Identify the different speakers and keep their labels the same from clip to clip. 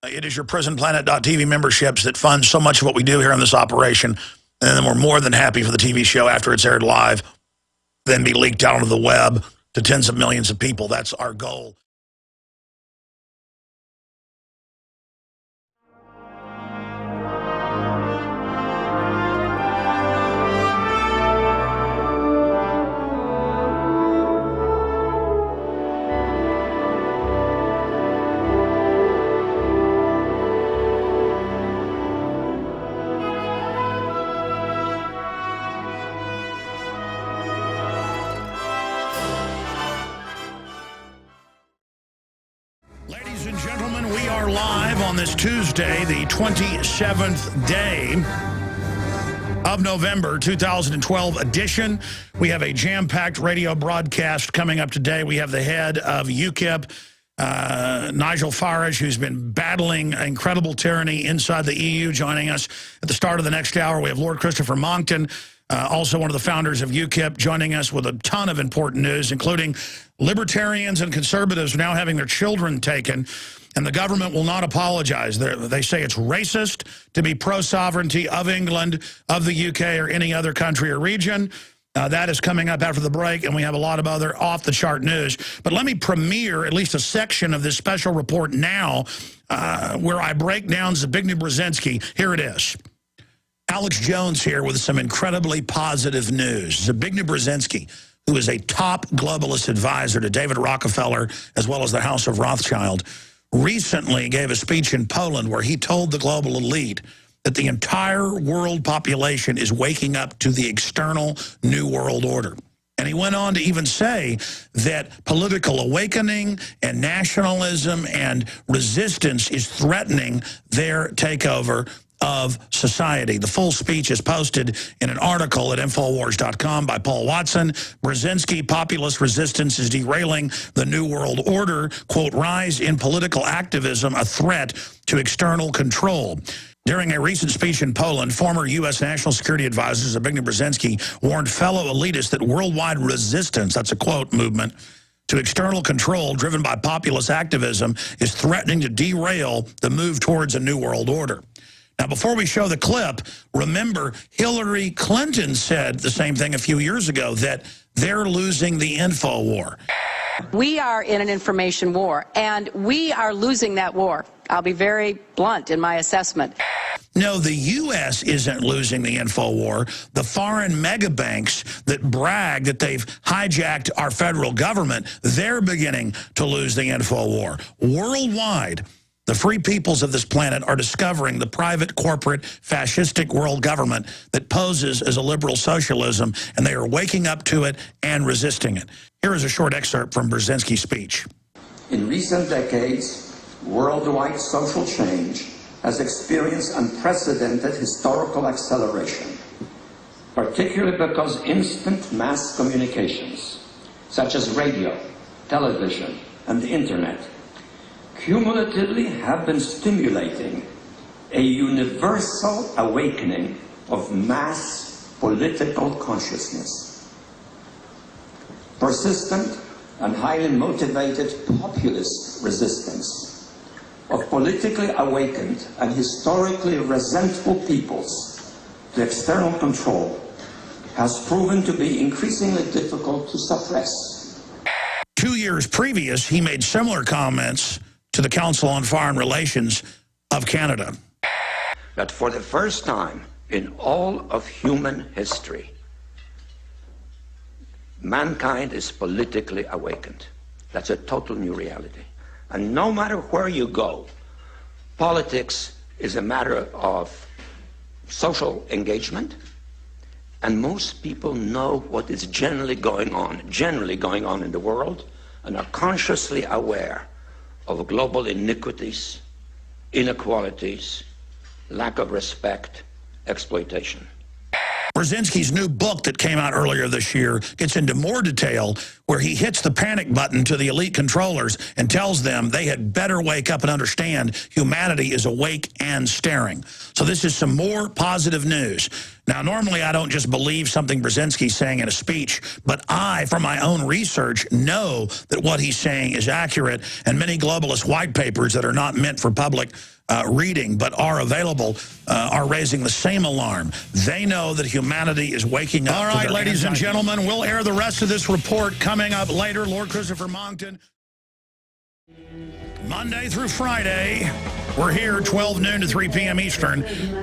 Speaker 1: It is your PrisonPlanet.tv memberships that fund so much of what we do here on this operation. And then we're more than happy for the TV show after it's aired live, then be leaked out onto the web to tens of millions of people. That's our goal. Ladies and gentlemen, we are live on this Tuesday, the 27th day of November 2012 edition. We have a jam-packed radio broadcast coming up today. We have the head of U.K.I.P, Nigel Farage, who's been battling incredible tyranny inside the EU, joining us at the start of the next hour. We have Lord Christopher Monckton, also one of the founders of U.K.I.P, joining us with a ton of important news, including libertarians and conservatives now having their children taken, and the government will not apologize. They say it's racist to be pro-sovereignty of England, of the UK, or any other country or region. That is coming up after the break, and we have a lot of other off-the-chart news. But let me premiere at least a section of this special report now where I break down Zbigniew Brzezinski. Here it is. Alex Jones here with some incredibly positive news. Zbigniew Brzezinski, who is a top globalist advisor to David Rockefeller as well as the House of Rothschild, recently gave a speech in Poland where he told the global elite that the entire world population is waking up to the external New World Order. And he went on to even say that political awakening and nationalism and resistance is threatening their takeover of society. The full speech is posted in an article at Infowars.com by Paul Watson. Brzezinski, populist resistance is derailing the New World Order. Quote, rise in political activism, a threat to external control. During a recent speech in Poland, former U.S. National Security Advisor Zbigniew Brzezinski warned fellow elitists that worldwide resistance, that's a quote, movement, to external control driven by populist activism is threatening to derail the move towards a New World Order. Now, before we show the clip, remember Hillary Clinton said the same thing a few years ago, that they're losing the info war.
Speaker 2: We are in an information war, and we are losing that war. I'll be very blunt in my assessment.
Speaker 1: No, the U.S. isn't losing the info war. The foreign mega banks that brag that they've hijacked our federal government, they're beginning to lose the info war. Worldwide, the free peoples of this planet are discovering the private, corporate, fascistic world government that poses as a liberal socialism, and they are waking up to it and resisting it. Here is a short excerpt from Brzezinski's speech.
Speaker 3: In recent decades, worldwide social change has experienced unprecedented historical acceleration, particularly because instant mass communications, such as radio, television, and the internet, cumulatively have been stimulating a universal awakening of mass political consciousness. Persistent and highly motivated populist resistance of politically awakened and historically resentful peoples to external control has proven to be increasingly difficult to suppress.
Speaker 1: 2 years previous, he made similar comments to the Council on Foreign Relations of Canada.
Speaker 4: That for the first time in all of human history, mankind is politically awakened. That's a total new reality. And no matter where you go, politics is a matter of social engagement, and most people know what is generally going on in the world, and are consciously aware of global iniquities, inequalities, lack of respect, exploitation.
Speaker 1: Brzezinski's new book that came out earlier this year gets into more detail where he hits the panic button to the elite controllers and tells them they had better wake up and understand humanity is awake and staring. So this is some more positive news. Now, normally I don't just believe something Brzezinski's saying in a speech, but I, from my own research, know that what he's saying is accurate, and many globalist white papers that are not meant for public reading but are available are raising the same alarm. They know that humanity is waking up. All right, ladies and gentlemen, we'll air the rest of this report coming up later. Lord Christopher Monckton. Monday through Friday, we're here 12 noon to 3 p.m. Eastern,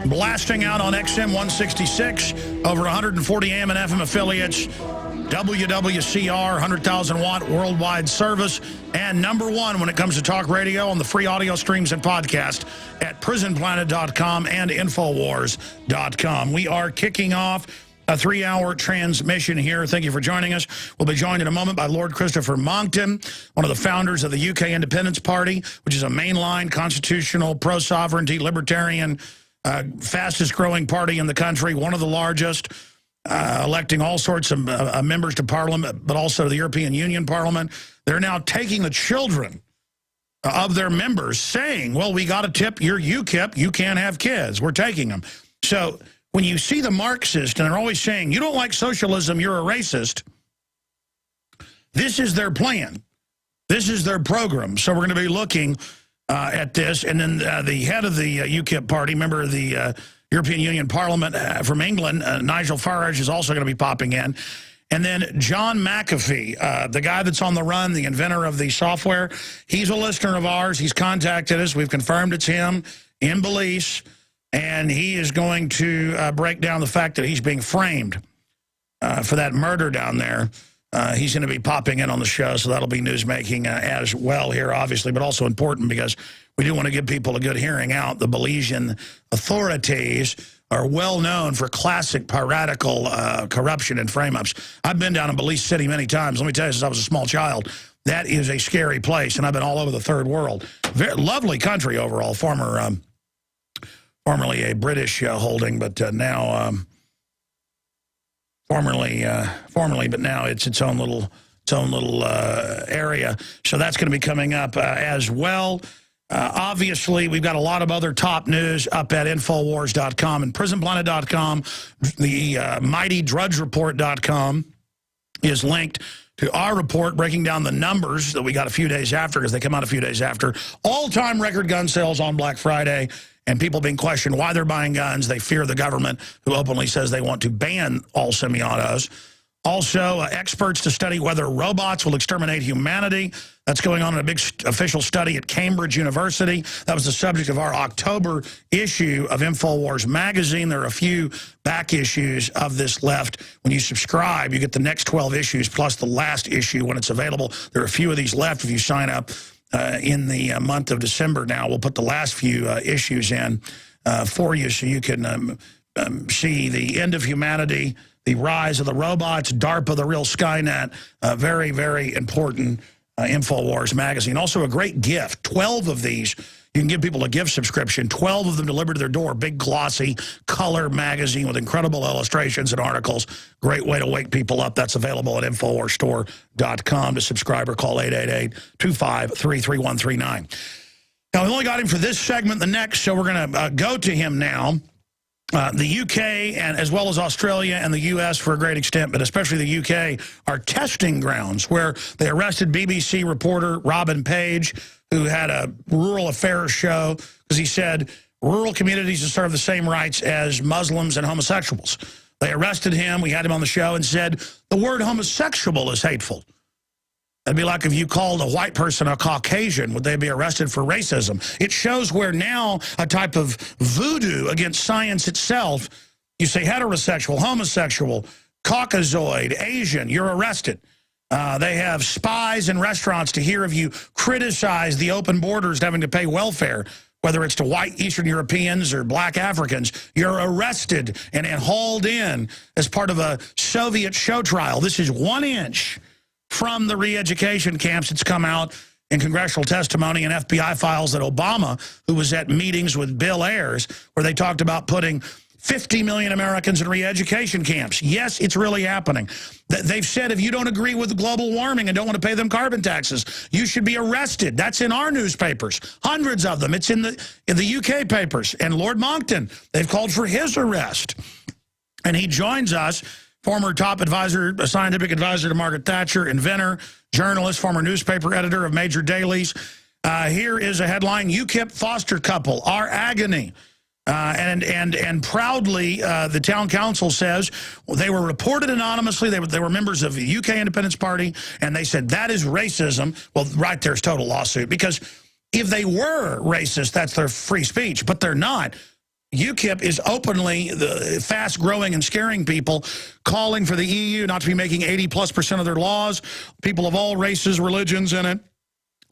Speaker 1: blasting out on XM 166, over 140 AM and FM affiliates, WWCR, 100,000-watt worldwide service, and #1 when it comes to talk radio on the free audio streams and podcast at prisonplanet.com and Infowars.com. We are kicking off a 3-hour transmission here. Thank you for joining us. We'll be joined in a moment by Lord Christopher Monckton, one of the founders of the UK Independence Party, which is a mainline, constitutional, pro-sovereignty, libertarian, fastest-growing party in the country, one of the largest, electing all sorts of members to Parliament, but also the European Union Parliament. They're now taking the children of their members, saying, well, we got to tip your U.K.I.P, you can't have kids. We're taking them. So when you see the Marxists, and they're always saying, you don't like socialism, you're a racist, this is their plan. This is their program. So we're going to be looking at this. And then the head of the U.K.I.P party, member of the European Union Parliament from England, Nigel Farage, is also going to be popping in. And then John McAfee, the guy that's on the run, the inventor of the software, he's a listener of ours. He's contacted us. We've confirmed it's him in Belize. And he is going to break down the fact that he's being framed for that murder down there. He's going to be popping in on the show, so that'll be newsmaking as well here, obviously, but also important because we do want to give people a good hearing out. The Belizean authorities are well known for classic piratical corruption and frame-ups. I've been down in Belize City many times. Let me tell you, since I was a small child, that is a scary place, and I've been all over the third world. Very lovely country overall, formerly a British holding, but now formerly, but now it's its own little area. So that's going to be coming up as well. Obviously, we've got a lot of other top news up at Infowars.com and prisonplanet.com. The mightydrudgereport.com is linked to our report breaking down the numbers that we got a few days after, because they come out a few days after. All-time record gun sales on Black Friday, and people being questioned why they're buying guns. They fear the government, who openly says they want to ban all semi-autos. Also, experts to study whether robots will exterminate humanity. That's going on in a big official study at Cambridge University. That was the subject of our October issue of InfoWars magazine. There are a few back issues of this left. When you subscribe, you get the next 12 issues plus the last issue when it's available. There are a few of these left if you sign up in the month of December now. We'll put the last few issues in for you so you can see the end of humanity, the rise of the robots, DARPA, the real Skynet. Very, very important InfoWars magazine. Also a great gift. 12 of these. You can give people a gift subscription. 12 of them delivered to their door. Big, glossy, color magazine with incredible illustrations and articles. Great way to wake people up. That's available at InfoWarsStore.com. To subscribe or call 888-253-3139. Now, we only got him for this segment, the next, so we're going to go to him now. The UK, and as well as Australia and the U.S. for a great extent, but especially the UK, are testing grounds where they arrested BBC reporter Robin Page, who had a rural affairs show, because he said rural communities deserve the same rights as Muslims and homosexuals. They arrested him. We had him on the show and said the word homosexual is hateful. That'd be like if you called a white person a Caucasian, would they be arrested for racism? It shows where now a type of voodoo against science itself, you say heterosexual, homosexual, Caucasoid, Asian, you're arrested. They have spies in restaurants to hear if you criticize the open borders having to pay welfare, whether it's to white Eastern Europeans or black Africans. You're arrested and hauled in as part of a Soviet show trial. This is 1 inch from the re-education camps. It's come out in congressional testimony and FBI files that Obama, who was at meetings with Bill Ayers, where they talked about putting 50 million Americans in re-education camps. Yes, it's really happening. They've said if you don't agree with global warming and don't want to pay them carbon taxes, you should be arrested. That's in our newspapers, hundreds of them. It's in the U.K. papers. And Lord Monckton, they've called for his arrest. And he joins us, former top advisor, a scientific advisor to Margaret Thatcher, inventor, journalist, former newspaper editor of major dailies. Here is a headline: U.K.I.P foster couple, our agony. And proudly, the town council says they were reported anonymously. They were members of the UK Independence Party, and they said that is racism. Well, right there's total lawsuit, because if they were racist, that's their free speech, but they're not. UKIP is openly fast-growing and scaring people, calling for the EU not to be making 80+% of their laws, people of all races, religions in it.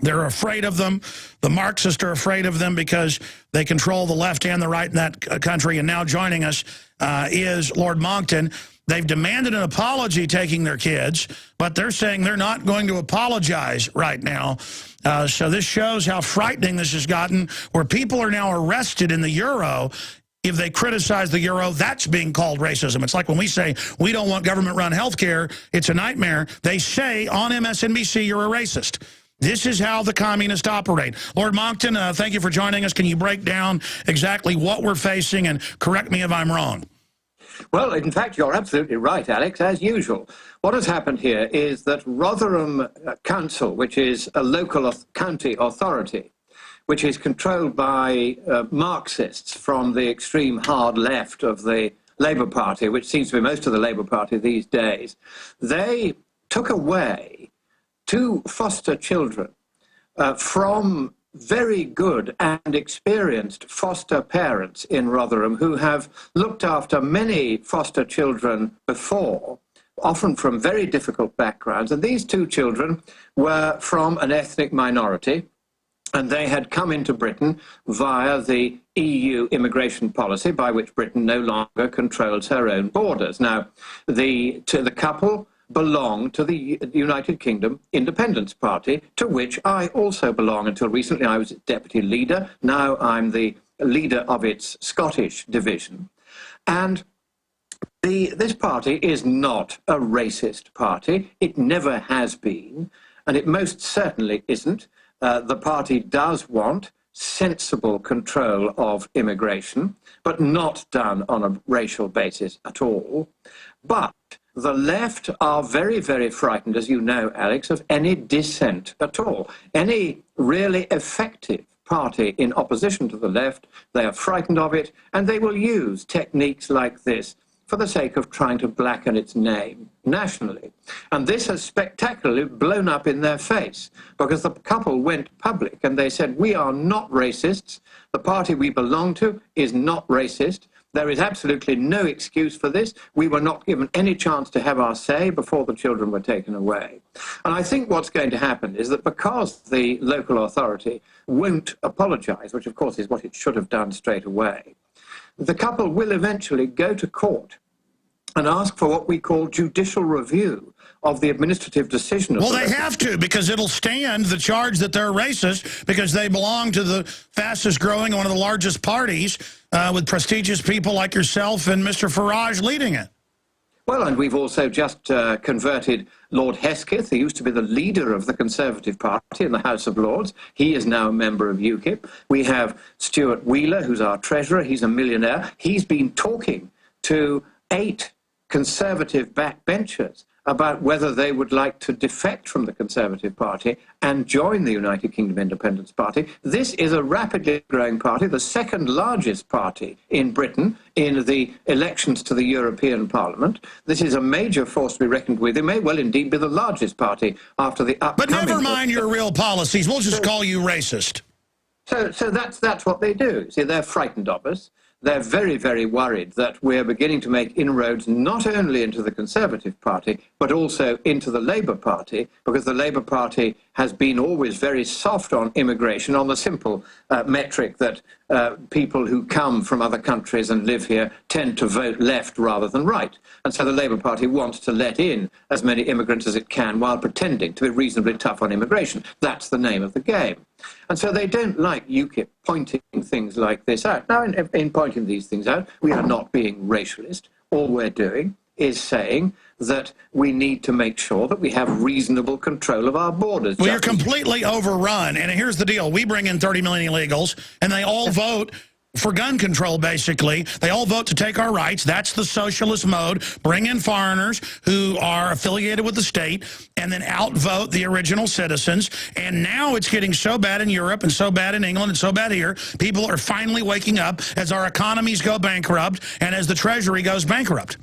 Speaker 1: They're afraid of them. The Marxists are afraid of them because they control the left and the right in that country. And now joining us is Lord Monckton. They've demanded an apology taking their kids, but they're saying they're not going to apologize right now. So this shows how frightening this has gotten, where people are now arrested in the euro. If they criticize the euro, that's being called racism. It's like when we say we don't want government-run health care, it's a nightmare. They say on MSNBC you're a racist. This is how the communists operate. Lord Monckton, thank you for joining us. Can you break down exactly what we're facing, and correct me if I'm wrong?
Speaker 5: Well, in fact, you're absolutely right, Alex, as usual. What has happened here is that Rotherham Council, which is a local county authority, which is controlled by Marxists from the extreme hard left of the Labour Party, which seems to be most of the Labour Party these days, they took away 2 foster children from very good and experienced foster parents in Rotherham who have looked after many foster children before, often from very difficult backgrounds. And these 2 children were from an ethnic minority, and they had come into Britain via the EU immigration policy, by which Britain no longer controls her own borders. Now, the couple belong to the United Kingdom Independence Party, to which I also belong. Until recently, I was its deputy leader. Now I'm the leader of its Scottish division. And this party is not a racist party. It never has been, and it most certainly isn't. The party does want sensible control of immigration, but not done on a racial basis at all. But the left are very, very frightened, as you know, Alex, of any dissent at all. Any really effective party in opposition to the left, they are frightened of it, and they will use techniques like this for the sake of trying to blacken its name nationally. And this has spectacularly blown up in their face, because the couple went public and they said, we are not racists. The party we belong to is not racist. There is absolutely no excuse for this. We were not given any chance to have our say before the children were taken away. And I think what's going to happen is that because the local authority won't apologize, which of course is what it should have done straight away, the couple will eventually go to court and ask for what we call judicial review of the administrative decision.
Speaker 1: Well, they have to, because it'll stand the charge that they're racist, because they belong to the fastest growing, one of the largest parties, with prestigious people like yourself and Mr. Farage leading it.
Speaker 5: Well, and we've also just converted Lord Hesketh, who used to be the leader of the Conservative Party in the House of Lords. He is now a member of UKIP. We have Stuart Wheeler, who's our treasurer. He's a millionaire. He's been talking to 8 Conservative backbenchers about whether they would like to defect from the Conservative Party and join the United Kingdom Independence Party. This is a rapidly growing party, the second largest party in Britain in the elections to the European Parliament. This is a major force to be reckoned with. It may well indeed be the largest party after the upcoming...
Speaker 1: But never mind your real policies. We'll just call you racist.
Speaker 5: So that's what they do. See, they're frightened of us. They're very, very worried that we're beginning to make inroads not only into the Conservative Party, but also into the Labour Party, because the Labour Party has been always very soft on immigration, on the simple metric that people who come from other countries and live here tend to vote left rather than right. And so the Labour Party wants to let in as many immigrants as it can while pretending to be reasonably tough on immigration. That's the name of the game. And so they don't like UKIP pointing things like this out. Now, in pointing these things out, we are not being racialist. All we're doing is saying that we need to make sure that we have reasonable control of our borders.
Speaker 1: Well, you're completely overrun. And here's the deal. We bring in 30 million illegals, and they all vote for gun control, basically. They all vote to take our rights. That's the socialist mode. Bring in foreigners who are affiliated with the state and then outvote the original citizens. And now it's getting so bad in Europe and so bad in England and so bad here. People are finally waking up as our economies go bankrupt and as the Treasury goes bankrupt.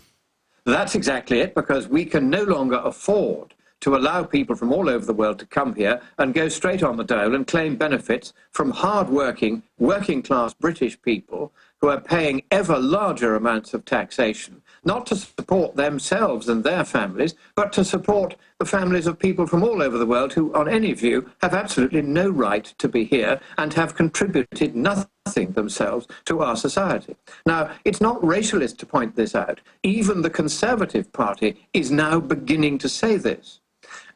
Speaker 5: That's exactly it, because we can no longer afford to allow people from all over the world to come here and go straight on the dole and claim benefits from hard-working, working-class British people who are paying ever larger amounts of taxation, not to support themselves and their families, but to support the families of people from all over the world who, on any view, have absolutely no right to be here and have contributed nothing themselves to our society. Now, it's not racialist to point this out. Even the Conservative Party is now beginning to say this.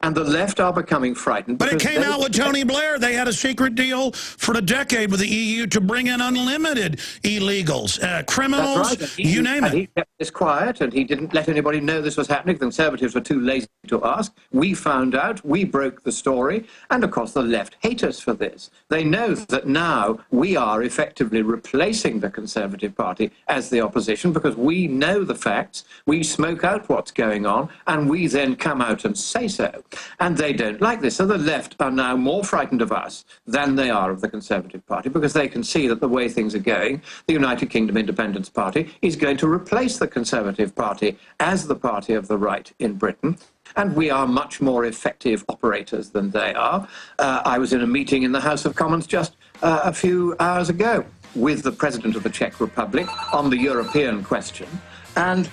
Speaker 5: And the left are becoming frightened.
Speaker 1: But it came out with Tony Blair. They had a secret deal for a decade with the EU to bring in unlimited illegals, criminals,
Speaker 5: right.
Speaker 1: You name it.
Speaker 5: He kept this quiet, and he didn't let anybody know this was happening. The Conservatives were too lazy to ask. We found out. We broke the story. And, of course, the left hate us for this. They know that now we are effectively replacing the Conservative Party as the opposition because we know the facts, we smoke out what's going on, and we then come out and say so. And they don't like this. So the left are now more frightened of us than they are of the Conservative Party because they can see that the way things are going, the United Kingdom Independence Party is going to replace the Conservative Party as the party of the right in Britain. And we are much more effective operators than they are. I was in a meeting in the House of Commons just a few hours ago with the President of the Czech Republic on the European question. And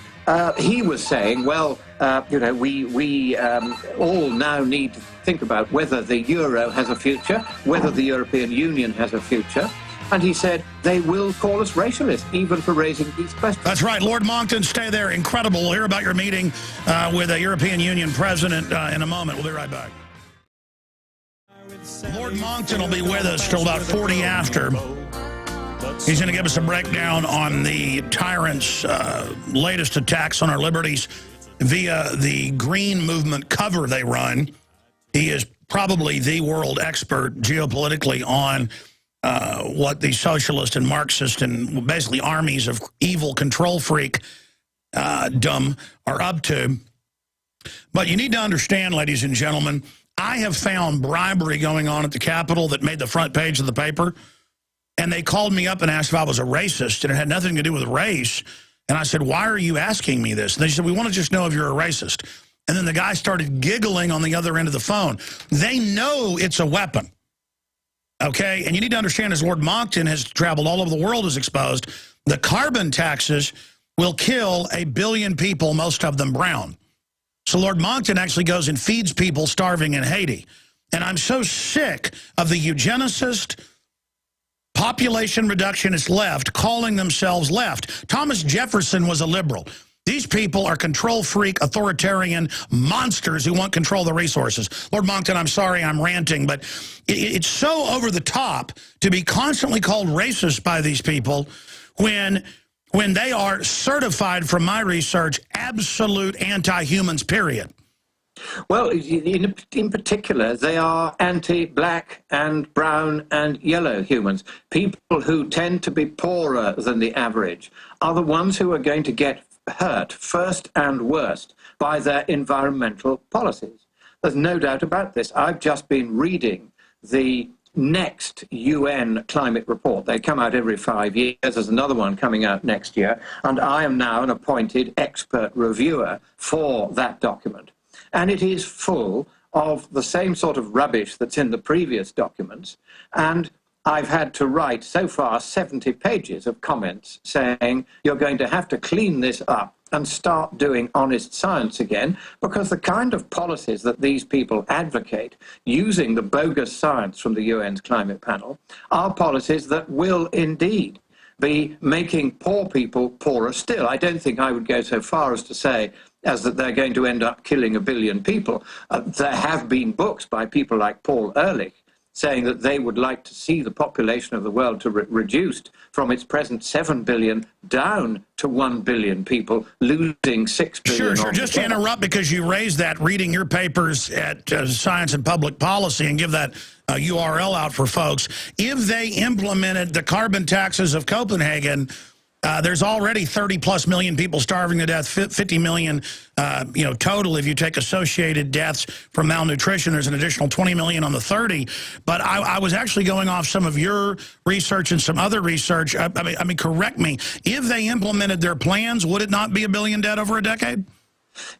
Speaker 5: he was saying, well, you know, we all now need to think about whether the euro has a future, whether the European Union has a future. And he said, they will call us racialists, even for raising these questions.
Speaker 1: That's right. Lord Monckton, stay there. Incredible. We'll hear about your meeting with a European Union president in a moment. We'll be right back. Lord Monckton will be with us till about 40 after. He's going to give us a breakdown on the tyrant's latest attacks on our liberties via the Green Movement cover they run. He is probably the world expert geopolitically on what the socialist and Marxist and basically armies of evil control freak dumb are up to. But you need to understand, ladies and gentlemen, I have found bribery going on at the Capitol that made the front page of the paper. And they called me up and asked if I was a racist, and it had nothing to do with race. And I said, why are you asking me this? And they said, we want to just know if you're a racist. And then the guy started giggling on the other end of the phone. They know it's a weapon. Okay? And you need to understand, as Lord Monckton has traveled all over the world, is exposed, the carbon taxes will kill 1 billion people, most of them brown. So Lord Monckton actually goes and feeds people starving in Haiti. And I'm so sick of the eugenicist, population reductionist left calling themselves left. Thomas Jefferson was a liberal. These people are control freak, authoritarian monsters who want control of the resources. Lord Monckton, I'm sorry I'm ranting, but it's so over the top to be constantly called racist by these people when they are certified, from my research, absolute anti-humans, period.
Speaker 5: Well, in particular, they are anti-black and brown and yellow humans. People who tend to be poorer than the average are the ones who are going to get hurt first and worst by their environmental policies. There's no doubt about this. I've just been reading the next UN climate report. They come out every 5 years. There's another one coming out next year. And I am now an appointed expert reviewer for that document. And it is full of the same sort of rubbish that's in the previous documents. And I've had to write so far 70 pages of comments saying you're going to have to clean this up and start doing honest science again, because the kind of policies that these people advocate, using the bogus science from the UN's climate panel, are policies that will indeed be making poor people poorer still. I don't think I would go so far as to say as that they're going to end up killing 1 billion people. There have been books by people like Paul Ehrlich saying that they would like to see the population of the world to reduced from its present 7 billion down to 1 billion people, losing 6 billion.
Speaker 1: Sure. Just to interrupt, because you raised that, reading your papers at Science and Public Policy, and give that URL out for folks. If they implemented the carbon taxes of Copenhagen, there's already 30+ million people starving to death, 50 million, total. If you take associated deaths from malnutrition, there's an additional 20 million on the 30. But I was actually going off some of your research and some other research. I mean, correct me. If they implemented their plans, would it not be 1 billion dead over a decade?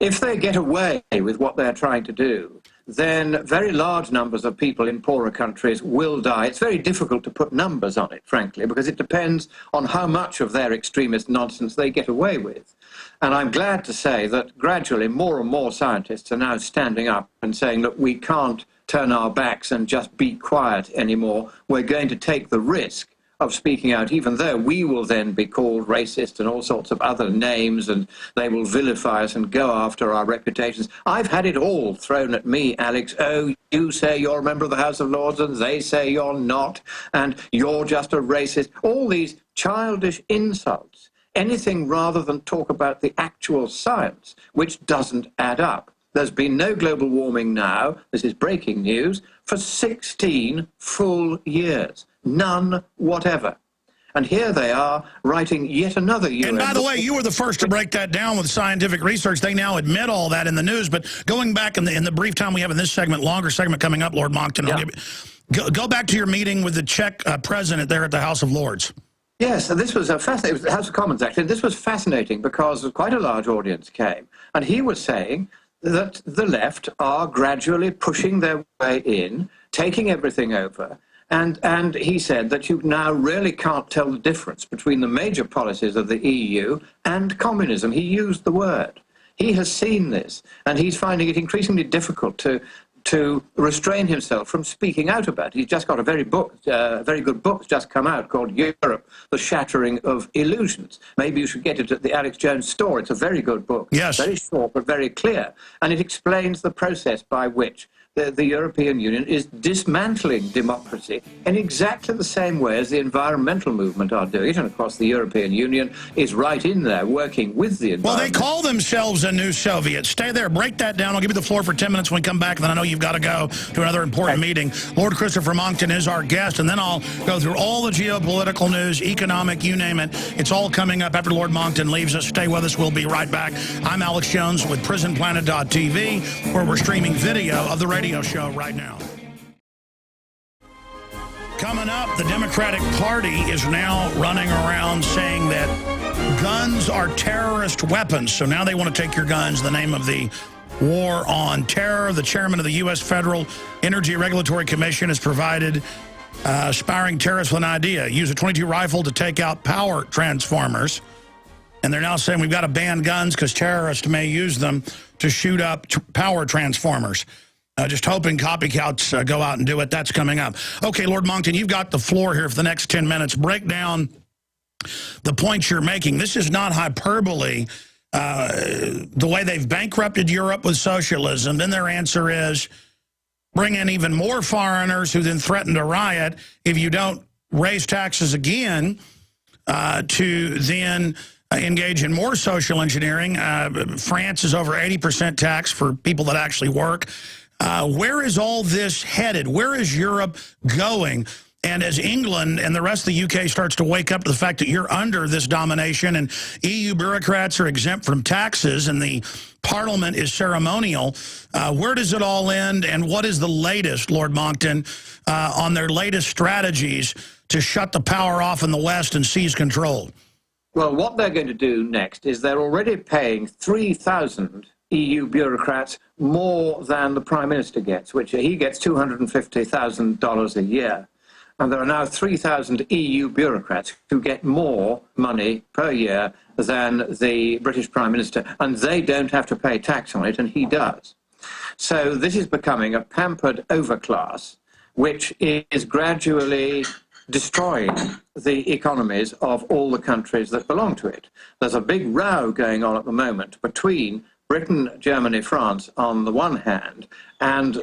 Speaker 5: If they get away with what they're trying to do, then very large numbers of people in poorer countries will die. It's very difficult to put numbers on it, frankly, because it depends on how much of their extremist nonsense they get away with. And I'm glad to say that gradually more and more scientists are now standing up and saying, look, we can't turn our backs and just be quiet anymore. We're going to take the risk of speaking out, even though we will then be called racist and all sorts of other names, and they will vilify us and go after our reputations. I've had it all thrown at me, Alex. Oh, you say you're a member of the House of Lords, and they say you're not, and you're just a racist. All these childish insults, anything rather than talk about the actual science, which doesn't add up. There's been no global warming now, this is breaking news, for 16 full years. None whatever. And here they are writing yet another UN.
Speaker 1: And by the way, you were the first to break that down with scientific research. They now admit all that in the news. But going back in the brief time we have in this segment, longer segment coming up, Lord Monckton, yeah. Go back to your meeting with the Czech president there at the House of Lords.
Speaker 5: Yes, and this was fascinating. It was the House of Commons, actually. This was fascinating because quite a large audience came. And he was saying that the left are gradually pushing their way in, taking everything over. And he said that you now really can't tell the difference between the major policies of the EU and communism. He used the word. He has seen this, and he's finding it increasingly difficult to restrain himself from speaking out about it. He's just got a very good book just come out called Europe, The Shattering of Illusions. Maybe you should get it at the Alex Jones store. It's a very good book.
Speaker 1: Yes.
Speaker 5: Very short but very clear. And it explains the process by which the European Union is dismantling democracy in exactly the same way as the environmental movement are doing it. And of course, the European Union is right in there working with the environment.
Speaker 1: Well, they call themselves a new Soviet. Stay there. Break that down. I'll give you the floor for 10 minutes when we come back. And then I know you've got to go to another important meeting. Lord Christopher Monckton is our guest. And then I'll go through all the geopolitical news, economic, you name it. It's all coming up after Lord Monckton leaves us. Stay with us. We'll be right back. I'm Alex Jones with PrisonPlanet.tv, where we're streaming video of the radio show right now. Coming up, the Democratic Party is now running around saying that guns are terrorist weapons. So now they want to take your guns in the name of the war on terror. The chairman of the U.S. Federal Energy Regulatory Commission has provided aspiring terrorists with an idea. Use a .22 rifle to take out power transformers. And they're now saying we've got to ban guns because terrorists may use them to shoot up power transformers. Just hoping copycats go out and do it. That's coming up. Okay, Lord Monckton, you've got the floor here for the next 10 minutes. Break down the points you're making. This is not hyperbole. The way they've bankrupted Europe with socialism, then their answer is bring in even more foreigners who then threaten to riot if you don't raise taxes again, to then engage in more social engineering. France is over 80% tax for people that actually work. Where is all this headed? Where is Europe going? And as England and the rest of the UK starts to wake up to the fact that you're under this domination and EU bureaucrats are exempt from taxes and the parliament is ceremonial, where does it all end? And what is the latest, Lord Monckton, on their latest strategies to shut the power off in the West and seize control?
Speaker 5: Well, what they're going to do next is they're already paying 3,000 EU bureaucrats more than the Prime Minister gets, which he gets $250,000 a year. And there are now 3,000 EU bureaucrats who get more money per year than the British Prime Minister, and they don't have to pay tax on it, and he does. So this is becoming a pampered overclass, which is gradually destroying the economies of all the countries that belong to it. There's a big row going on at the moment between Britain, Germany, France on the one hand, and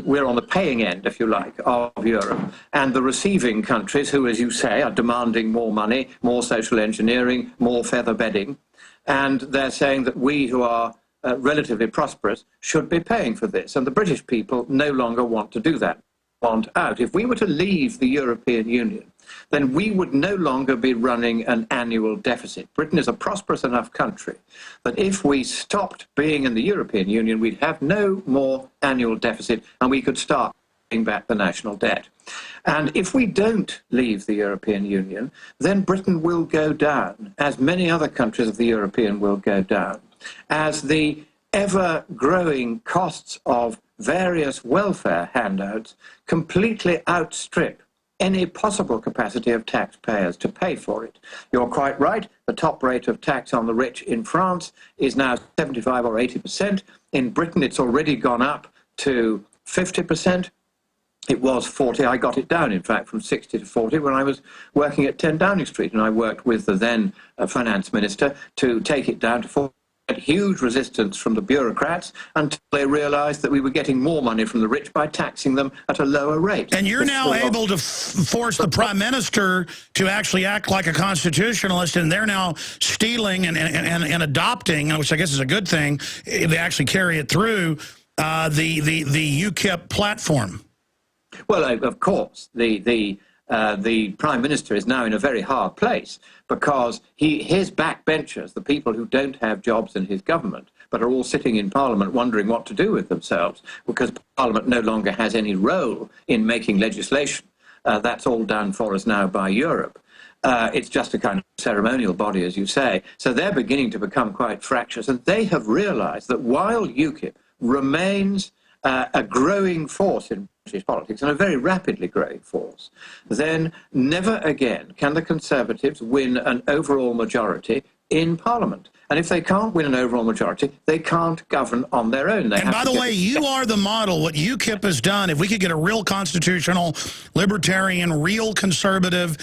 Speaker 5: we're on the paying end, if you like, of Europe, and the receiving countries who, as you say, are demanding more money, more social engineering, more feather bedding, and they're saying that we who are relatively prosperous should be paying for this, and the British people no longer want to do that, want out. If we were to leave the European Union, then we would no longer be running an annual deficit. Britain is a prosperous enough country that if we stopped being in the European Union, we'd have no more annual deficit and we could start paying back the national debt. And if we don't leave the European Union, then Britain will go down, as many other countries of the European will go down, as the ever-growing costs of various welfare handouts completely outstrip any possible capacity of taxpayers to pay for it. You're quite right, the top rate of tax on the rich in France is now 75 or 80%. In Britain, it's already gone up to 50%. It was 40. I got it down, in fact, from 60 to 40 when I was working at 10 Downing Street, and I worked with the then finance minister to take it down to 40. Huge resistance from the bureaucrats until they realized that we were getting more money from the rich by taxing them at a lower rate.
Speaker 1: And you're now able to force the prime minister to actually act like a constitutionalist, and they're now stealing and adopting, which I guess is a good thing if they actually carry it through, the U.K.I.P platform.
Speaker 5: Well, of course, the Prime Minister is now in a very hard place because his backbenchers, the people who don't have jobs in his government, but are all sitting in Parliament wondering what to do with themselves because Parliament no longer has any role in making legislation. That's all done for us now by Europe. It's just a kind of ceremonial body, as you say. So they're beginning to become quite fractious, and they have realized that while UKIP remains a growing force in British politics, and a very rapidly growing force, then never again can the Conservatives win an overall majority in Parliament. And if they can't win an overall majority, they can't govern on their own.
Speaker 1: And by the way, you are the model. What UKIP has done, if we could get a real constitutional, libertarian, real conservative,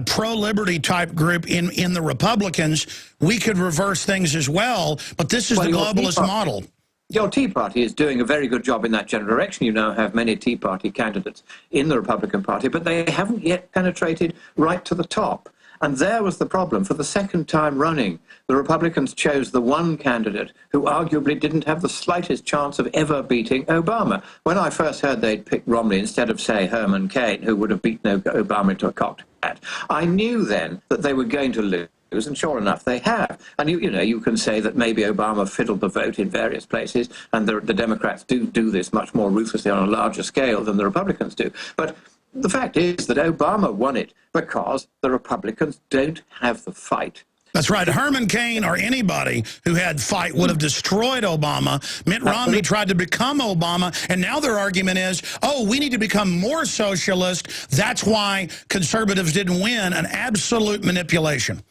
Speaker 1: pro-liberty type group in the Republicans, we could reverse things as well. But this is the globalist model.
Speaker 5: Your Tea Party is doing a very good job in that general direction. You now have many Tea Party candidates in the Republican Party, but they haven't yet penetrated right to the top. And there was the problem. For the second time running, the Republicans chose the one candidate who arguably didn't have the slightest chance of ever beating Obama. When I first heard they'd picked Romney instead of, say, Herman Cain, who would have beaten Obama into a cocked hat, I knew then that they were going to lose. And sure enough, they have. And you can say that maybe Obama fiddled the vote in various places, and the Democrats do this much more ruthlessly on a larger scale than the Republicans do. But the fact is that Obama won it because the Republicans don't have the fight.
Speaker 1: That's right. Herman Cain or anybody who had fight would have destroyed Obama. Mitt Romney tried to become Obama, and now their argument is, oh, we need to become more socialist. That's why conservatives didn't win. An absolute manipulation.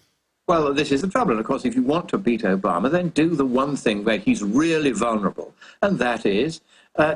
Speaker 5: Well, this is the trouble. And of course, if you want to beat Obama, then do the one thing where he's really vulnerable, and that is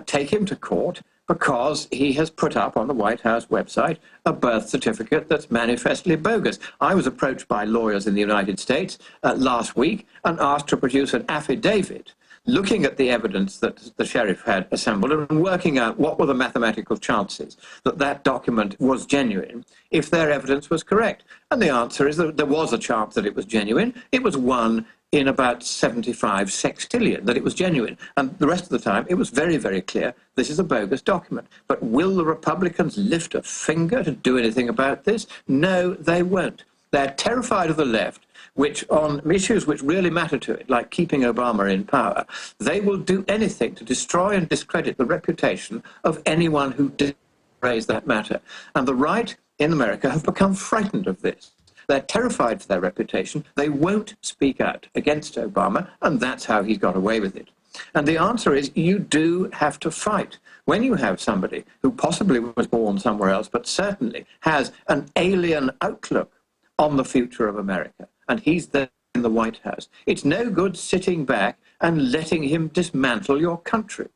Speaker 5: take him to court because he has put up on the White House website a birth certificate that's manifestly bogus. I was approached by lawyers in the United States last week and asked to produce an affidavit looking at the evidence that the sheriff had assembled and working out what were the mathematical chances that that document was genuine if their evidence was correct. And the answer is that there was a chance that it was genuine. It was 1 in about 75 sextillion that it was genuine. And the rest of the time, it was very, very clear this is a bogus document. But will the Republicans lift a finger to do anything about this? No, they won't. They're terrified of the left, which on issues which really matter to it, like keeping Obama in power, they will do anything to destroy and discredit the reputation of anyone who did raise that matter. And the right in America have become frightened of this. They're terrified for their reputation. They won't speak out against Obama, and that's how he's got away with it. And the answer is you do have to fight. when you have somebody who possibly was born somewhere else, but certainly has an alien outlook on the future of America, and he's there in the White House, it's no good sitting back and letting him dismantle your country.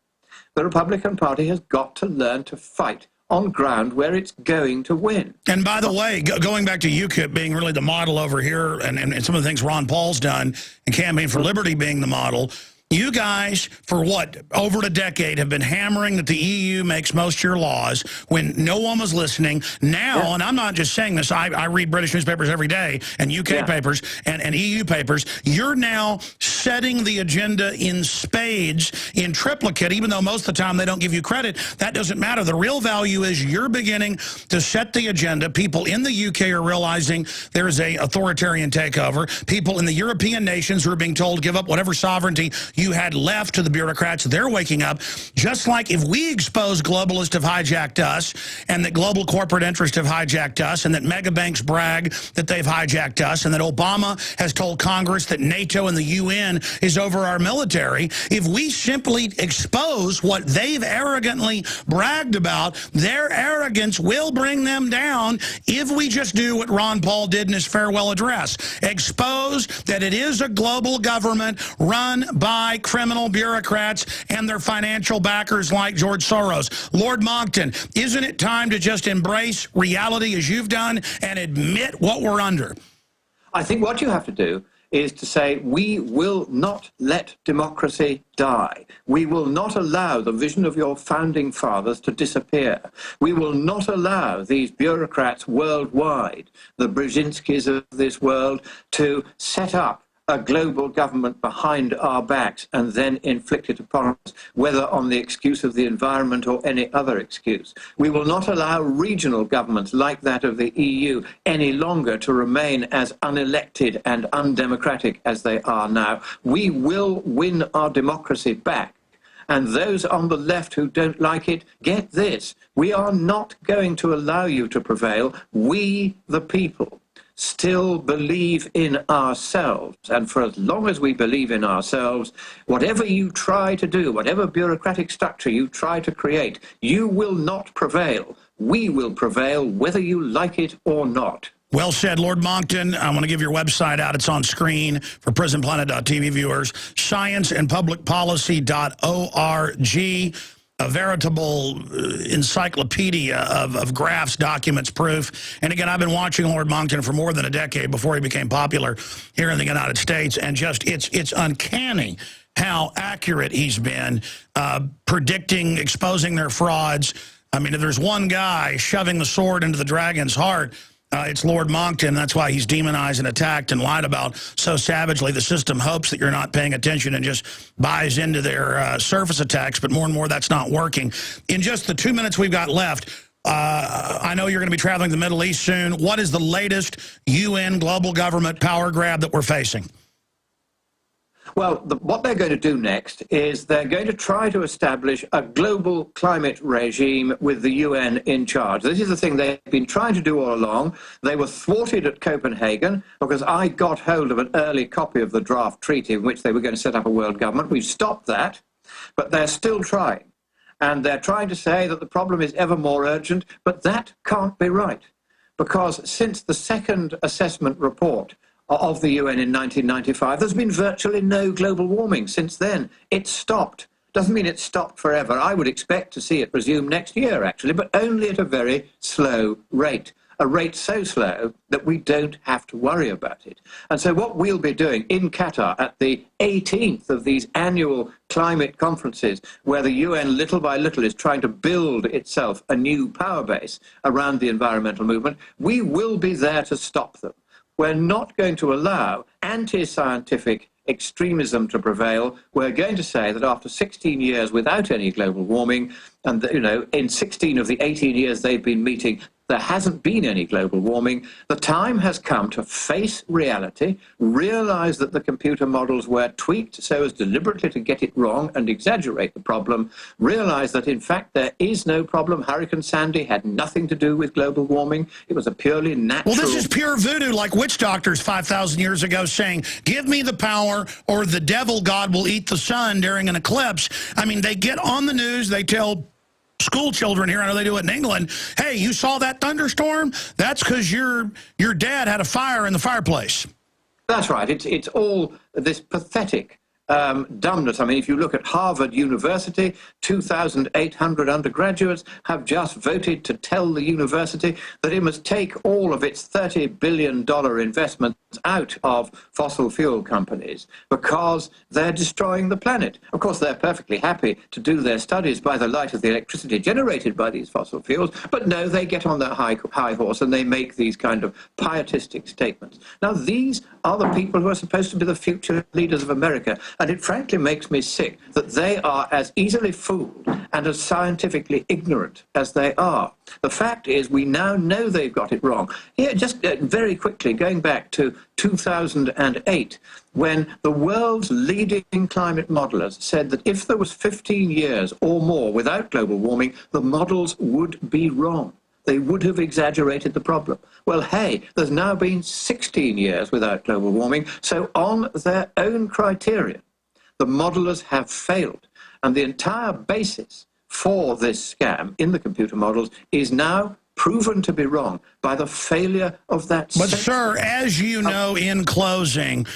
Speaker 5: The Republican Party has got to learn to fight on ground where it's going to win.
Speaker 1: And by the way, going back to U.K.I.P being really the model over here, and some of the things Ron Paul's done, and Campaign for Liberty being the model, you guys, for what, over a decade, have been hammering that the EU makes most of your laws when no one was listening. Now, and I'm not just saying this, I read British newspapers every day, and UK papers, and EU papers. You're now setting the agenda in spades, in triplicate, even though most of the time they don't give you credit. That doesn't matter. The real value is you're beginning to set the agenda. People in the UK are realizing there is an authoritarian takeover. People in the European nations who are being told to give up whatever sovereignty you had left to the bureaucrats, they're waking up. Just like if we expose globalists have hijacked us, and that global corporate interests have hijacked us, and that mega banks brag that they've hijacked us, and that Obama has told Congress that NATO and the UN is over our military, if we simply expose what they've arrogantly bragged about, their arrogance will bring them down if we just do what Ron Paul did in his farewell address. Expose that it is a global government run by criminal bureaucrats and their financial backers like George Soros. Lord Monckton, isn't it time to just embrace reality as you've done and admit what we're under?
Speaker 5: I think what you have to do is to say, we will not let democracy die. We will not allow the vision of your founding fathers to disappear. We will not allow these bureaucrats worldwide, the Brzezinskis of this world, to set up a global government behind our backs and then inflict it upon us, whether on the excuse of the environment or any other excuse. We will not allow regional governments like that of the EU any longer to remain as unelected and undemocratic as they are now. We will win our democracy back. And those on the left who don't like it, get this. We are not going to allow you to prevail. We, the people, still believe in ourselves. And for as long as we believe in ourselves, whatever you try to do, whatever bureaucratic structure you try to create, you will not prevail. We will prevail whether you like it or not.
Speaker 1: Well said, Lord Monckton. I want to give your website out. It's on screen for prisonplanet.tv viewers. Scienceandpublicpolicy.org. A veritable encyclopedia of graphs, documents, proof. And again, I've been watching Lord Monckton for more than a decade before he became popular here in the United States. And just, it's uncanny how accurate he's been, predicting, exposing their frauds. I mean, if there's one guy shoving the sword into the dragon's heart, it's Lord Monckton. That's why he's demonized and attacked and lied about so savagely. The system hopes that you're not paying attention and just buys into their surface attacks, but more and more that's not working. In just the 2 minutes we've got left, I know you're going to be traveling to the Middle East soon. What is the latest UN global government power grab that we're facing?
Speaker 5: Well, what they're going to do next is they're going to try to establish a global climate regime with the UN in charge. This is the thing they've been trying to do all along. They were thwarted at Copenhagen because I got hold of an early copy of the draft treaty in which they were going to set up a world government. We've stopped that, but they're still trying. And they're trying to say that the problem is ever more urgent, but that can't be right. Because since the second assessment report of the UN in 1995, there's been virtually no global warming since then. It stopped. Doesn't mean it stopped forever. I would expect to see it resume next year, actually, but only at a very slow rate. A rate so slow that we don't have to worry about it. And so what we'll be doing in Qatar at the 18th of these annual climate conferences, where the UN little by little is trying to build itself a new power base around the environmental movement, we will be there to stop them. We're not going to allow anti-scientific extremism to prevail. We're going to say that after 16 years without any global warming, and in 16 of the 18 years they've been meeting, there hasn't been any global warming. The time has come to face reality, realize that the computer models were tweaked so as deliberately to get it wrong and exaggerate the problem, realize that in fact there is no problem. Hurricane Sandy had nothing to do with global warming. It was a purely natural...
Speaker 1: Well, this is pure voodoo, like witch doctors 5,000 years ago saying, give me the power or the devil god will eat the sun during an eclipse. I mean, they get on the news, they tell school children here. I know they do it in England. Hey, you saw that thunderstorm? That's because your dad had a fire in the fireplace.
Speaker 5: That's right. It's all this pathetic dumbness. I mean, if you look at Harvard University, 2,800 undergraduates have just voted to tell the university that it must take all of its $30 billion investments out of fossil fuel companies because they're destroying the planet. Of course, they're perfectly happy to do their studies by the light of the electricity generated by these fossil fuels, but no, they get on their high horse and they make these kind of pietistic statements. Now, these are the people who are supposed to be the future leaders of America. And it frankly makes me sick that they are as easily fooled and as scientifically ignorant as they are. The fact is, we now know they've got it wrong. Here, just very quickly, going back to 2008, when the world's leading climate modelers said that if there was 15 years or more without global warming, the models would be wrong. They would have exaggerated the problem. Well, hey, there's now been 16 years without global warming, so on their own criteria, the modelers have failed. And the entire basis for this scam in the computer models is now proven to be wrong by the failure of that.
Speaker 1: But, sir, as you know, in closing,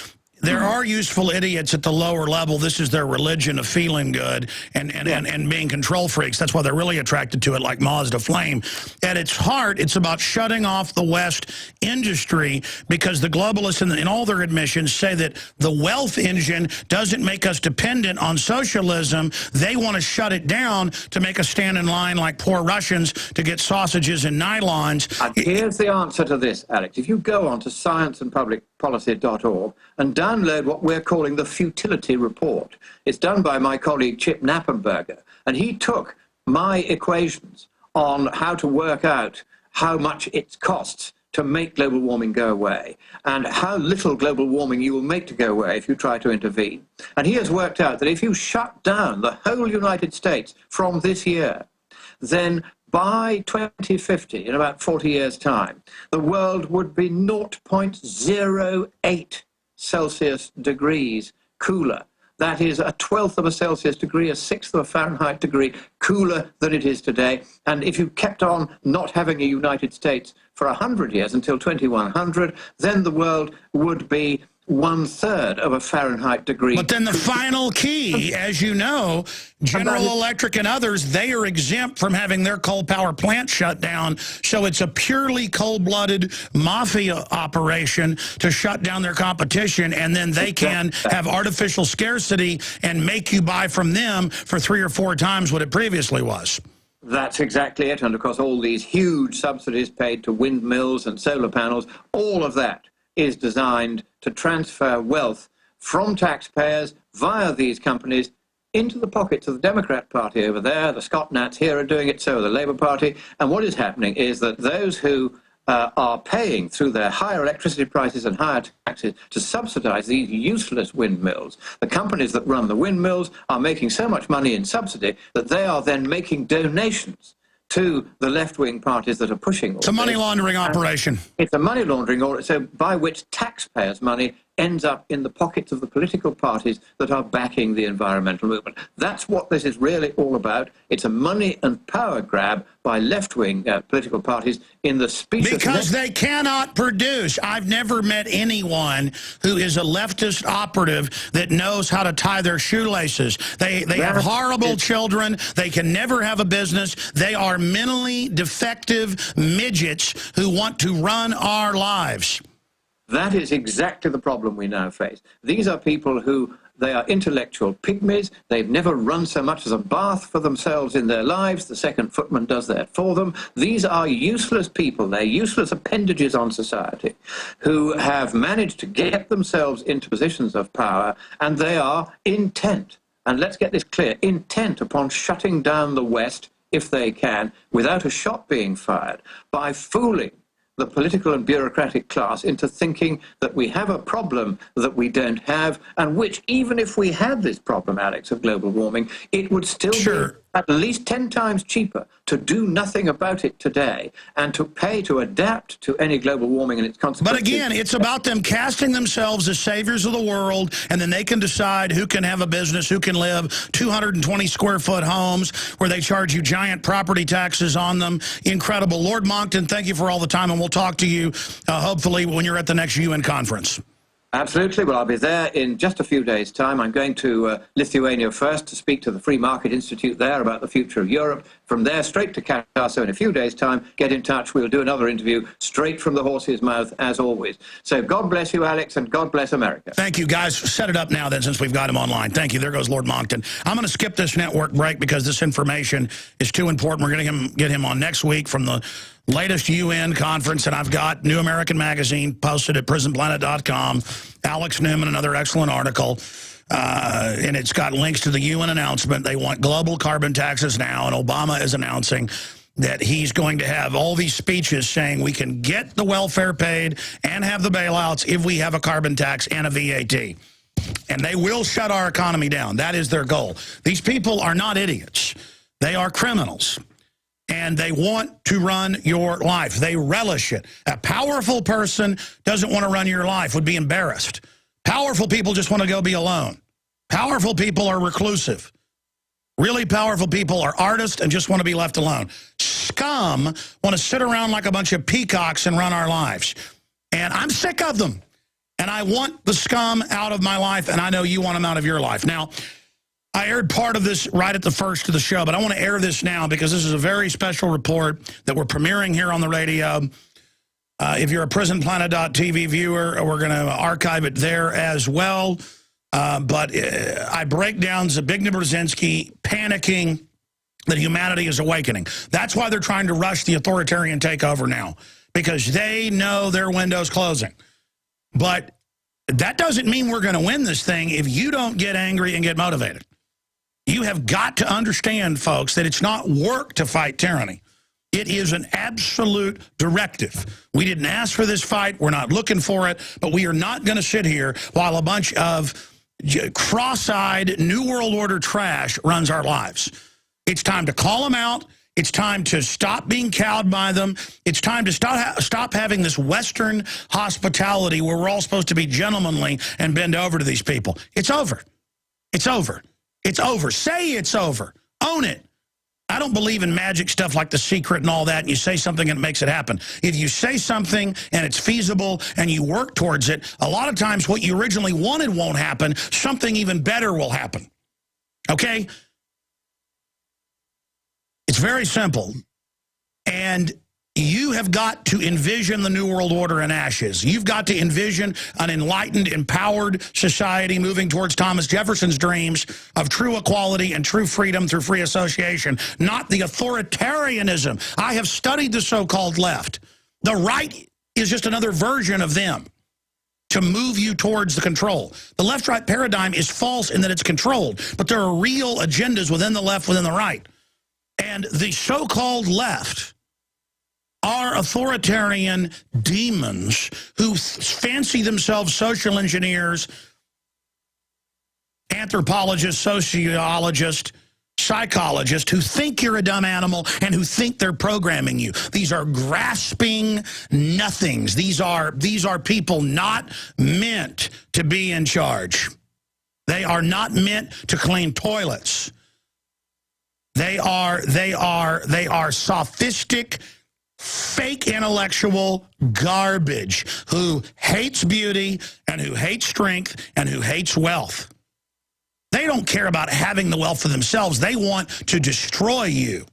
Speaker 1: there are useful idiots at the lower level. This is their religion of feeling good and being control freaks. That's why they're really attracted to it, like Mazda Flame. At its heart, it's about shutting off the West industry because the globalists in all their admissions say that the wealth engine doesn't make us dependent on socialism. They want to shut it down to make us stand in line like poor Russians to get sausages and nylons.
Speaker 5: And here's the answer to this, Alex. If you go on to scienceandpublicpolicy.org and download what we're calling the futility report. It's done by my colleague Chip Knappenberger, and he took my equations on how to work out how much it costs to make global warming go away and how little global warming you will make to go away if you try to intervene. And he has worked out that if you shut down the whole United States from this year, then by 2050, in about 40 years' time, the world would be 0.08 Celsius degrees cooler. That is a 1/12 of a Celsius degree, a 1/6 of a Fahrenheit degree cooler than it is today. And if you kept on not having a United States for 100 years until 2100, then the world would be 1/3 of a Fahrenheit degree.
Speaker 1: But then the final key, as you know, General Electric and others, they are exempt from having their coal power plant shut down. So it's a purely cold-blooded mafia operation to shut down their competition, and then they can have artificial scarcity and make you buy from them for 3 or 4 times what it previously was.
Speaker 5: That's exactly it. And of course, all these huge subsidies paid to windmills and solar panels, all of that is designed to transfer wealth from taxpayers via these companies into the pockets of the Democrat Party over there. The Scott Nats here are doing it, so are the Labour Party. And what is happening is that those who are paying through their higher electricity prices and higher taxes to subsidize these useless windmills, the companies that run the windmills are making so much money in subsidy that they are then making donations to the left-wing parties that are pushing all
Speaker 1: It's a money laundering operation.
Speaker 5: It's a money laundering order, so by which taxpayers' money ends up in the pockets of the political parties that are backing the environmental movement. That's what this is really all about. It's a money and power grab by left-wing political parties in the specious...
Speaker 1: Because they cannot produce. I've never met anyone who is a leftist operative that knows how to tie their shoelaces. They have horrible children. They can never have a business. They are mentally defective midgets who want to run our lives.
Speaker 5: That is exactly the problem we now face. These are people who, they are intellectual pygmies. They've never run so much as a bath for themselves in their lives. The second footman does that for them. These are useless people. They're useless appendages on society who have managed to get themselves into positions of power, and they are intent, and let's get this clear, intent upon shutting down the West, if they can, without a shot being fired, by fooling the political and bureaucratic class into thinking that we have a problem that we don't have, and which, even if we had this problem, Alex, of global warming, it would still be at least 10 times cheaper to do nothing about it today and to pay to adapt to any global warming and its consequences.
Speaker 1: But again, it's about them casting themselves as saviors of the world, and then they can decide who can have a business, who can live 220-square-foot homes where they charge you giant property taxes on them. Incredible. Lord Monckton, thank you for all the time, and we'll talk to you hopefully when you're at the next UN conference.
Speaker 5: Absolutely. Well, I'll be there in just a few days' time. I'm going to Lithuania first to speak to the Free Market Institute there about the future of Europe. From there, straight to Qatar. So in a few days' time, get in touch. We'll do another interview straight from the horse's mouth, as always. So God bless you, Alex, and God bless America.
Speaker 1: Thank you, guys. Set it up now, then, since we've got him online. Thank you. There goes Lord Monckton. I'm going to skip this network break because this information is too important. We're going to get him on next week from the latest UN conference, and I've got New American Magazine posted at prisonplanet.com. Alex Newman, another excellent article, and it's got links to the UN announcement. They want global carbon taxes now, and Obama is announcing that he's going to have all these speeches saying we can get the welfare paid and have the bailouts if we have a carbon tax and a VAT. And they will shut our economy down. That is their goal. These people are not idiots. They are criminals. And they want to run your life. They relish it. A powerful person doesn't want to run your life, would be embarrassed. Powerful people just want to go be alone. Powerful people are reclusive. Really powerful people are artists and just want to be left alone. Scum want to sit around like a bunch of peacocks and run our lives. And I'm sick of them. And I want the scum out of my life, and I know you want them out of your life. Now, I aired part of this right at the first of the show, but I want to air this now because this is a very special report that we're premiering here on the radio. If you're a prisonplanet.tv viewer, we're going to archive it there as well. But I break down Zbigniew Brzezinski panicking that humanity is awakening. That's why they're trying to rush the authoritarian takeover now, because they know their window's closing. But that doesn't mean we're going to win this thing if you don't get angry and get motivated. You have got to understand, folks, that it's not work to fight tyranny. It is an absolute directive. We didn't ask for this fight. We're not looking for it. But we are not going to sit here while a bunch of cross-eyed New World Order trash runs our lives. It's time to call them out. It's time to stop being cowed by them. It's time to stop having this Western hospitality where we're all supposed to be gentlemanly and bend over to these people. It's over. It's over. It's over. Say it's over. Own it. I don't believe in magic stuff like The Secret and all that, and you say something and it makes it happen. If you say something and it's feasible and you work towards it, a lot of times what you originally wanted won't happen. Something even better will happen. Okay? It's very simple. And you have got to envision the New World Order in ashes. You've got to envision an enlightened, empowered society moving towards Thomas Jefferson's dreams of true equality and true freedom through free association, not the authoritarianism. I have studied the so-called left. The right is just another version of them to move you towards the control. The left-right paradigm is false in that it's controlled, but there are real agendas within the left, within the right. And the so-called left are authoritarian demons who fancy themselves social engineers, anthropologists, sociologists, psychologists who think you're a dumb animal and who think they're programming you. These are grasping nothings. These are people not meant to be in charge. They are not meant to clean toilets. They are sophistic, fake intellectual garbage who hates beauty and who hates strength and who hates wealth. They don't care about having the wealth for themselves. They want to destroy you.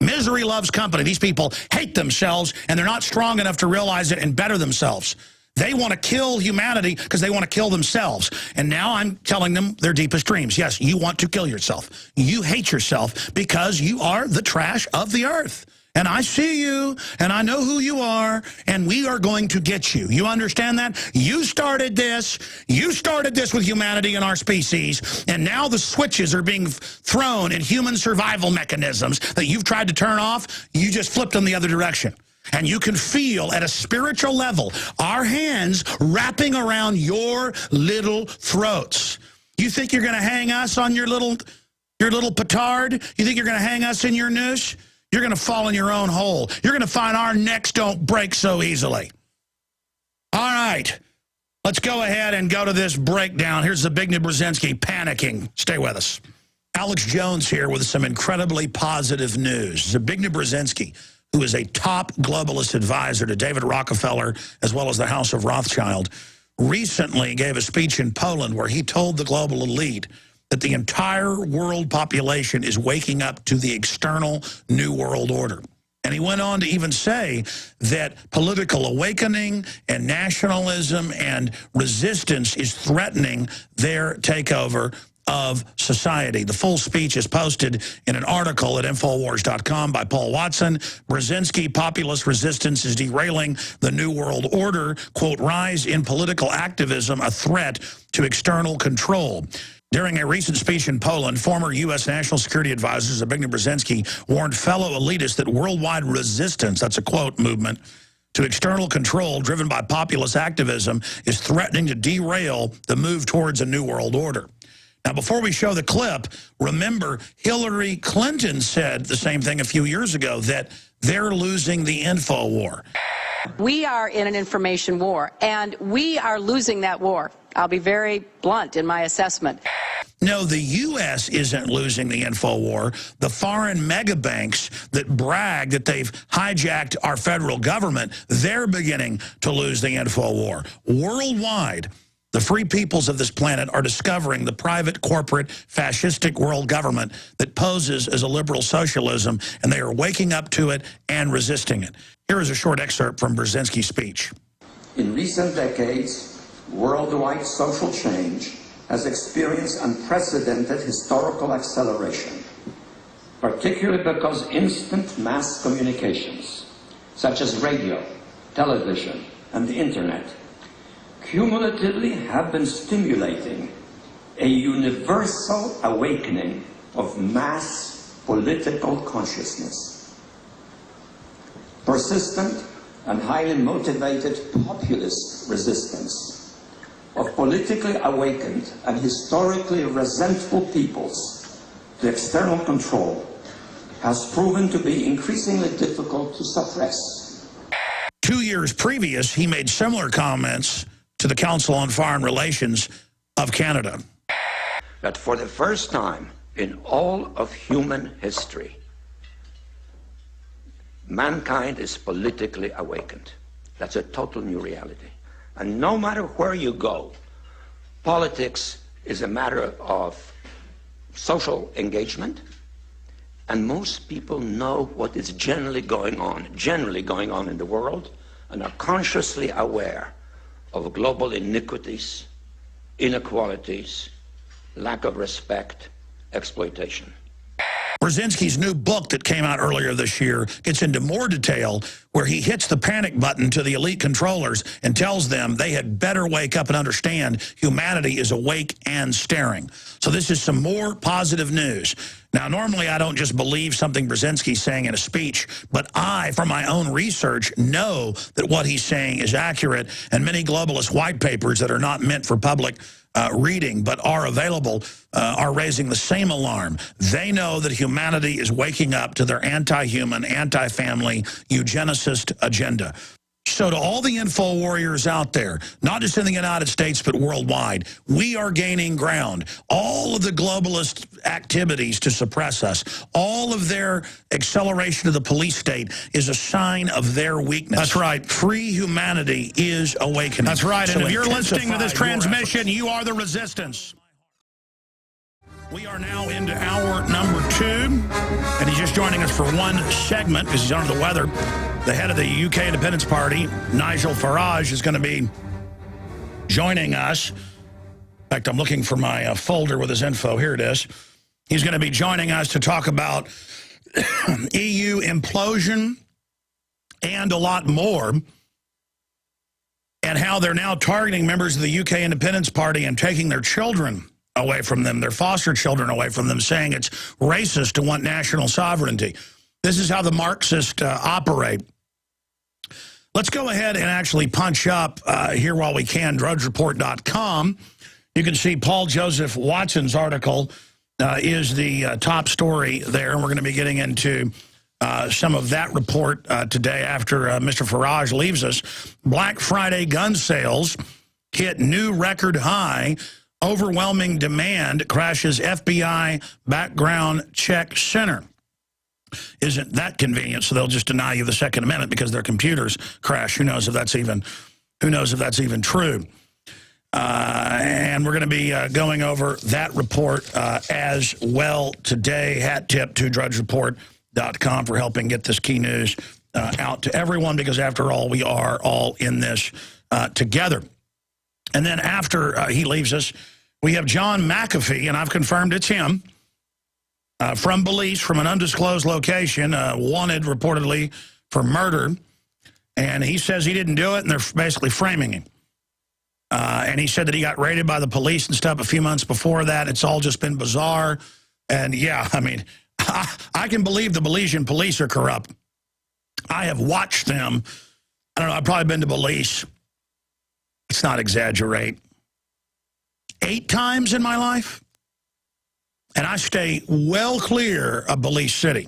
Speaker 1: Misery loves company. These people hate themselves, and they're not strong enough to realize it and better themselves. They want to kill humanity because they want to kill themselves. And now I'm telling them their deepest dreams. Yes, you want to kill yourself. You hate yourself because you are the trash of the earth. And I see you, and I know who you are, and we are going to get you. You understand that? You started this. You started this with humanity and our species, and now the switches are being thrown in human survival mechanisms that you've tried to turn off. You just flipped them the other direction. And you can feel at a spiritual level our hands wrapping around your little throats. You think you're going to hang us on your little Your little petard? You think you're going to hang us in your noose? You're going to fall in your own hole. You're going to find our necks don't break so easily. All right. Let's go ahead and go to this breakdown. Here's Zbigniew Brzezinski panicking. Stay with us. Alex Jones here with some incredibly positive news. Zbigniew Brzezinski, who is a top globalist advisor to David Rockefeller as well as the House of Rothschild, recently gave a speech in Poland where he told the global elite that the entire world population is waking up to the external New World Order. And he went on to even say that political awakening and nationalism and resistance is threatening their takeover of society. The full speech is posted in an article at Infowars.com by Paul Watson. Brzezinski, populist resistance is derailing the New World Order. Quote, rise in political activism, a threat to external control. During a recent speech in Poland, former U.S. National Security Advisor Zbigniew Brzezinski warned fellow elitists that worldwide resistance, that's a quote, movement, to external control driven by populist activism is threatening to derail the move towards a new world order. Now, before we show the clip, remember Hillary Clinton said the same thing a few years ago, that they're losing the info war.
Speaker 2: We are in an information war, and we are losing that war. I'll be very blunt in my assessment.
Speaker 1: No, the U.S. isn't losing the info war. The foreign mega banks that brag that they've hijacked our federal government, they're beginning to lose the info war. Worldwide, the free peoples of this planet are discovering the private, corporate, fascistic world government that poses as a liberal socialism, and they are waking up to it and resisting it. Here is a short excerpt from Brzezinski's speech.
Speaker 3: In recent decades, worldwide social change has experienced unprecedented historical acceleration, particularly because instant mass communications, such as radio, television, and the internet, cumulatively have been stimulating a universal awakening of mass political consciousness. Persistent and highly motivated populist resistance of politically awakened and historically resentful peoples to external control has proven to be increasingly difficult to suppress.
Speaker 1: 2 years previous, he made similar comments to the Council on Foreign Relations of Canada.
Speaker 4: That for the first time in all of human history, mankind is politically awakened. That's a total new reality. And no matter where you go, politics is a matter of social engagement, and most people know what is generally going on in the world, and are consciously aware of global iniquities, inequalities, lack of respect, exploitation.
Speaker 1: Brzezinski's new book that came out earlier this year gets into more detail where he hits the panic button to the elite controllers and tells them they had better wake up and understand humanity is awake and staring. So this is some more positive news. Now, normally I don't just believe something Brzezinski's saying in a speech, but I, from my own research, know that what he's saying is accurate, and many globalist white papers that are not meant for public reading but are available are raising the same alarm. They know that humanity is waking up to their anti-human, anti-family, eugenicist agenda. So to all the info warriors out there, not just in the United States but worldwide, we are gaining ground. All of the globalist activities to suppress us, all of their acceleration of the police state is a sign of their weakness. That's right. Free humanity is awakening. That's right. And so if you're listening to this transmission, you are the resistance. We are now into hour number 2, and he's just joining us for one segment because he's under the weather. The head of the U.K. Independence Party, Nigel Farage, is going to be joining us. In fact, I'm looking for my folder with his info. Here it is. He's going to be joining us to talk about EU implosion and a lot more, and how they're now targeting members of the U.K. Independence Party and taking their children away from them, their foster children away from them, saying it's racist to want national sovereignty. This is how the Marxists operate. Let's go ahead and actually punch up here while we can, drudgereport.com. You can see Paul Joseph Watson's article is the top story there, and we're going to be getting into some of that report today after Mr. Farage leaves us. Black Friday gun sales hit new record high. Overwhelming demand crashes FBI background check center. Isn't that convenient? So they'll just deny you the Second Amendment because their computers crash. Who knows if that's even true? And we're going to be going over that report as well today. Hat tip to drudgereport.com for helping get this key news out to everyone, because after all, we are all in this together. And then after he leaves us, we have John McAfee, and I've confirmed it's him, from Belize, from an undisclosed location, wanted reportedly for murder. And he says he didn't do it, and they're basically framing him. And he said that he got raided by the police and stuff a few months before that. It's all just been bizarre. And, yeah, I mean, I can believe the Belizean police are corrupt. I have watched them. I don't know, I've probably been to Belize. Let's not exaggerate. 8 times in my life. And I stay well clear of Belize City,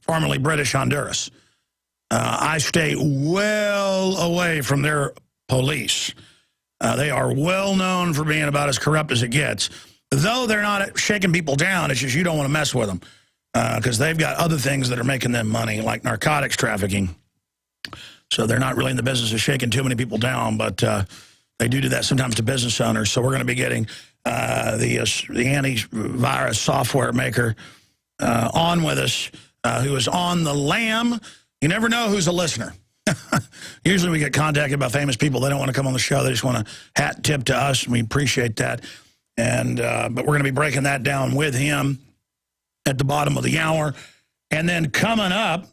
Speaker 1: formerly British Honduras. I stay well away from their police. They are well known for being about as corrupt as it gets. Though they're not shaking people down, it's just you don't want to mess with them because they've got other things that are making them money, like narcotics trafficking. So they're not really in the business of shaking too many people down, but they do that sometimes to business owners. So we're going to be getting the antivirus software maker on with us, who is on the lam. You never know who's a listener. Usually we get contacted by famous people. They don't want to come on the show. They just want to hat tip to us, and we appreciate that. And but we're going to be breaking that down with him at the bottom of the hour. And then coming up,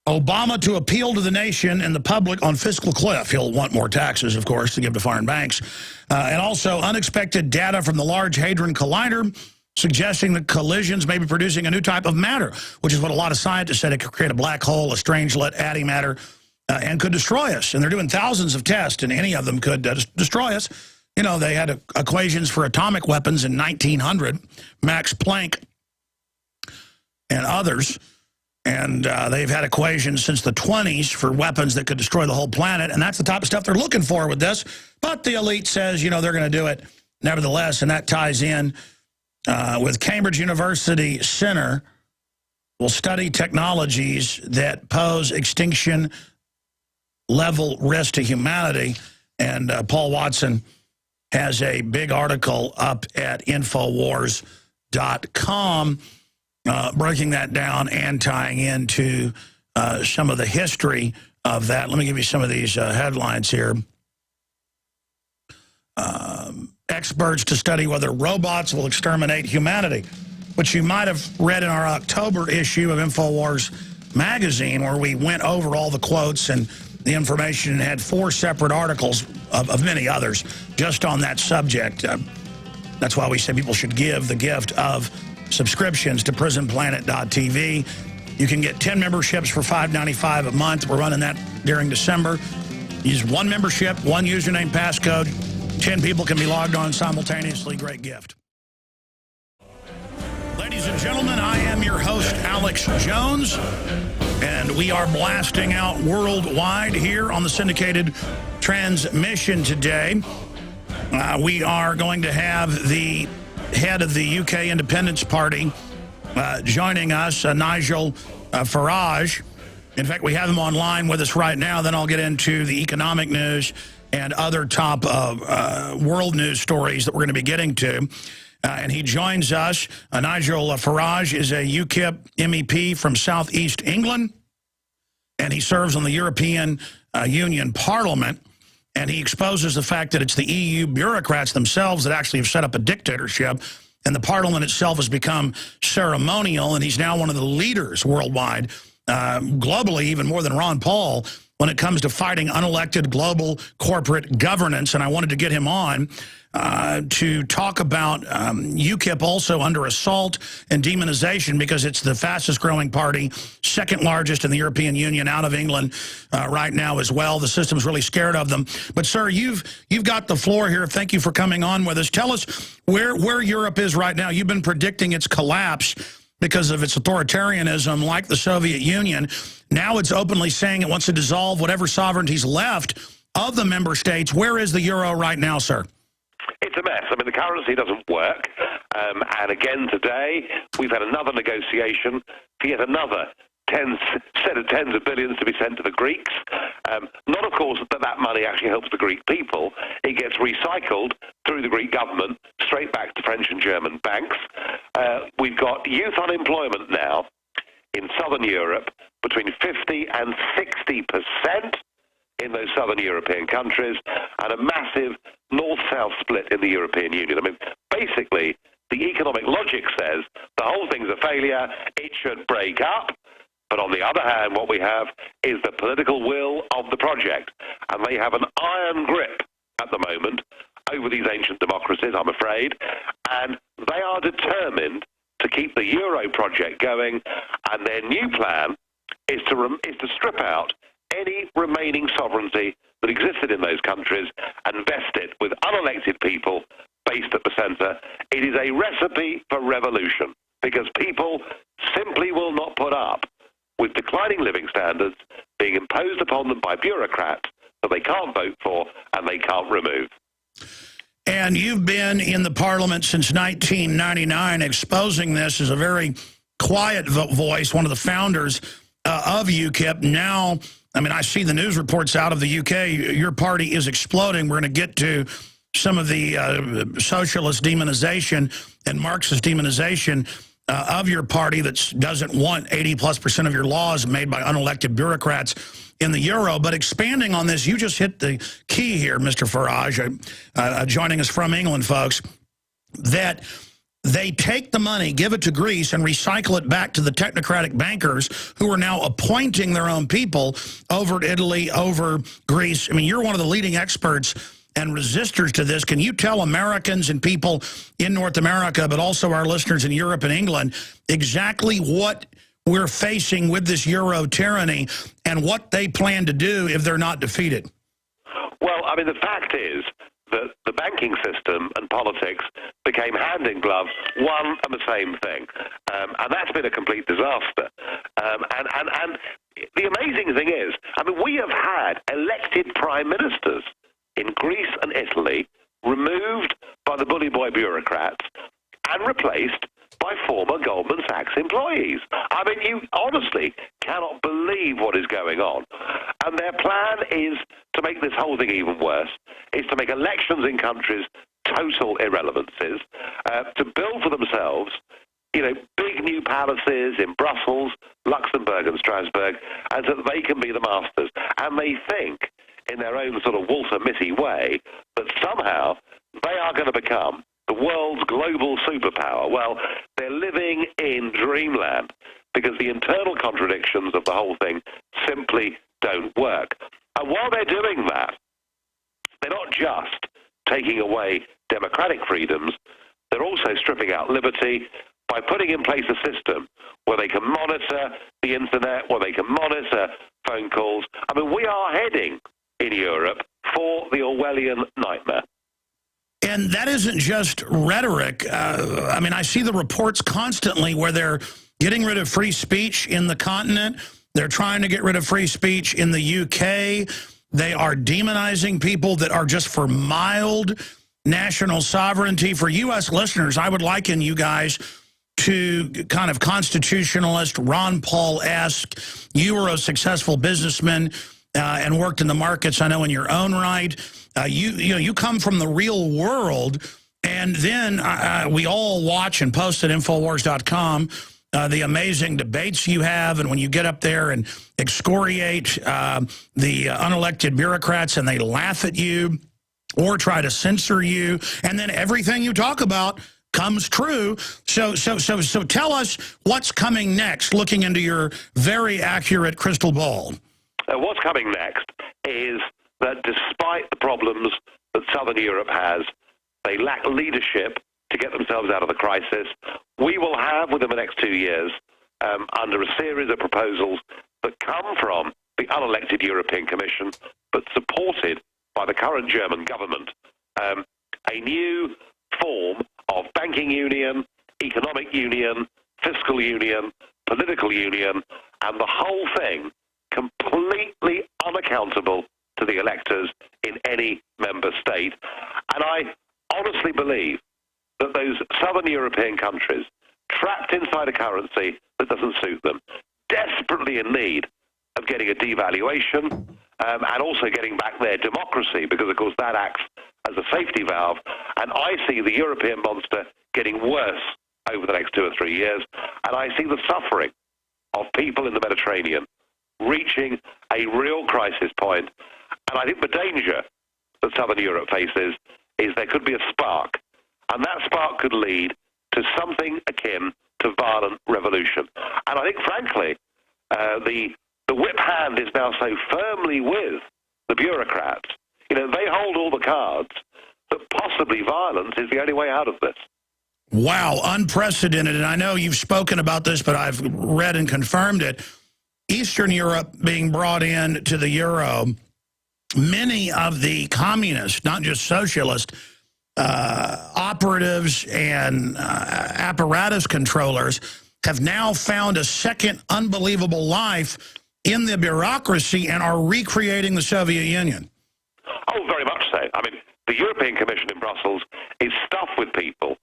Speaker 1: Obama to appeal to the nation and the public on fiscal cliff. He'll want more taxes, of course, to give to foreign banks. And also unexpected data from the Large Hadron Collider suggesting that collisions may be producing a new type of matter, which is what a lot of scientists said. It could create a black hole, a strangelet, antimatter, and could destroy us. And they're doing thousands of tests, and any of them could destroy us. You know, they had equations for atomic weapons in 1900, Max Planck and others. And they've had equations since the 20s for weapons that could destroy the whole planet. And that's the type of stuff they're looking for with this. But the elite says, you know, they're going to do it nevertheless. And that ties in with Cambridge University Center will study technologies that pose extinction-level risk to humanity. And Paul Watson has a big article up at Infowars.com breaking that down and tying into some of the history of that. Let me give you some of these headlines here. Experts to study whether robots will exterminate humanity, which you might have read in our October issue of Infowars magazine, where we went over all the quotes and the information and had 4 separate articles of many others just on that subject. That's why we say people should give the gift of subscriptions to prisonplanet.tv. You can get 10 memberships for $5.95 a month. We're running that during December. Use 1 membership, 1 username, passcode. 10 people can be logged on simultaneously. Great gift. Ladies and gentlemen, I am your host, Alex Jones, and we are blasting out worldwide here on the syndicated transmission today. We are going to have the head of the UK Independence Party joining us, Nigel Farage. In fact, we have him online with us right now. Then I'll get into the economic news and other top world news stories that we're going to be getting to. And he joins us. Nigel Farage is a UKIP MEP from Southeast England, and he serves on the European Union Parliament. And he exposes the fact that it's the EU bureaucrats themselves that actually have set up a dictatorship, and the parliament itself has become ceremonial, and he's now one of the leaders worldwide, globally, even more than Ron Paul, when it comes to fighting unelected global corporate governance, and I wanted to get him on to talk about UKIP also under assault and demonization, because it's the fastest growing party, second largest in the European Union, out of England right now as well. The system's really scared of them. But sir, you've got the floor here. Thank you for coming on with us. Tell us where Europe is right now. You've been predicting its collapse because of its authoritarianism, like the Soviet Union. Now it's openly saying it wants to dissolve whatever sovereignty's left of the member states. Where is the euro right now, sir?
Speaker 6: It's a mess. I mean, the currency doesn't work. And again today, we've had another negotiation for yet another set of tens of billions to be sent to the Greeks. Not, of course, that money actually helps the Greek people. It gets recycled through the Greek government straight back to French and German banks. We've got youth unemployment now in southern Europe between 50 and 60% in those southern European countries, and a massive north-south split in the European Union. I mean, basically, the economic logic says the whole thing's a failure, it should break up. But on the other hand, what we have is the political will of the project, and they have an iron grip at the moment over these ancient democracies, I'm afraid, and they are determined to keep the Euro project going, and their new plan is to strip out any remaining sovereignty that existed in those countries and vest it with unelected people based at the centre. It is a recipe for revolution, because people simply will not put up with declining living standards being imposed upon them by bureaucrats that they can't vote for and they can't remove.
Speaker 1: And you've been in the parliament since 1999 exposing this as a very quiet voice, one of the founders of UKIP. Now, I mean, I see the news reports out of the UK. Your party is exploding. We're going to get to some of the socialist demonization and Marxist demonization of your party that doesn't want 80+% of your laws made by unelected bureaucrats in the euro. But expanding on this, you just hit the key here, Mr. Farage, joining us from England, folks, that they take the money, give it to Greece, and recycle it back to the technocratic bankers who are now appointing their own people over Italy, over Greece. I mean, you're one of the leading experts and resistors to this. Can you tell Americans and people in North America, but also our listeners in Europe and England, exactly what we're facing with this Euro tyranny and what they plan to do if they're not defeated?
Speaker 6: Well, I mean, the fact is that the banking system and politics became hand in glove, one and the same thing. And that's been a complete disaster. And the amazing thing is, I mean, we have had elected prime ministers in Greece and Italy removed by the bully boy bureaucrats and replaced by former Goldman Sachs employees. I mean, you honestly cannot believe what is going on. And their plan is to make this whole thing even worse, is to make elections in countries total irrelevancies, to build for themselves, you know, big new palaces in Brussels, Luxembourg and Strasbourg, and so that they can be the masters. And they think, in their own sort of Walter Mitty way, that somehow they are going to become the world's global superpower. Well, they're living in dreamland, because the internal contradictions of the whole thing simply don't work. And while they're doing that, they're not just taking away democratic freedoms, they're also stripping out liberty by putting in place a system where they can monitor the internet, where they can monitor phone calls. I mean, we are heading in Europe for the Orwellian nightmare.
Speaker 1: And that isn't just rhetoric. I mean, I see the reports constantly where they're getting rid of free speech in the continent. They're trying to get rid of free speech in the UK. They are demonizing people that are just for mild national sovereignty. For U.S. listeners, I would liken you guys to kind of constitutionalist, Ron Paul-esque. You were a successful businessman and worked in the markets, I know, in your own right. You come from the real world, and then we all watch and post at Infowars.com the amazing debates you have, and when you get up there and excoriate the unelected bureaucrats and they laugh at you or try to censor you, and then everything you talk about comes true. So tell us what's coming next, looking into your very accurate crystal ball.
Speaker 6: what's coming next is that despite the problems that Southern Europe has, they lack leadership to get themselves out of the crisis. We will have, within the next 2 years, under a series of proposals that come from the unelected European Commission, but supported by the current German government, a new form of banking union, economic union, fiscal union, political union, and the whole thing completely unaccountable to the electors in any member state. And I honestly believe that those southern European countries, trapped inside a currency that doesn't suit them, desperately in need of getting a devaluation and also getting back their democracy, because, of course, that acts as a safety valve. And I see the European monster getting worse over the next 2 or 3 years, and I see the suffering of people in the Mediterranean reaching a real crisis point. And I think the danger that Southern Europe faces is there could be a spark, and that spark could lead to something akin to violent revolution. And I think, frankly, the whip hand is now so firmly with the bureaucrats. You know, they hold all the cards, that possibly violence is the only way out of this.
Speaker 1: Wow, unprecedented. And I know you've spoken about this, but I've read and confirmed it. Eastern Europe being brought in to the euro, many of the communists, not just socialist, operatives and apparatus controllers have now found a second unbelievable life in the bureaucracy and are recreating the Soviet Union.
Speaker 6: Oh, very much so. I mean, the European Commission in Brussels is stuffed with people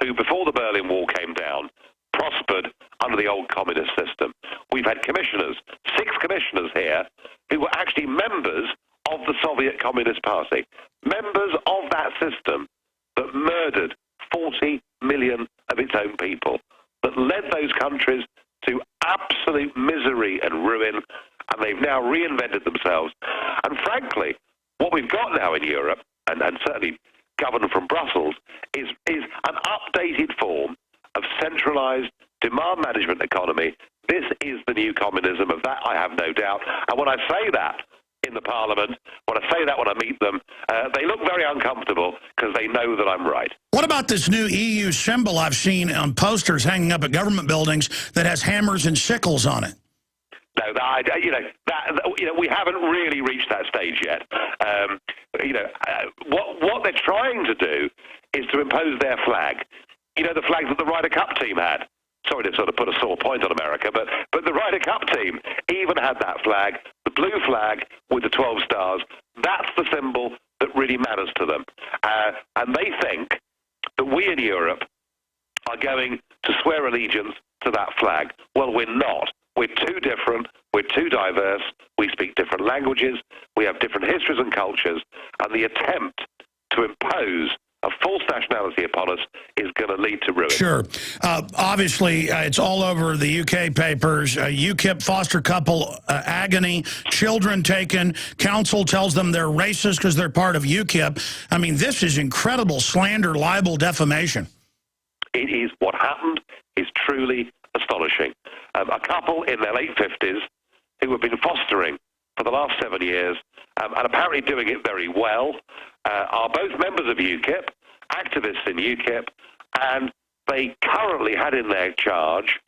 Speaker 6: who, before the Berlin Wall came down, prospered under the old communist system. We've had commissioners, 6 commissioners here, who were actually members of the Soviet Communist Party, members of that system that murdered 40 million of its own people, that led those countries to absolute misery and ruin, and they've now reinvented themselves. And frankly, what we've got now in Europe, and certainly governed from Brussels, is an updated form of centralized demand management economy. This is the new communism. Of that I have no doubt. And when I say that in the Parliament, when I say that when I meet them, they look very uncomfortable because they know that I'm right.
Speaker 1: What about this new EU symbol I've seen on posters hanging up at government buildings that has hammers and sickles on it?
Speaker 6: No, we haven't really reached that stage yet. What they're trying to do is to impose their flag. You know, the flag that the Ryder Cup team had. Sorry to sort of put a sore point on America, but the Ryder Cup team even had that flag, the blue flag with the 12 stars. That's the symbol that really matters to them. And they think that we in Europe are going to swear allegiance to that flag. Well, we're not. We're too different. We're too diverse. We speak different languages. We have different histories and cultures. And the attempt to impose a false nationality upon us is going to lead to ruin.
Speaker 1: Sure. Obviously, it's all over the UK papers. U.K.I.P. foster couple agony, children taken. Council tells them they're racist because they're part of U.K.I.P. I mean, this is incredible slander, libel, defamation.
Speaker 6: It is. What happened is truly astonishing. A couple in their late 50s who have been fostering for the last 7 years and apparently doing it very well, are both members of U.K.I.P, activists in U.K.I.P, and they currently had in their charge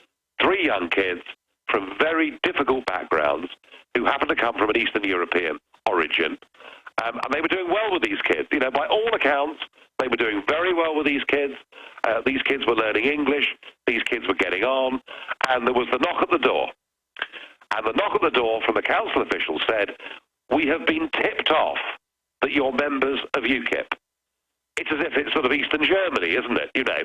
Speaker 6: 3 young kids from very difficult backgrounds who happen to come from an Eastern European origin. And they were doing well with these kids. You know, by all accounts, they were doing very well with these kids. These kids were learning English. These kids were getting on. And there was the knock at the door. And the knock at the door from the council official said, "We have been tipped off that you're members of U.K.I.P." It's as if it's sort of Eastern Germany, isn't it? You know,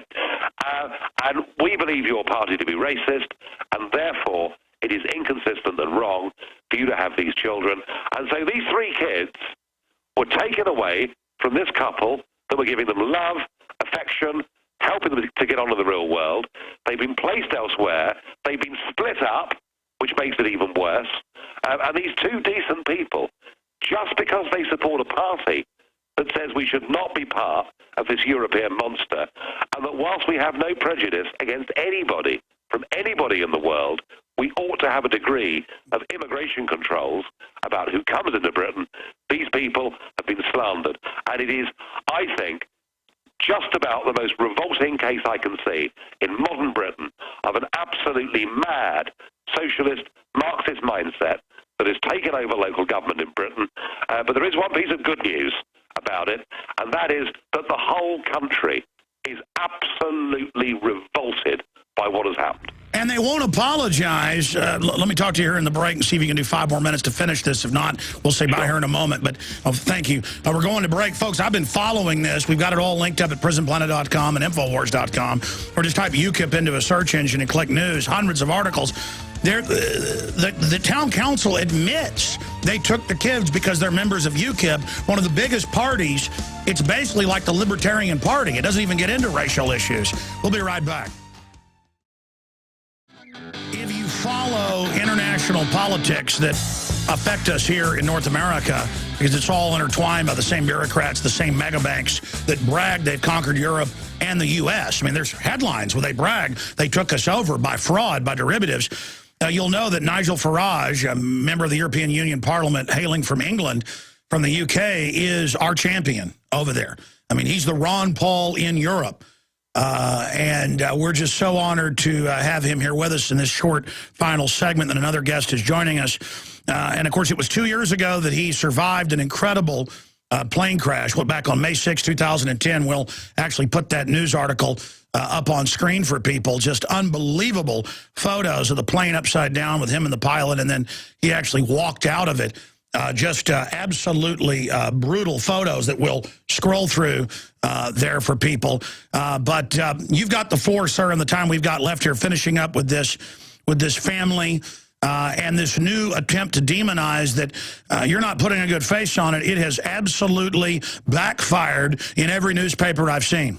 Speaker 6: and we believe your party to be racist, and therefore it is inconsistent and wrong for you to have these children. And so these 3 kids were taken away from this couple that were giving them love, affection, helping them to get on to the real world. They've been placed elsewhere. They've been split up, which makes it even worse. And these 2 decent people, just because they support a party that says we should not be part of this European monster, and that whilst we have no prejudice against anybody from anybody in the world, we ought to have a degree of immigration controls about who comes into Britain. These people have been slandered. And it is, I think, just about the most revolting case I can see in modern Britain of an absolutely mad socialist Marxist mindset that has taken over local government in Britain. But there is one piece of good news about it, and that is that the whole country is absolutely revolted by what has happened.
Speaker 1: And they won't apologize. Let me talk to you here in the break and see if you can do 5 more minutes to finish this. If not, we'll say bye here in a moment. But thank you. We're going to break. Folks, I've been following this. We've got it all linked up at prisonplanet.com and Infowars.com. Or just type UKIP into a search engine and click news. Hundreds of articles. The town council admits they took the kids because they're members of UKIP, one of the biggest parties. It's basically like the Libertarian Party. It doesn't even get into racial issues. We'll be right back. If you follow international politics that affect us here in North America, because it's all intertwined by the same bureaucrats, the same mega banks that brag they've conquered Europe and the U.S. I mean, there's headlines where they brag they took us over by fraud, by derivatives. You'll know that Nigel Farage, a member of the European Union Parliament hailing from England, from the UK, is our champion over there. I mean, he's the Ron Paul in Europe. And we're just so honored to have him here with us in this short final segment. And another guest is joining us. And, of course, it was 2 years ago that he survived an incredible plane crash. Well, back on May 6, 2010, we'll actually put that news article up on screen for people. Just unbelievable photos of the plane upside down with him and the pilot. And then he actually walked out of it. Just absolutely brutal photos that we'll scroll through there for people. But you've got the floor, sir, and the time we've got left here, finishing up with this family and this new attempt to demonize that you're not putting a good face on it. It has absolutely backfired in every newspaper I've seen.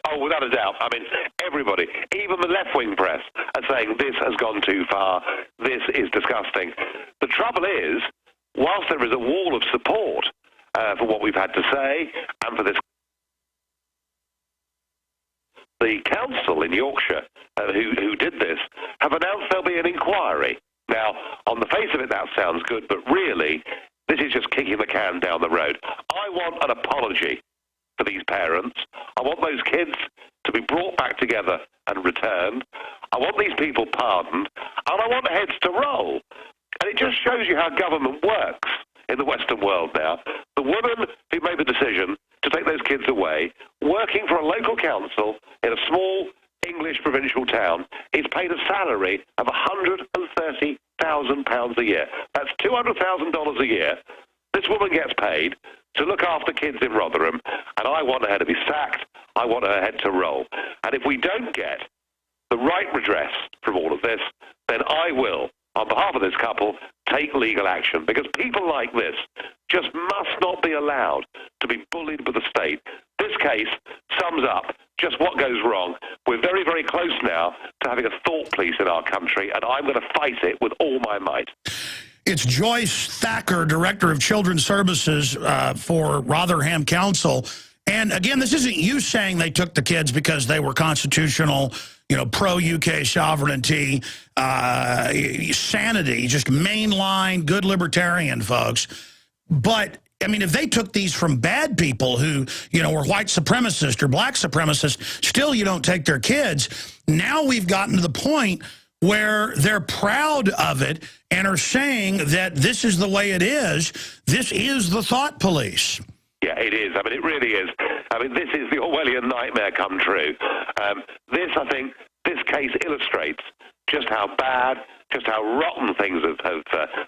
Speaker 6: Oh, without a doubt. I mean, everybody, even the left-wing press, are saying this has gone too far, this is disgusting. The trouble is, whilst there is a wall of support for what we've had to say and for this, the council in Yorkshire who did this have announced there'll be an inquiry. Now, on the face of it, that sounds good, but really, this is just kicking the can down the road. I want an apology for these parents. I want those kids to be brought back together and returned. I want these people pardoned, and I want heads to roll. And it just shows you how government works in the Western world now. The woman who made the decision to take those kids away, working for a local council in a small English provincial town, is paid a salary of £130,000 a year. That's $200,000 a year. This woman gets paid to look after kids in Rotherham, and I want her to be sacked. I want her head to roll. And if we don't get the right redress from all of this, then I will, on behalf of this couple, take legal action, because people like this just must not be allowed to be bullied by the state. This case sums up just what goes wrong. We're very, very close now to having a thought police in our country, and I'm going to fight it with all my might.
Speaker 1: It's Joyce Thacker, Director of Children's Services for Rotherham Council. And again, this isn't you saying they took the kids because they were constitutional, you know, pro-UK sovereignty, sanity, just mainline, good libertarian folks. But, I mean, if they took these from bad people who, you know, were white supremacists or black supremacists, still you don't take their kids. Now we've gotten to the point where they're proud of it and are saying that this is the way it is. This is the thought police.
Speaker 6: Yeah, it is. I mean, it really is. I mean, this is the Orwellian nightmare come true. I think, this case illustrates just how bad, just how rotten things have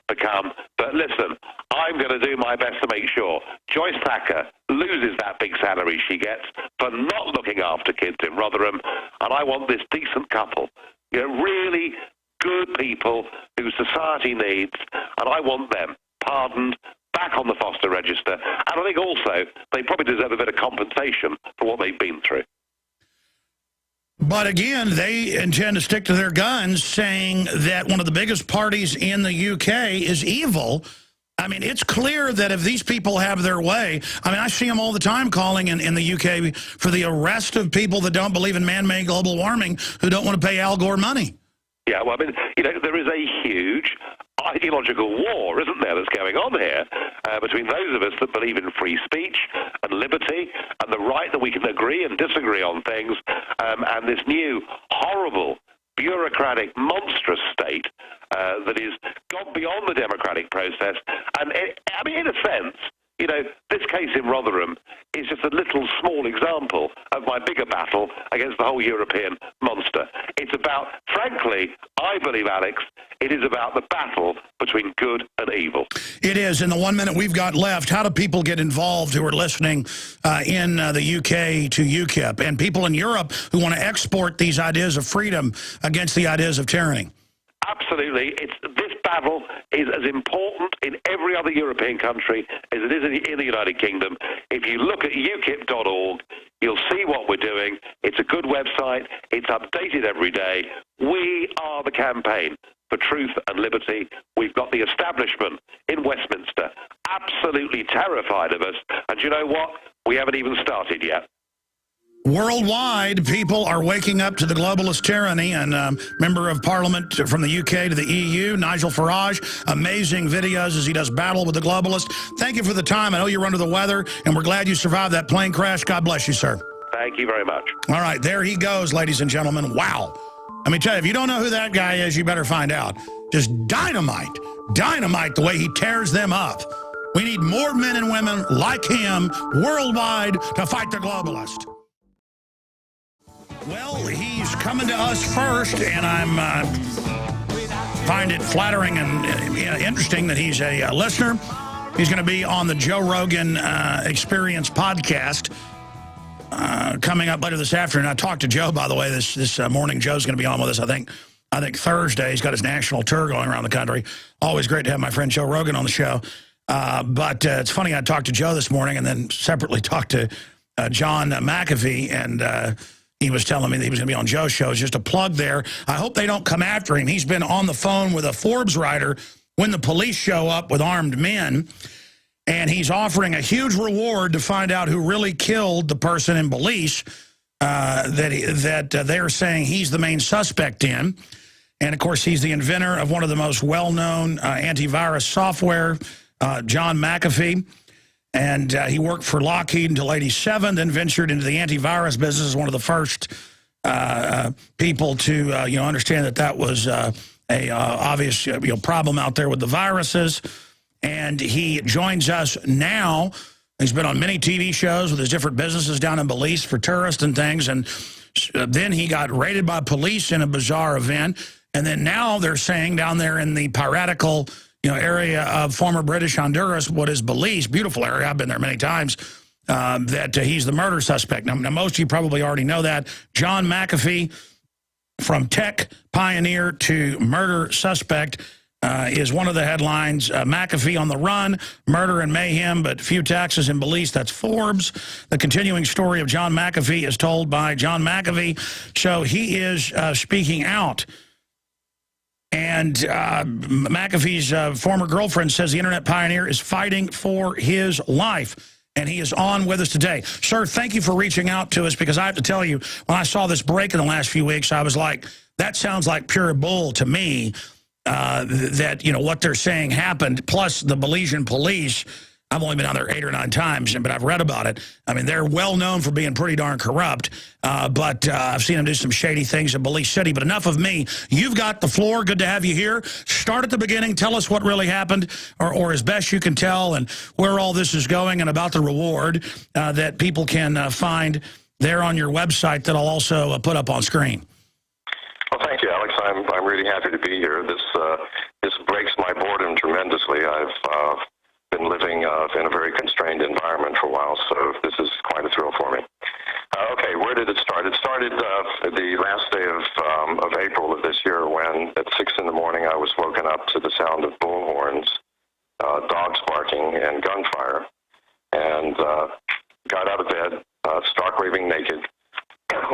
Speaker 6: become. But listen, I'm going to do my best to make sure Joyce Thacker loses that big salary she gets for not looking after kids in Rotherham. And I want this decent couple, you know, really good people who society needs, and I want them pardoned, back on the foster register. And I think also they probably deserve a bit of compensation for what they've been through.
Speaker 1: But again, they intend to stick to their guns, saying that one of the biggest parties in the UK is evil. I mean, it's clear that if these people have their way, I mean, I see them all the time calling in the UK for the arrest of people that don't believe in man-made global warming, who don't want to pay Al Gore money.
Speaker 6: Yeah, well, I mean, there is a huge ideological war, isn't there, that's going on here between those of us that believe in free speech and liberty and the right that we can agree and disagree on things, and this new horrible, bureaucratic, monstrous state that is gone beyond the democratic process. And, I mean, in a sense, this case in Rotherham is just a little small example of my bigger battle against the whole European monster. It's about, frankly, I believe, Alex, it is about the battle between good and evil.
Speaker 1: It is. In the 1 minute we've got left, how do people get involved who are listening in the UK to U.K.I.P, and people in Europe who want to export these ideas of freedom against the ideas of tyranny?
Speaker 6: Absolutely. This battle is as important in every other European country as it is in the United Kingdom. If you look at ukip.org, you'll see what we're doing. It's a good website. It's updated every day. We are the campaign for truth and liberty. We've got the establishment in Westminster absolutely terrified of us. And you know what? We haven't even started yet.
Speaker 1: Worldwide, people are waking up to the globalist tyranny, and member of parliament from the UK to the EU, Nigel Farage, amazing videos as he does battle with the globalists. Thank you for the time. I know you're under the weather, and we're glad you survived that plane crash. God bless you, sir.
Speaker 6: Thank you very much.
Speaker 1: All right, there he goes, ladies and gentlemen. Wow. Let me tell you, if you don't know who that guy is, you better find out. Just dynamite the way he tears them up. We need more men and women like him worldwide to fight the globalist. Well, he's coming to us first, and I find it flattering and interesting that he's a listener. He's going to be on the Joe Rogan Experience podcast coming up later this afternoon. I talked to Joe, by the way, this morning. Joe's going to be on with us, I think Thursday. He's got his national tour going around the country. Always great to have my friend Joe Rogan on the show. But it's funny, I talked to Joe this morning and then separately talked to John McAfee, and he was telling me that he was going to be on Joe's show. It's just a plug there. I hope they don't come after him. He's been on the phone with a Forbes writer when the police show up with armed men, and he's offering a huge reward to find out who really killed the person in Belize that they're saying he's the main suspect in. And, of course, he's the inventor of one of the most well-known antivirus software, John McAfee. And he worked for Lockheed until '87, then ventured into the antivirus business as one of the first people to understand that was a obvious problem out there with the viruses. And he joins us now. He's been on many TV shows with his different businesses down in Belize for tourists and things. And then he got raided by police in a bizarre event. And then now they're saying down there in the piratical area of former British Honduras, what is Belize, beautiful area, I've been there many times, that he's the murder suspect. Now, most of you probably already know that. John McAfee, from tech pioneer to murder suspect, is one of the headlines. McAfee on the run, murder and mayhem, but few taxes in Belize. That's Forbes. The continuing story of John McAfee is told by John McAfee. So he is speaking out. And McAfee's former girlfriend says the internet pioneer is fighting for his life. And he is on with us today. Sir, thank you for reaching out to us, because I have to tell you, when I saw this break in the last few weeks, I was like, that sounds like pure bull to me, that, what they're saying happened. Plus, the Belizean police, I've only been on there 8 or 9 times, but I've read about it. I mean, they're well known for being pretty darn corrupt, but I've seen them do some shady things in Belize City. But enough of me. You've got the floor. Good to have you here. Start at the beginning. Tell us what really happened, or as best you can tell, and where all this is going, and about the reward that people can find there on your website that I'll also put up on screen.
Speaker 7: Well, thank you, Alex. I'm really happy to be here. This breaks my boredom tremendously. I've been living in a very constrained environment for a while, so this is quite a thrill for me. Okay, where did it start? It started the last day of April of this year, when at 6 in the morning I was woken up to the sound of bullhorns, dogs barking, and gunfire, and got out of bed, stark raving naked,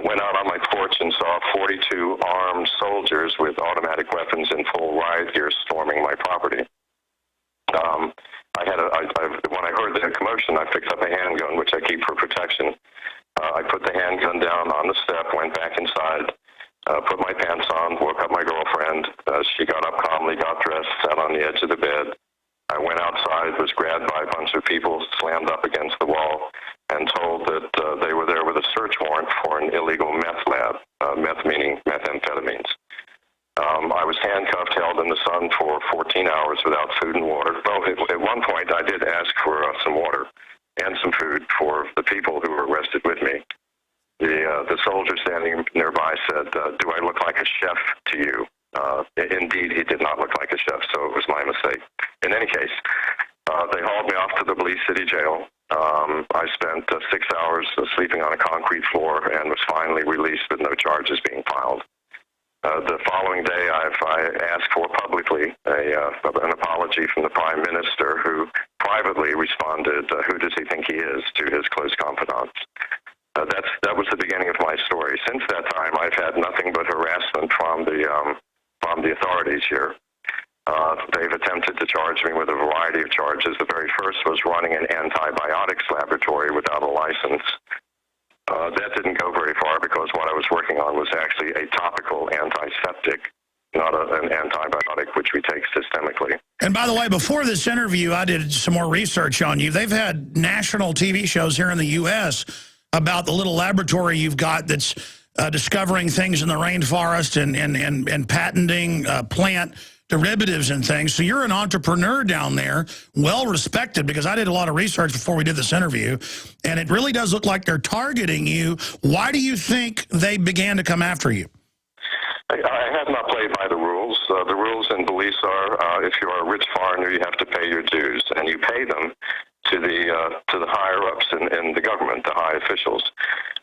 Speaker 7: went out on my porch and saw 42 armed soldiers with automatic weapons in full riot gear storming my property. instruction. I picked up a handgun, which I keep for protection. I put the handgun down on the step, went back inside, put my pants on, woke up my girlfriend. She got up calmly, got dressed, sat on the edge of the bed. I went outside, was grabbed by a bunch of people, slammed up against the wall, and told that they were there with a search warrant for an illegal meth lab, meth meaning methamphetamines. I was handcuffed, held in the sun for 14 hours without food and water. Well, at one point, I did ask for some water and some food for the people who were arrested with me. The soldier standing nearby said, "Do I look like a chef to you?" Indeed, he did not look like a chef, so it was my mistake. In any case, they hauled me off to the Belize City Jail. I spent 6 hours sleeping on a concrete floor and was finally released with no charges being filed. The following day, I asked for publicly an apology from the Prime Minister, who privately responded, "Who does he think he is?" to his close confidants. That was the beginning of my story. Since that time, I've had nothing but harassment from the authorities here. They've attempted to charge me with a variety of charges. The very first was running an antibiotics laboratory without a license. That didn't go very far because what I was working on was actually a topical antiseptic, not an antibiotic, which we take systemically.
Speaker 1: And by the way, before this interview, I did some more research on you. They've had national TV shows here in the U.S. about the little laboratory you've got that's discovering things in the rainforest and patenting plant derivatives and things. So you're an entrepreneur down there, well respected, because I did a lot of research before we did this interview, and it really does look like they're targeting you. Why do you think they began to come after you?
Speaker 7: I have not played by the rules. The rules in Belize are if you're a rich foreigner, you have to pay your dues, and you pay them to the higher-ups in the government, the high officials.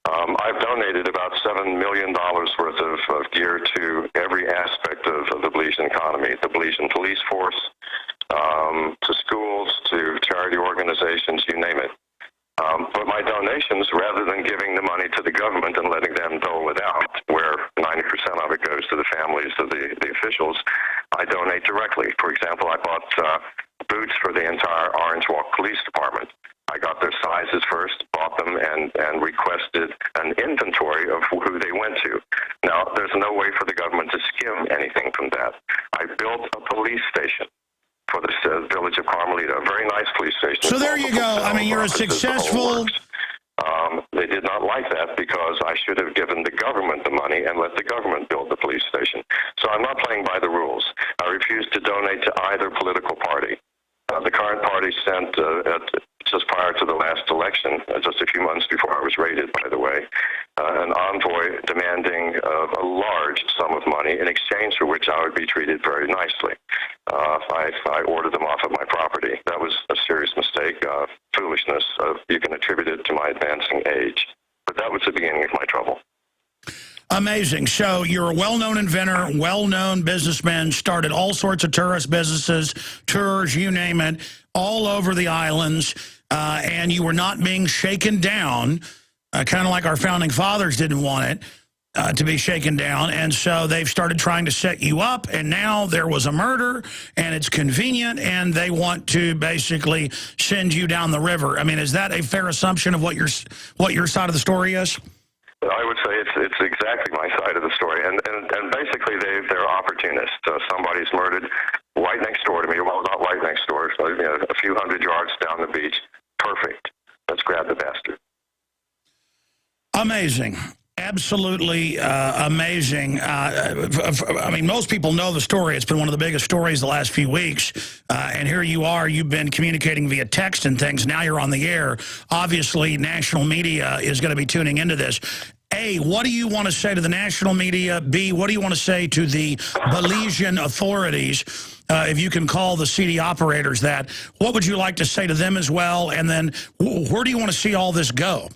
Speaker 7: I've donated about $7 million worth of gear to every aspect of the Belizean economy, the Belizean police force, to schools, to charity organizations, you name it. But my donations, rather than giving the money to the government and letting them dole it out, where 90% of it goes to the families of the officials, I donate directly. For example, I bought boots for the entire Orange Walk Police Department. I got their sizes first, bought them, and requested an inventory of who they went to. Now, there's no way for the government to skim anything from that. I built a police station for the village of Carmelita, a very nice police station.
Speaker 1: So there you go. I mean, you're a successful...
Speaker 7: They did not like that because I should have given the government the money and let the government build the police station. So I'm not playing by the rules. I refuse to donate to either political party. The current party sent, just prior to the last election, just a few months before I was raided, by the way, an envoy demanding a large sum of money in exchange for which I would be treated very nicely. I ordered them off of my property. That was a serious mistake, foolishness. You can attribute it to my advancing age. But that was the beginning of my trouble.
Speaker 1: Amazing. So you're a well-known inventor, well-known businessman, started all sorts of tourist businesses, tours, you name it, all over the islands, and you were not being shaken down, kind of like our founding fathers didn't want it to be shaken down, and so they've started trying to set you up, and now there was a murder, and it's convenient, and they want to basically send you down the river. I mean, is that a fair assumption of what your side of the story is?
Speaker 7: I would say it's exactly my side of the story, and basically they're opportunists. Somebody's murdered right next door to me. Well, not right next door, so, a few hundred yards down the beach. Perfect. Let's grab the bastard.
Speaker 1: Amazing. Absolutely amazing. I mean, most people know the story. It's been one of the biggest stories the last few weeks. And here you are. You've been communicating via text and things. Now you're on the air. Obviously, national media is going to be tuning into this. A, what do you want to say to the national media? B, what do you want to say to the Belizean authorities? If you can call the CD operators that, what would you like to say to them as well? And then where do you want to see all this go?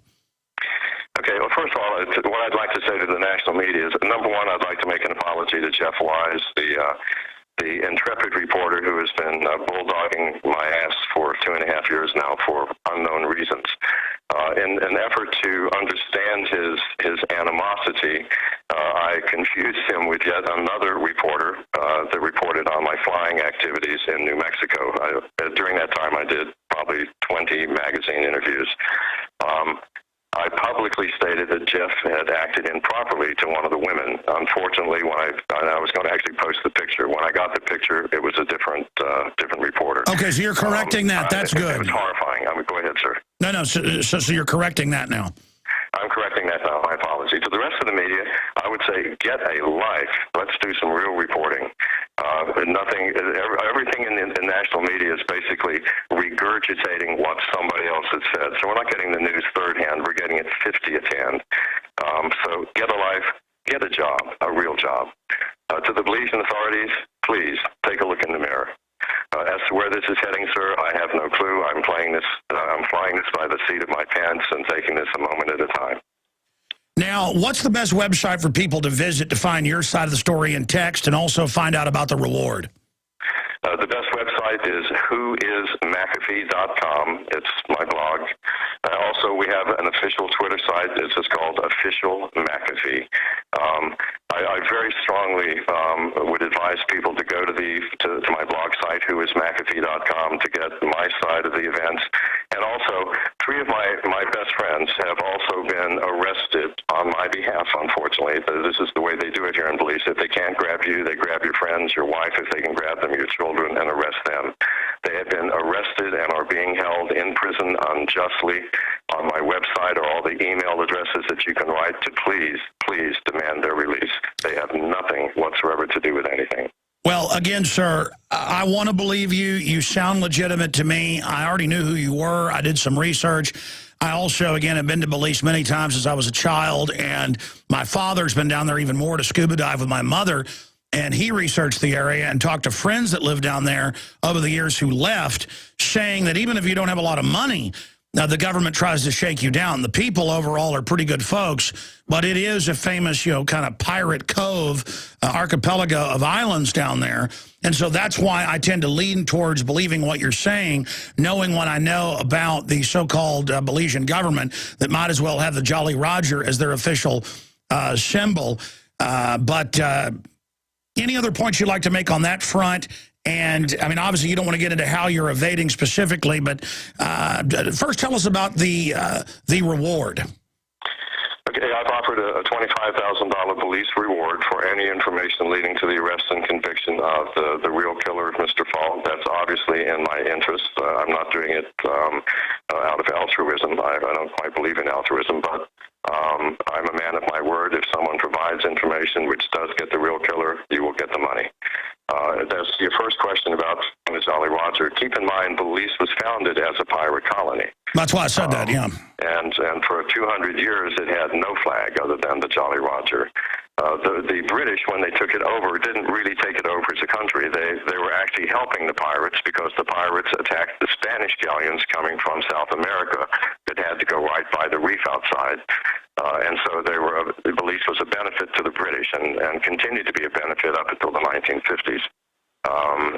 Speaker 7: Okay, well, first of all, what I'd like to say to the national media is, number one, I'd like to make an apology to Jeff Wise, the intrepid reporter who has been bulldogging my ass for 2.5 years now for unknown reasons. In an effort to understand his animosity, I confused him with yet another reporter that reported on my flying activities in New Mexico. During that time, I did probably 20 magazine interviews. I publicly stated that Jeff had acted improperly to one of the women. Unfortunately, when I was going to actually post the picture, when I got the picture, it was a different reporter.
Speaker 1: Okay, so you're correcting that. That's good.
Speaker 7: It was horrifying. Go ahead, sir.
Speaker 1: No, so you're correcting that now.
Speaker 7: I'm correcting that now. My apology. To the rest of the media, I would say get a life. Let's do some real reporting. Everything in the national media is basically regurgitating what somebody else has said. So we're not getting the news third hand. We're getting it 50th hand. So get a life, get a job, a real job. To the Belizean authorities, please take a look in the mirror. As to where this is heading, sir, I have no clue. I'm flying this by the seat of my pants and taking this a moment at a time.
Speaker 1: Now, what's the best website for people to visit to find your side of the story in text and also find out about the reward?
Speaker 7: The best website is whoismcafee.com. It's my blog. Also, we have an official Twitter site. It's just called Official McAfee. I very strongly would advise people to go to my blog site, whoismcafee.com, to get my side of the events. And also, 3 of my best friends have also been arrested on my behalf, unfortunately. This is the way they do it here in Belize. If they can't grab you, they grab your friends, your wife, if they can grab them, your children, and arrest them. They have been arrested and are being held in prison unjustly. On my website are all the email addresses that you can write to please demand their release. They have nothing whatsoever to do with anything.
Speaker 1: Well, again, sir, I want to believe you. You sound legitimate to me. I already knew who you were. I did some research. I also, again, have been to Belize many times since I was a child, and my father's been down there even more to scuba dive with my mother, and he researched the area and talked to friends that lived down there over the years who left, saying that even if you don't have a lot of money, now, the government tries to shake you down. The people overall are pretty good folks, but it is a famous, kind of pirate cove, archipelago of islands down there. And so that's why I tend to lean towards believing what you're saying, knowing what I know about the so-called Belizean government that might as well have the Jolly Roger as their official symbol. But any other points you'd like to make on that front? And, I mean, obviously you don't want to get into how you're evading specifically, but first tell us about the reward.
Speaker 7: Okay, I've offered a $25,000 police reward for any information leading to the arrest and conviction of the real killer of Mr. Falk. That's obviously in my interest. I'm not doing it out of altruism. I don't quite believe in altruism, but I'm a man of my word. If someone provides information which does get the real killer, you will get the money. That's your first question about the Jolly Roger. Keep in mind, Belize was founded as a pirate colony.
Speaker 1: That's why I said that, yeah.
Speaker 7: And for 200 years, it had no flag other than the Jolly Roger. The British, when they took it over, didn't really take it over as a country. They were actually helping the pirates because the pirates attacked the Spanish galleons coming from South America that had to go right by the reef outside. And so Belize was a benefit to the British and continued to be a benefit up until the 1950s.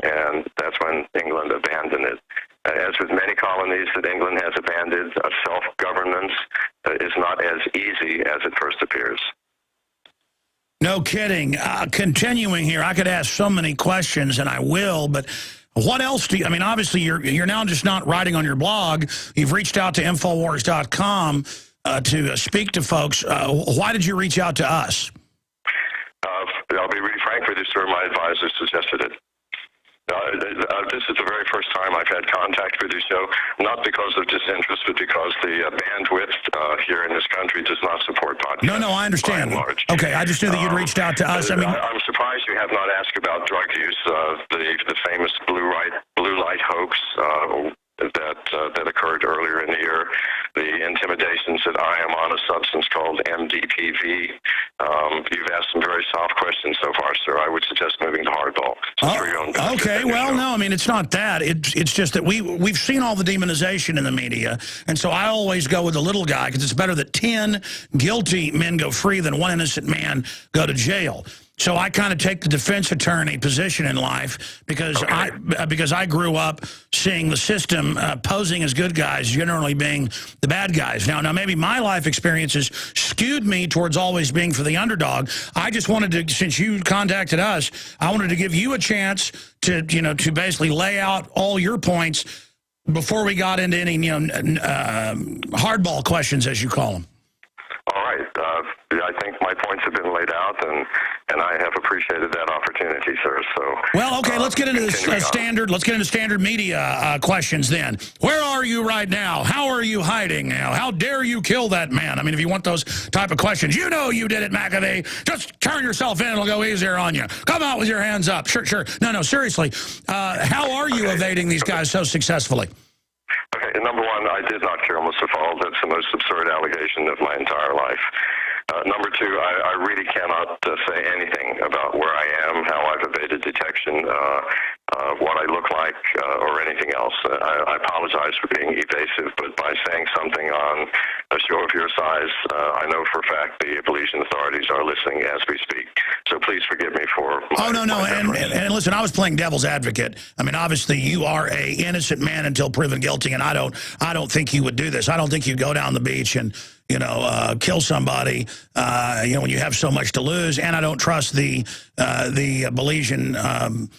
Speaker 7: And that's when England abandoned it. As with many colonies that England has abandoned, self-governance is not as easy as it first appears.
Speaker 1: No kidding. Continuing here, I could ask so many questions, and I will, but what else do you, I mean, obviously you're now just not writing on your blog. You've reached out to Infowars.com to speak to folks. Why did you reach out to us?
Speaker 7: I'll be really frank with you, sir. My advisor suggested it. This is the very first time I've had contact with your show, not because of disinterest, but because the bandwidth here in this country does not support podcasts.
Speaker 1: No, I understand. Okay, I just knew that you'd reached out to us. I mean,
Speaker 7: I'm surprised you have not asked about drug use, the famous blue light hoax that occurred earlier in the year, the intimidations that I am on a substance called MDPV. You've asked some very soft questions so far, sir. I would suggest moving to hardball.
Speaker 1: Okay, well, no, I mean, it's not that. It's just that we've seen all the demonization in the media, and so I always go with the little guy because it's better that 10 guilty men go free than one innocent man go to jail. So I kind of take the defense attorney position in life because I grew up seeing the system posing as good guys, generally being the bad guys. Now maybe my life experiences skewed me towards always being for the underdog. I just wanted to, since you contacted us, I wanted to give you a chance to, to basically lay out all your points before we got into any, hardball questions, as you call them.
Speaker 7: All right. I think my points have been laid out, and I have appreciated that opportunity, sir. So,
Speaker 1: well, okay, let's get into this standard. Let's get into standard media questions then. Where are you right now? How are you hiding now? How dare you kill that man? I mean, if you want those type of questions, you know you did it, McAfee. Just turn yourself in; it'll go easier on you. Come out with your hands up. Sure. No, seriously. How are you evading these guys so successfully?
Speaker 7: Okay, number one, I did not kill Mr. Falls. That's the most absurd allegation of my entire life. Number two, I really cannot say anything about where I am, how I've evaded detection, what I look like, or anything else. I apologize for being evasive, but by saying something on a show of your size, I know for a fact the Belizean authorities are listening as we speak. So please forgive me for my... Oh, no.
Speaker 1: And listen, I was playing devil's advocate. I mean, obviously, you are a innocent man until proven guilty, and I don't think you would do this. I don't think you go down the beach and kill somebody, when you have so much to lose. And I don't trust the Belizean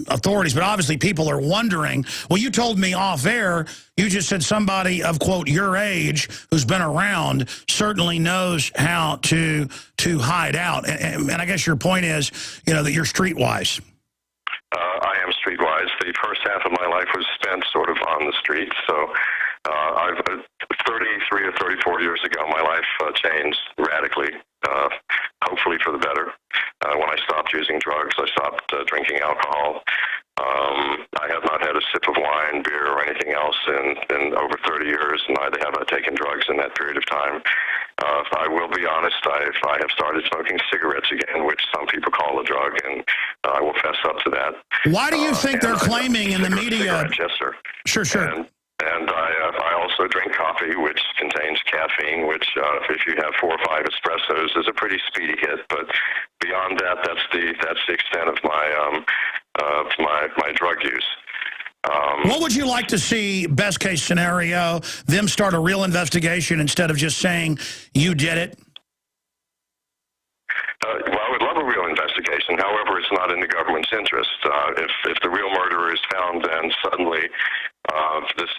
Speaker 1: authorities. But obviously people are wondering, well, you told me off air, you just said somebody of, quote, your age who's been around certainly knows how to hide out. And I guess your point is, that you're streetwise.
Speaker 7: I am streetwise. The first half of my life was spent sort of on the streets. So I've 33 or 34 years ago, my life changed radically, hopefully for the better. When I stopped using drugs, I stopped drinking alcohol. I have not had a sip of wine, beer, or anything else in over 30 years. Neither have I taken drugs in that period of time. I will be honest, I have started smoking cigarettes again, which some people call a drug, and I will fess up to that.
Speaker 1: Why do you think they're claiming in the media?
Speaker 7: Yes, sir.
Speaker 1: Sure.
Speaker 7: And I also drink coffee, which contains caffeine, which if you have 4 or 5 espressos is a pretty speedy hit. But beyond that, that's the extent of my drug use.
Speaker 1: What would you like to see, best case scenario, them start a real investigation instead of just saying you did it?
Speaker 7: Well, I would love a real investigation. However, it's not in the government's interest. If the real murderer is found, then suddenly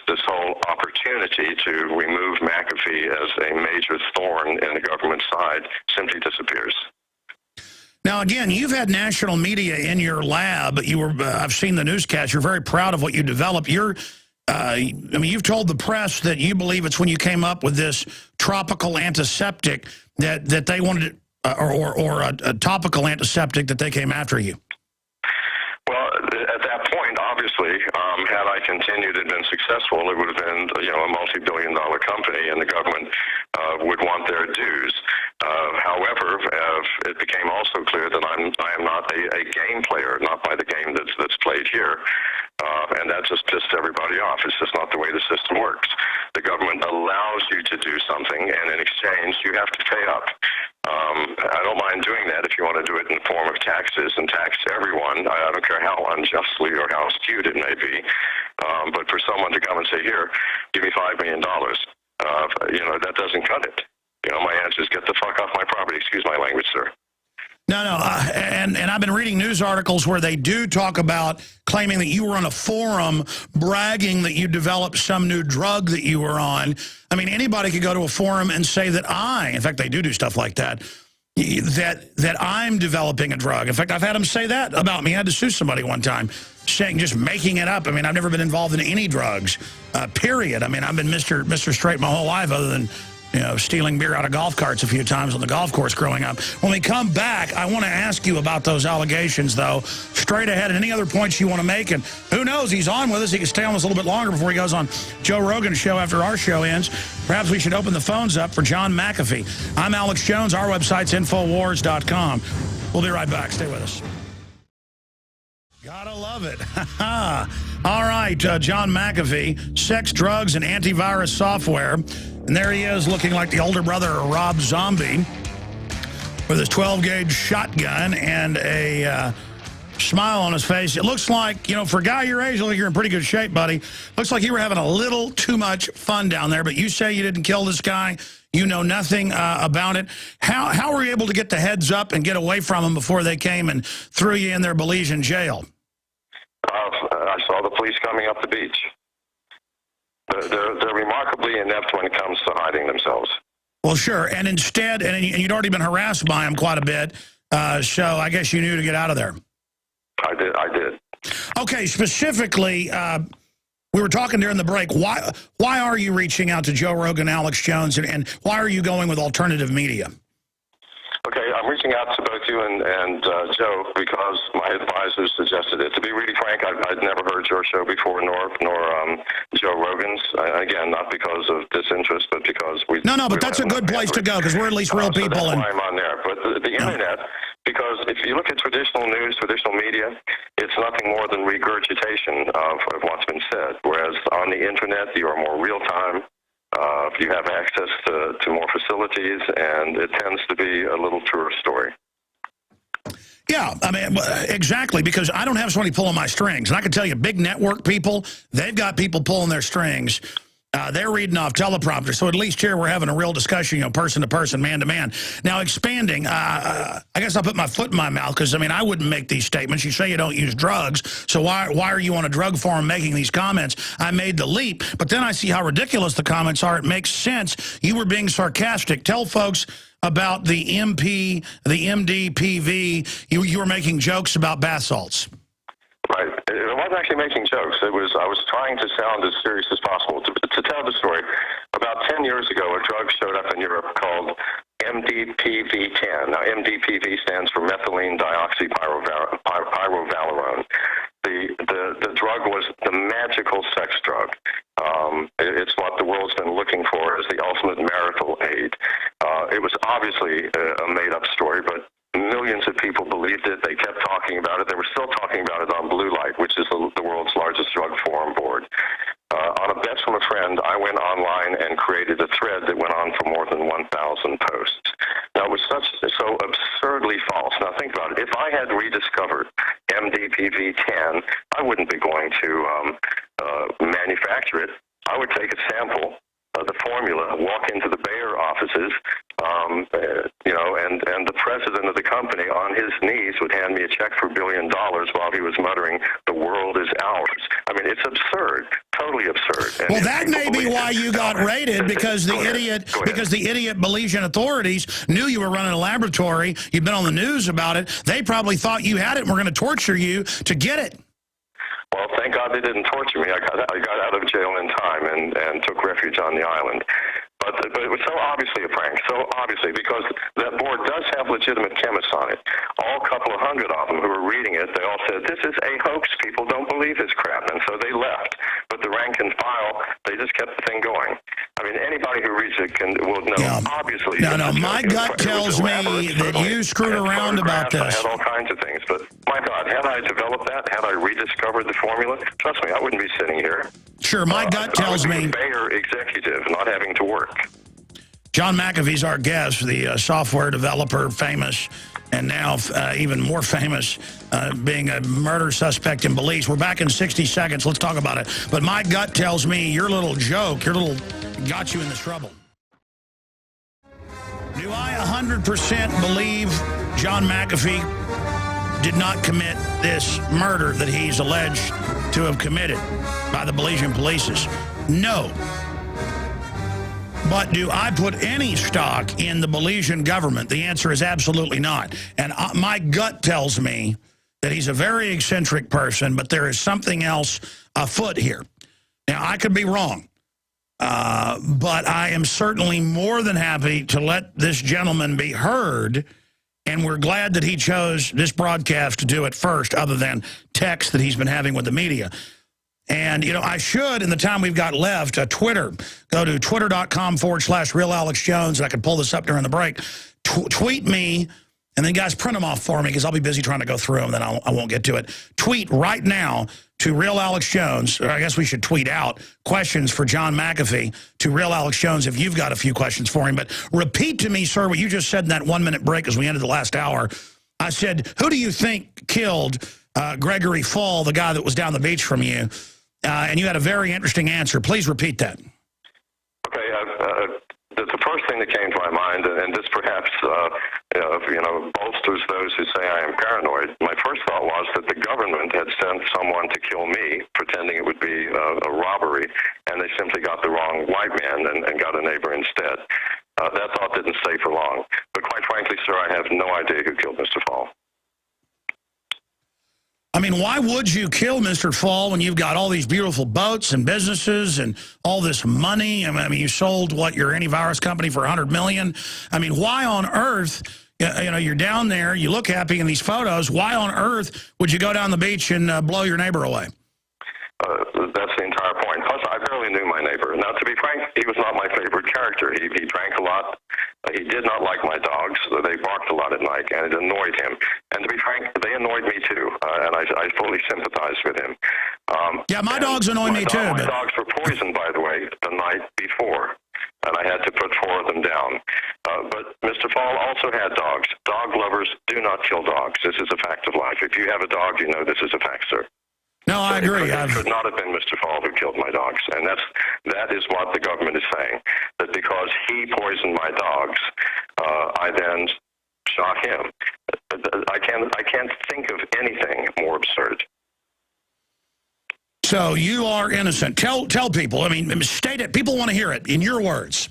Speaker 7: this whole opportunity to remove McAfee as a major thorn in the government side simply disappears.
Speaker 1: Now, again, you've had national media in your lab. I've seen the newscast. You're very proud of what you developed. You've told the press that you believe it's when you came up with this tropical antiseptic that they wanted, or a topical antiseptic that they came after you.
Speaker 7: Well, at that point, obviously, had I continued and been successful, it would have been, a multi-billion-dollar company, and the government would want their dues. However, it became also clear that I am not a game player, not by the game that's played here, and that just pissed everybody off. It's just not the way the system works. The government allows you to do something, and in exchange, you have to pay up. I don't mind doing that if you want to do it in the form of taxes and tax everyone. I don't care how unjustly or how skewed it may be. But for someone to come and say, here, give me $5 million, that doesn't cut it. My answer is get the fuck off my property. Excuse my language, sir.
Speaker 1: No, and I've been reading news articles where they do talk about claiming that you were on a forum bragging that you developed some new drug that you were on. I mean, anybody could go to a forum and say that in fact, they do stuff like that, that I'm developing a drug. In fact, I've had them say that about me. I had to sue somebody one time, just making it up. I mean, I've never been involved in any drugs, period. I mean, I've been Mr. Straight my whole life other than stealing beer out of golf carts a few times on the golf course growing up. When we come back, I want to ask you about those allegations, though, straight ahead, and any other points you want to make. And who knows, he's on with us. He can stay on us a little bit longer before he goes on Joe Rogan's show after our show ends. Perhaps we should open the phones up for John McAfee. I'm Alex Jones. Our website's Infowars.com. We'll be right back. Stay with us. Gotta love it. All right, John McAfee, sex, drugs, and antivirus software. And there he is looking like the older brother of Rob Zombie with his 12-gauge shotgun and a smile on his face. It looks like, for a guy your age, you look like you're in pretty good shape, buddy. Looks like you were having a little too much fun down there, but you say you didn't kill this guy. You know nothing about it. How were you able to get the heads up and get away from them before they came and threw you in their Belizean jail?
Speaker 7: I saw the police coming up the beach. They're remarkably inept when it comes to hiding themselves.
Speaker 1: Well, sure. And instead, and you'd already been harassed by him quite a bit, so I guess you knew to get out of there.
Speaker 7: I did.
Speaker 1: Okay, specifically, we were talking during the break. Why are you reaching out to Joe Rogan, Alex Jones, and why are you going with alternative media?
Speaker 7: Okay, I'm reaching out to both you and Joe because my advisors suggested it. To be really frank, I'd never heard your show before, nor Joe Rogan's. Again, not because of disinterest, but because we... No,
Speaker 1: but that's a good place to go because we're at least real people.
Speaker 7: So that's why I'm on there. But the internet, because if you look at traditional news, traditional media, it's nothing more than regurgitation of what's been said. Whereas on the internet, you are more real-time. You have access to more facilities, and it tends to be a little truer story.
Speaker 1: Yeah, I mean, exactly, because I don't have somebody pulling my strings. And I can tell you, big network people, they've got people pulling their strings. They're reading off teleprompters. So at least here we're having a real discussion, you know, person to person, man to man. Now, expanding, I guess I'll put my foot in my mouth because, I mean, I wouldn't make these statements. You say you don't use drugs, so why are you on a drug forum making these comments? I made the leap, but then I see how ridiculous the comments are. It makes sense. You were being sarcastic. Tell folks about the MP, the MDPV. You were making jokes about bath salts.
Speaker 7: Right. I wasn't actually making jokes. I was trying to sound as serious as possible. To tell the story, about 10 years ago, a drug showed up in Europe called MDPV-10. Now, MDPV stands for methylene dioxypyrovalerone. The drug was the magical sex drug. It's what the world's been looking for as the ultimate marital aid. It was obviously a made-up story, but millions of people believed it. They kept talking about it. They were still talking about it on Blue Light, which is the world's largest drug forum board. On a bet from a friend, I went online and created a thread that went on for more than 1,000 posts. Now, it was so absurdly false. Now, think about it. If I had rediscovered MDPV-10, I wouldn't be going to manufacture it. I would take a sample of the formula, walk into the Bayer offices, and the president of the company on his knees would hand me a check for $1 billion while he was muttering, "The world is ours." I mean, it's absurd, totally absurd. And
Speaker 1: well, that may be why you got raided, because the idiot Belizean authorities knew you were running a laboratory. You've been on the news about it. They probably thought you had it and were going to torture you to get it.
Speaker 7: Well, thank God they didn't torture me. I got out of jail in time and took refuge on the island. But it was so obviously a prank, so obviously, because that board does have legitimate chemists on it. All couple of hundred of them who were reading it, they all said, "This is a hoax. People don't believe this crap." And so they left. But the rank and file, they just kept the thing going. I mean, anybody who reads it will know, obviously.
Speaker 1: No, my gut tells me that you screwed around about this.
Speaker 7: I had all kinds of things, but my God, had I developed that, had I rediscovered the formula, trust me, I wouldn't be sitting here.
Speaker 1: Sure, my gut tells me.
Speaker 7: I would be a Bayer executive, not having to work.
Speaker 1: John McAfee's our guest, the software developer, famous, and now even more famous, being a murder suspect in Belize. We're back in 60 seconds. Let's talk about it. But my gut tells me your little joke, got you in this trouble. Do I 100% believe John McAfee did not commit this murder that he's alleged to have committed by the Belizean police? No. But do I put any stock in the Belizean government? The answer is absolutely not. And my gut tells me that he's a very eccentric person, but there is something else afoot here. Now, I could be wrong, but I am certainly more than happy to let this gentleman be heard, and we're glad that he chose this broadcast to do it first, other than text that he's been having with the media. And, you know, I should, in the time we've got left, Twitter. Go to twitter.com/RealAlexJones, and I can pull this up during the break. Tweet me, and then, guys, print them off for me, because I'll be busy trying to go through them, then I won't get to it. Tweet right now to Real Alex Jones, or I guess we should tweet out questions for John McAfee to Real Alex Jones if you've got a few questions for him. But repeat to me, sir, what you just said in that 1-minute break as we ended the last hour. I said, who do you think killed Gregory Fall, the guy that was down the beach from you? And you had a very interesting answer. Please repeat that.
Speaker 7: Okay. the first thing that came to my mind, and this perhaps bolsters those who say I am paranoid, my first thought was that the government had sent someone to kill me, pretending it would be a robbery, and they simply got the wrong white man and got a neighbor instead. That thought didn't stay for long. But quite frankly, sir, I have no idea who killed Mr. Fall.
Speaker 1: I mean, why would you kill Mr. Fall when you've got all these beautiful boats and businesses and all this money? I mean, you sold, what, your antivirus company for $100 million? I mean, why on earth, you're down there, you look happy in these photos, why on earth would you go down the beach and blow your neighbor away?
Speaker 7: That's the entire point. Plus, I barely knew my neighbor. Now, to be frank, he was not my favorite character. He drank a lot. He did not like my dogs. They barked a lot at night, and it annoyed him. And to be frank, they annoyed me too, and I fully sympathized with him.
Speaker 1: Yeah, my dogs annoy me too.
Speaker 7: My dogs were poisoned, by the way, the night before, and I had to put 4 of them down. But Mr. Fall also had dogs. Dog lovers do not kill dogs. This is a fact of life. If you have a dog, you know this is a fact, sir.
Speaker 1: No, I agree.
Speaker 7: It could not have been Mr. Fall who killed my dogs, and that is what the government is saying, that because he poisoned my dogs, I then shot him. I can't think of anything more absurd.
Speaker 1: So you are innocent. Tell people. I mean, state it. People want to hear it in your words.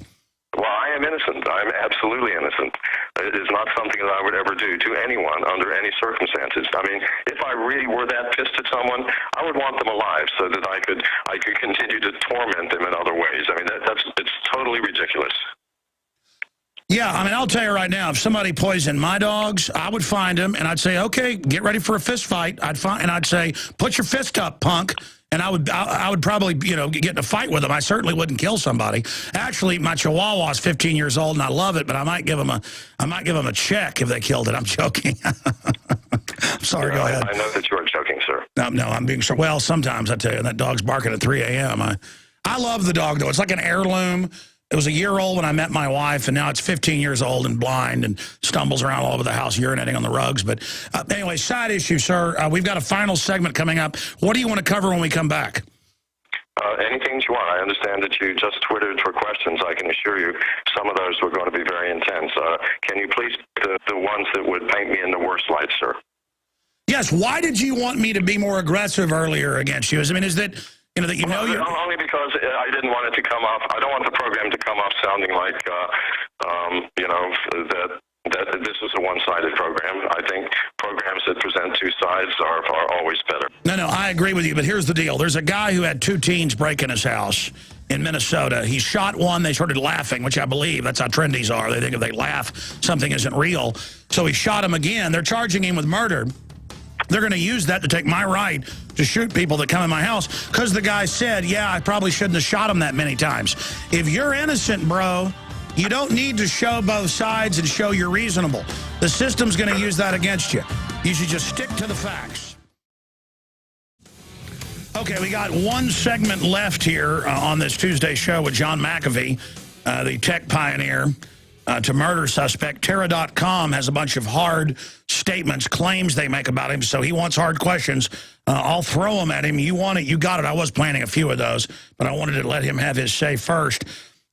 Speaker 7: Well, I am innocent. I'm absolutely innocent. It is not something that I would ever do to anyone under any circumstances. I mean, if I really were that pissed at someone, I would want them alive so that I could continue to torment them in other ways. I mean, it's totally ridiculous.
Speaker 1: Yeah, I mean, I'll tell you right now, if somebody poisoned my dogs, I would find them, and I'd say, okay, get ready for a fist fight. I'd say, put your fist up, punk. And I would probably, get in a fight with them. I certainly wouldn't kill somebody. Actually, my Chihuahua is 15 years old, and I love it. But I might give them a check if they killed it. I'm joking. I'm sorry. Go ahead.
Speaker 7: I know that you are joking, sir.
Speaker 1: No, I'm being sure. Well, sometimes I tell you, that dog's barking at 3 a.m. I love the dog though. It's like an heirloom. It was a year old when I met my wife, and now it's 15 years old and blind and stumbles around all over the house urinating on the rugs. But anyway, side issue, sir. We've got a final segment coming up. What do you want to cover when we come back?
Speaker 7: Anything you want. I understand that you just Twittered for questions. I can assure you some of those were going to be very intense. Can you please the ones that would paint me in the worst light, sir?
Speaker 1: Yes. Why did you want me to be more aggressive earlier against you? I mean, is that...
Speaker 7: Only because I didn't want it to come off. I don't want the program to come off sounding like, that this is a one-sided program. I think programs that present two sides are always better. No,
Speaker 1: I agree with you, but here's the deal. There's a guy who had 2 teens break in his house in Minnesota. He shot one. They started laughing, which I believe. That's how trendies are. They think if they laugh, something isn't real. So he shot him again. They're charging him with murder. They're going to use that to take my right to shoot people that come in my house because the guy said, yeah, I probably shouldn't have shot him that many times. If you're innocent, bro, you don't need to show both sides and show you're reasonable. The system's going to use that against you. You should just stick to the facts. Okay, we got one segment left here on this Tuesday show with John McAfee, the tech pioneer. To murder suspect. Terra.com has a bunch of hard statements, claims they make about him, so he wants hard questions. I'll throw them at him. You want it, you got it. I was planning a few of those, but I wanted to let him have his say first.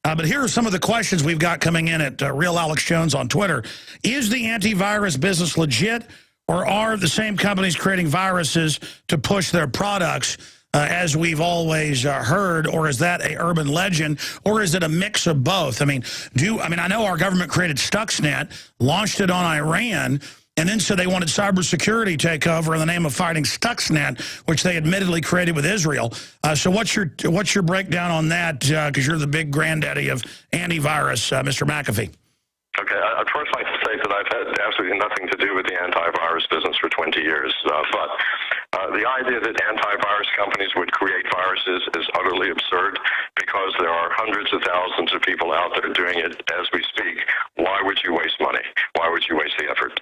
Speaker 1: But here are some of the questions we've got coming in at Real Alex Jones on Twitter. Is the antivirus business legit, or are the same companies creating viruses to push their products? As we've always heard, or is that an urban legend, or is it a mix of both? I mean, I know our government created Stuxnet, launched it on Iran, and then said they wanted cybersecurity takeover in the name of fighting Stuxnet, which they admittedly created with Israel. So what's your breakdown on that? Because you're the big granddaddy of antivirus, Mr. McAfee.
Speaker 7: Okay, I'd first like to say that I've had absolutely nothing to do with the antivirus business for 20 years, but the idea that antivirus companies would create viruses is utterly absurd because there are hundreds of thousands of people out there doing it as we speak. Why would you waste money? Why would you waste the effort?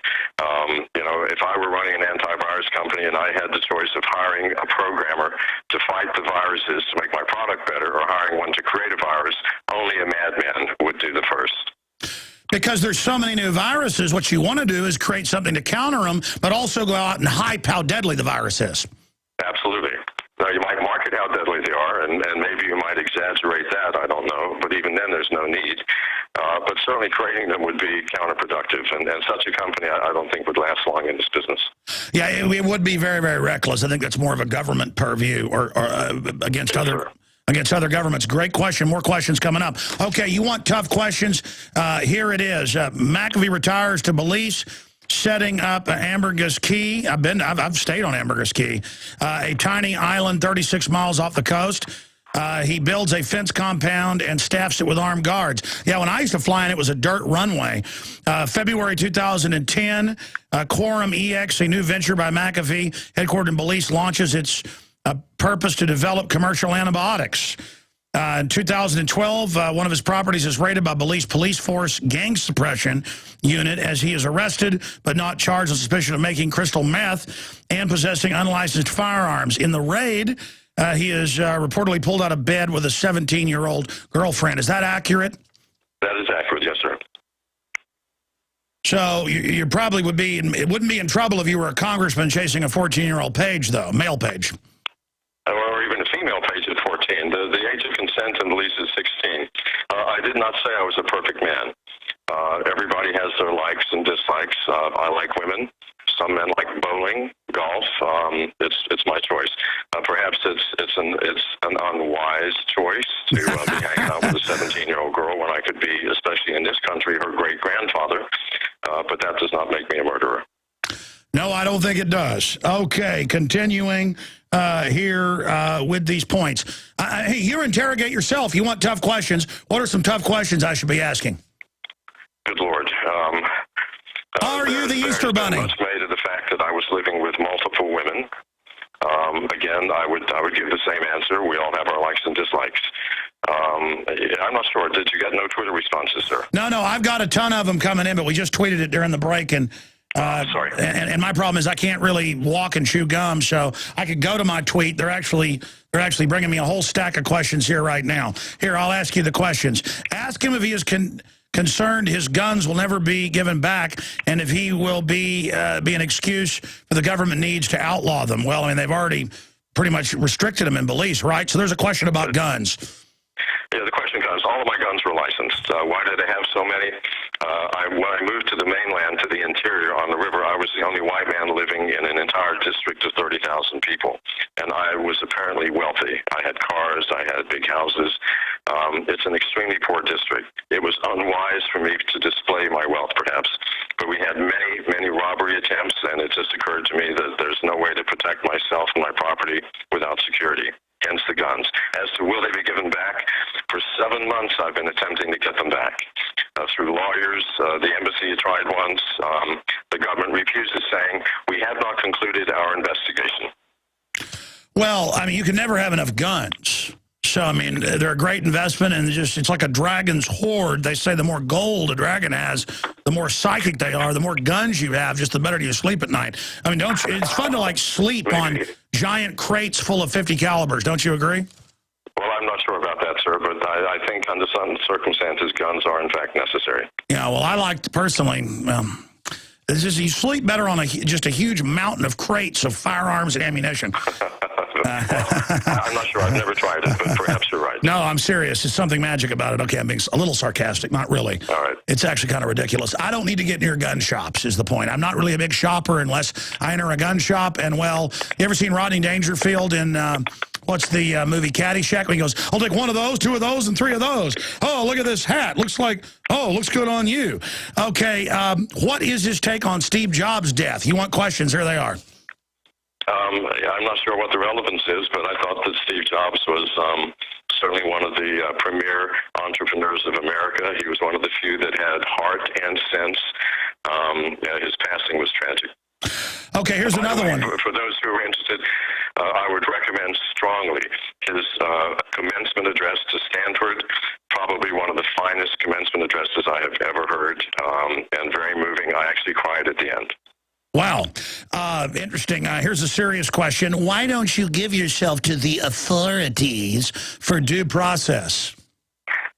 Speaker 7: If I were running an antivirus company and I had the choice of hiring a programmer to fight the viruses to make my product better or hiring one to create a virus, only a madman would do the first.
Speaker 1: Because there's so many new viruses, what you want to do is create something to counter them, but also go out and hype how deadly the virus is.
Speaker 7: Absolutely. Now, you might market how deadly they are, and maybe you might exaggerate that, I don't know, but even then there's no need. certainly creating them would be counterproductive, and such a company I don't think would last long in this business.
Speaker 1: Yeah, it would be very, very reckless. I think that's more of a government purview or against other governments. Great question. More questions coming up. Okay, you want tough questions? Here it is. McAfee retires to Belize, setting up Ambergris Caye. I've stayed on Ambergris Caye, a tiny island 36 miles off the coast. He builds a fence compound and staffs it with armed guards. Yeah, when I used to fly in, it was a dirt runway. February 2010, Quorum EX, a new venture by McAfee, headquartered in Belize, launches its purpose to develop commercial antibiotics. In 2012, one of his properties is raided by Belize Police Force Gang Suppression Unit as he is arrested but not charged on suspicion of making crystal meth and possessing unlicensed firearms. In the raid, he is reportedly pulled out of bed with a 17-year-old girlfriend. Is that accurate?
Speaker 7: That is accurate, yes, sir.
Speaker 1: So you probably would be, it wouldn't be in trouble if you were a congressman chasing a 14-year-old page, though, male page.
Speaker 7: Or even a female page at 14. The age of consent in Belize is 16. I did not say I was a perfect man. Everybody has their likes and dislikes. I like women. Some men like bowling, golf. It's my choice. Perhaps it's an unwise choice to be hanging out with a 17-year-old girl when I could be, especially in this country, her great-grandfather. But that does not make me a murderer.
Speaker 1: No, I don't think it does. Okay, continuing here with these points. Hey, you interrogate yourself. You want tough questions. What are some tough questions I should be asking?
Speaker 7: Good Lord.
Speaker 1: Are you the Easter Bunny?
Speaker 7: Much made of the fact that I was living with multiple women. Again, I would give the same answer. We all have our likes and dislikes. I'm not sure. Did you get no Twitter responses, sir? No,
Speaker 1: I've got a ton of them coming in, but we just tweeted it during the break, and
Speaker 7: sorry.
Speaker 1: And my problem is I can't really walk and chew gum, so I could go to my tweet. They're actually bringing me a whole stack of questions here right now. Here, I'll ask you the questions. Ask him if he is concerned his guns will never be given back, and if he will be an excuse for the government needs to outlaw them. Well, I mean, they've already pretty much restricted them in Belize, right? So there's a question about guns.
Speaker 7: Yeah, the question comes, all of my guns were licensed. Why did I have so many? When I moved to the mainland, to the interior on the river, I was the only white man living in an entire district of 30,000 people. And I was apparently wealthy. I had cars, I had big houses. It's an extremely poor district. It was unwise for me to display my wealth, perhaps. But we had many, many robbery attempts, and it just occurred to me that there's no way to protect myself and my property without security. Hence the guns. As to will they be given back, for 7 months I've been attempting to get them back. Through lawyers, the embassy tried once, the government refuses, saying, we have not concluded our investigation.
Speaker 1: Well, I mean, you can never have enough guns. So, I mean, they're a great investment, and it's like a dragon's hoard. They say the more gold a dragon has, the more psychic they are, the more guns you have, just the better you sleep at night. I mean, it's fun to, like, sleep on giant crates full of 50 calibers. Don't you agree?
Speaker 7: Well, I'm not sure about that, sir, but I think under some circumstances, guns are, in fact, necessary.
Speaker 1: Yeah, well, I like to personally... It's just, you sleep better on just a huge mountain of crates of firearms and ammunition.
Speaker 7: I'm not sure. I've never tried it, but perhaps you're right.
Speaker 1: No, I'm serious. There's something magic about it. Okay, I'm being a little sarcastic. Not really.
Speaker 7: All right.
Speaker 1: It's actually kind of ridiculous. I don't need to get near gun shops is the point. I'm not really a big shopper unless I enter a gun shop. And, well, you ever seen Rodney Dangerfield in... what's the movie Caddyshack? When he goes, I'll take one of those, 2 of those, and 3 of those. Oh, look at this hat. Looks good on you. Okay, what is his take on Steve Jobs' death? You want questions? Here they are.
Speaker 7: I'm not sure what the relevance is, but I thought that Steve Jobs was certainly one of the premier entrepreneurs of America. He was one of the few that had heart and sense. His passing was tragic.
Speaker 1: Okay, here's another one.
Speaker 7: For those who are interested, I would recommend strongly his commencement address to Stanford, probably one of the finest commencement addresses I have ever heard, and very moving. I actually cried at the end.
Speaker 1: Wow. Interesting. Here's a serious question. Why don't you give yourself to the authorities for due process?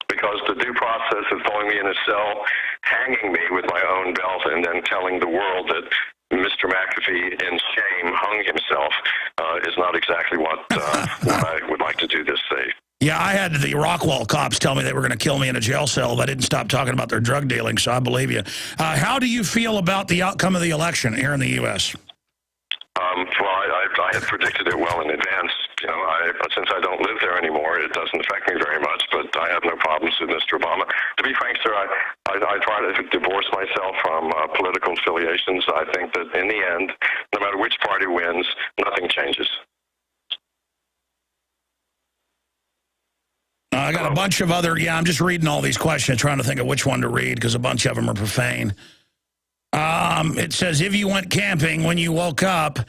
Speaker 7: Because the due process of throwing me in a cell, hanging me with my own belt, and then telling the world that Mr. McAfee, in shame, hung himself, is not exactly what I would like to do this day.
Speaker 1: Yeah, I had the Rockwall cops tell me they were going to kill me in a jail cell. I didn't stop talking about their drug dealing, so I believe you. How do you feel about the outcome of the election here in the U.S.?
Speaker 7: Well, I had predicted it well in advance. You know, since I don't live there anymore, it doesn't affect me very much, but I have no problems with Mr. Obama. To be frank, sir, I try to divorce myself from political affiliations. I think that in the end, no matter which party wins, nothing changes.
Speaker 1: I got a bunch of other, I'm just reading all these questions, trying to think of which one to read, because a bunch of them are profane. It says, if you went camping when you woke up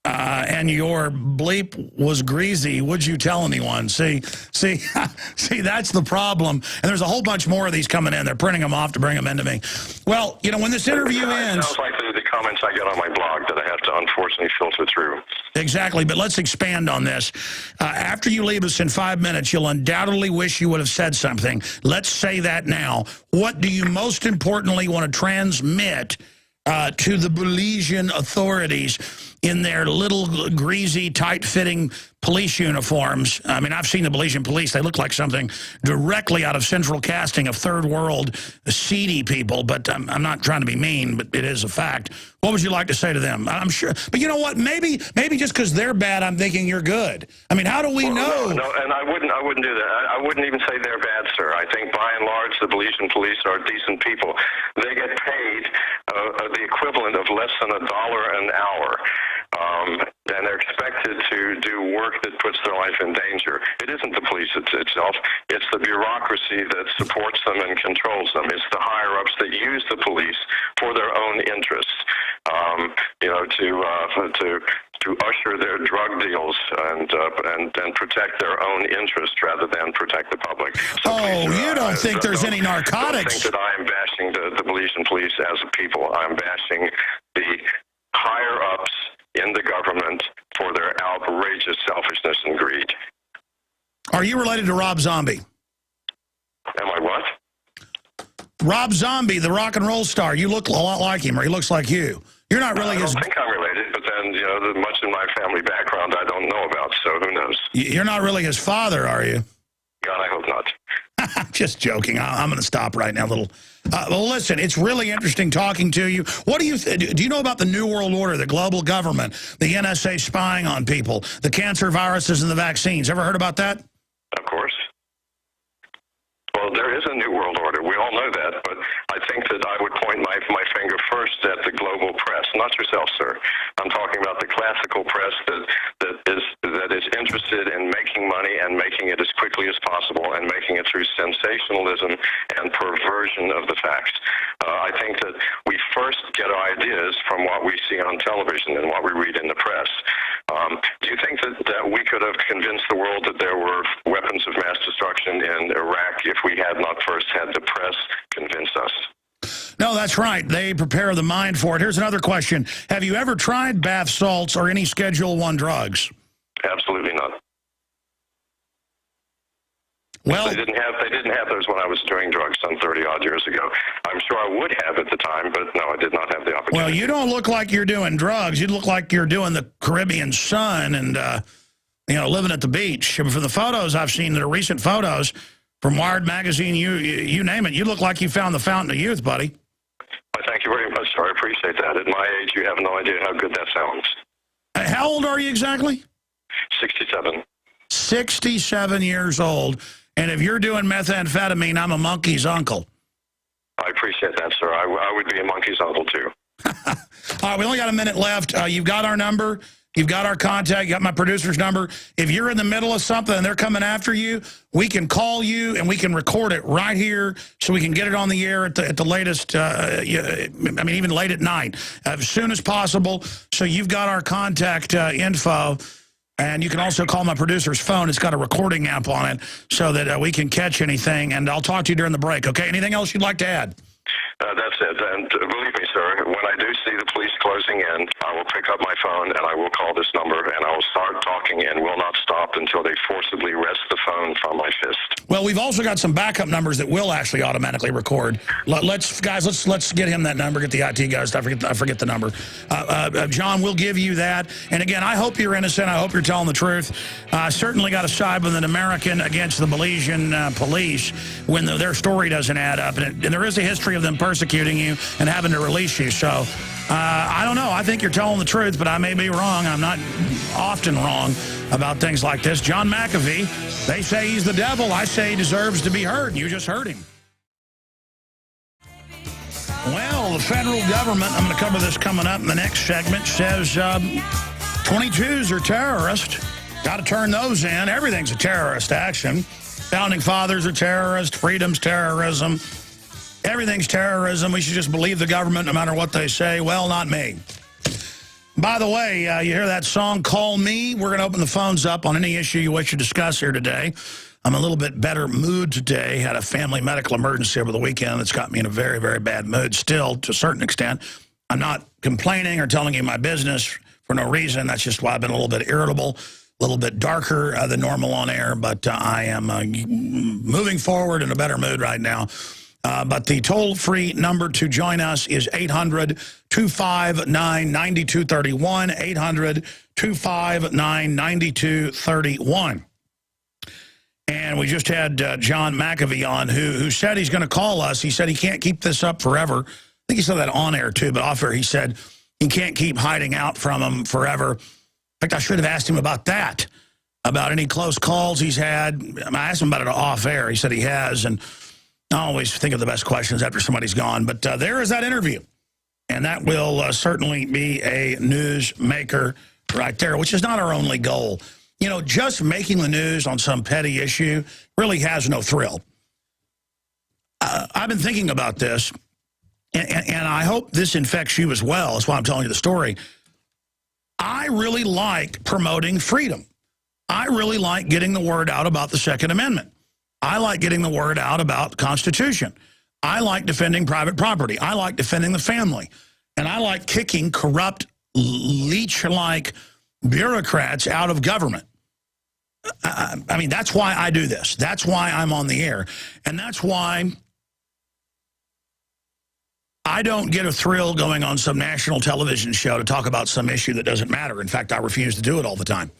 Speaker 1: and your bleep was greasy, would you tell anyone? See, that's the problem. And there's a whole bunch more of these coming in. They're printing them off to bring them into me. Well, you know, when this interview ends...
Speaker 7: Sounds like the comments I get on my blog that I have to unfortunately filter through.
Speaker 1: Exactly, but let's expand on this. After you leave us in 5 minutes, you'll undoubtedly wish you would have said something. Let's say that now. What do you most importantly want to transmit to the Belizean authorities in their little greasy, tight-fitting police uniforms? I mean, I've seen the Belizean police. They look like something directly out of central casting of third world seedy people, but I'm not trying to be mean, but it is a fact. What would you like to say to them? I'm sure, but you know what? Maybe just because they're bad, I'm thinking you're good. I mean, how do we know?
Speaker 7: No, and I wouldn't do that. I wouldn't even say they're bad, sir. I think by and large, the Belizean police are decent people. They get paid the equivalent of less than $1 an hour. And they're expected to do work that puts their life in danger. It isn't the police itself. It's the bureaucracy that supports them and controls them. It's the higher-ups that use the police for their own interests, to usher their drug deals and protect their own interests rather than protect the public. So
Speaker 1: you don't think there's any narcotics?
Speaker 7: I think that I am bashing the Belizean police as a people. I'm bashing the higher-ups in the government for their outrageous selfishness and greed.
Speaker 1: Are you related to Rob Zombie?
Speaker 7: Am I what?
Speaker 1: Rob Zombie, the rock and roll star. You look a lot like him, or he looks like you. You're not really his...
Speaker 7: I don't think I'm related, but then, you know, much in my family background I don't know about, so who knows?
Speaker 1: You're not really his father, are you?
Speaker 7: God, I hope not.
Speaker 1: Just joking. I'm going to stop right now. Well, listen, it's really interesting talking to you. What do you do? You know about the New World Order, the global government, the NSA spying on people, the cancer viruses and the vaccines? Ever heard about that?
Speaker 7: Of course. Well, there is a New World Order. We all know that, but I think that I would point my finger first at the global press, not yourself, sir. I'm talking about the classical press that is interested in making money and making it as quickly as possible and making it through sensationalism and perversion of the facts. I think that we first get our ideas from what we see on television and what we read in the press. Do you think that we could have convinced the world that there were weapons of mass destruction in Iraq if we had not first had the press convince us?
Speaker 1: No, that's right. They prepare the mind for it. Here's another question. Have you ever tried bath salts or any Schedule I drugs?
Speaker 7: Absolutely not.
Speaker 1: Well,
Speaker 7: they didn't have those when I was doing drugs some 30-odd years ago. I'm sure I would have at the time, but no, I did not have the opportunity.
Speaker 1: Well, you don't look like you're doing drugs. You look like you're doing the Caribbean sun and, living at the beach. From the photos I've seen, the recent photos from Wired Magazine, you name it, you look like you found the fountain of youth, buddy.
Speaker 7: Well, thank you very much, sir. I appreciate that. At my age, you have no idea how good that sounds.
Speaker 1: How old are you exactly?
Speaker 7: 67.
Speaker 1: 67 years old. And if you're doing methamphetamine, I'm a monkey's uncle.
Speaker 7: I appreciate that, sir. I would be a monkey's uncle, too.
Speaker 1: All right, we only got a minute left. You've got our number. You've got our contact. You got my producer's number. If you're in the middle of something and they're coming after you, we can call you and we can record it right here so we can get it on the air at the latest, even late at night, as soon as possible. So you've got our contact info. And you can also call my producer's phone. It's got a recording app on it so that we can catch anything. And I'll talk to you during the break, okay? Anything else you'd like to add?
Speaker 7: That's it. And believe me, sir, when I do see the police closing in, I will pick up my phone and I will call this number and I will start talking and will not stop until they forcibly wrest the phone from my fist.
Speaker 1: Well, Well, we've also got some backup numbers that will actually automatically record. Let's get him that number. Get the IT guys. I forget the number. John, we'll give you that. And again, I hope you're innocent. I hope you're telling the truth. Certainly got to side with an American against the Belizean police when their story doesn't add up. And there is a history of them persecuting you and having to release you. So I don't know. I think you're telling the truth, but I may be wrong. I'm not often wrong about things like this. John McAfee, they say he's the devil. I say he deserves to be heard. You just heard him. Well, the federal government, I'm going to cover this coming up in the next segment, says 22s are terrorists. Got to turn those in. Everything's a terrorist action. Founding fathers are terrorists. Freedom's terrorism. Everything's terrorism. We should just believe the government no matter what they say. Well, not me. By the way, you hear that song, Call Me? We're going to open the phones up on any issue you wish to discuss here today. I'm a little bit better mood today. Had a family medical emergency over the weekend that's got me in a very, very bad mood still, to a certain extent. I'm not complaining or telling you my business for no reason. That's just why I've been a little bit irritable, a little bit darker than normal on air. But I am moving forward in a better mood right now. But the toll-free number to join us is 800-259-9231, 800-259-9231. And we just had John McAfee on who said he's going to call us. He said he can't keep this up forever. I think he said that on air, too, but off air he said he can't keep hiding out from him forever. In fact, I should have asked him about that, about any close calls he's had. I asked him about it off air. He said he has, and I always think of the best questions after somebody's gone. But there is that interview, and that will certainly be a news maker right there, which is not our only goal. You know, just making the news on some petty issue really has no thrill. I've been thinking about this, and I hope this infects you as well. That's why I'm telling you the story. I really like promoting freedom. I really like getting the word out about the Second Amendment. I like getting the word out about the Constitution. I like defending private property. I like defending the family. And I like kicking corrupt, leech-like bureaucrats out of government. I mean, that's why I do this. That's why I'm on the air. And that's why I don't get a thrill going on some national television show to talk about some issue that doesn't matter. In fact, I refuse to do it all the time.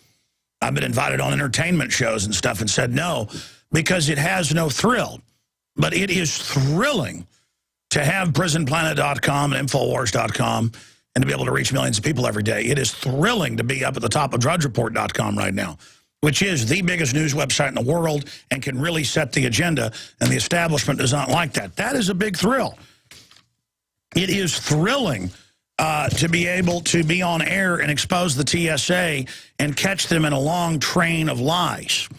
Speaker 1: I've been invited on entertainment shows and stuff and said no, because it has no thrill. But it is thrilling to have prisonplanet.com and Infowars.com and to be able to reach millions of people every day. It is thrilling to be up at the top of DrudgeReport.com right now, which is the biggest news website in the world and can really set the agenda, and the establishment does not like that. That is a big thrill. It is thrilling to be able to be on air and expose the TSA and catch them in a long train of lies.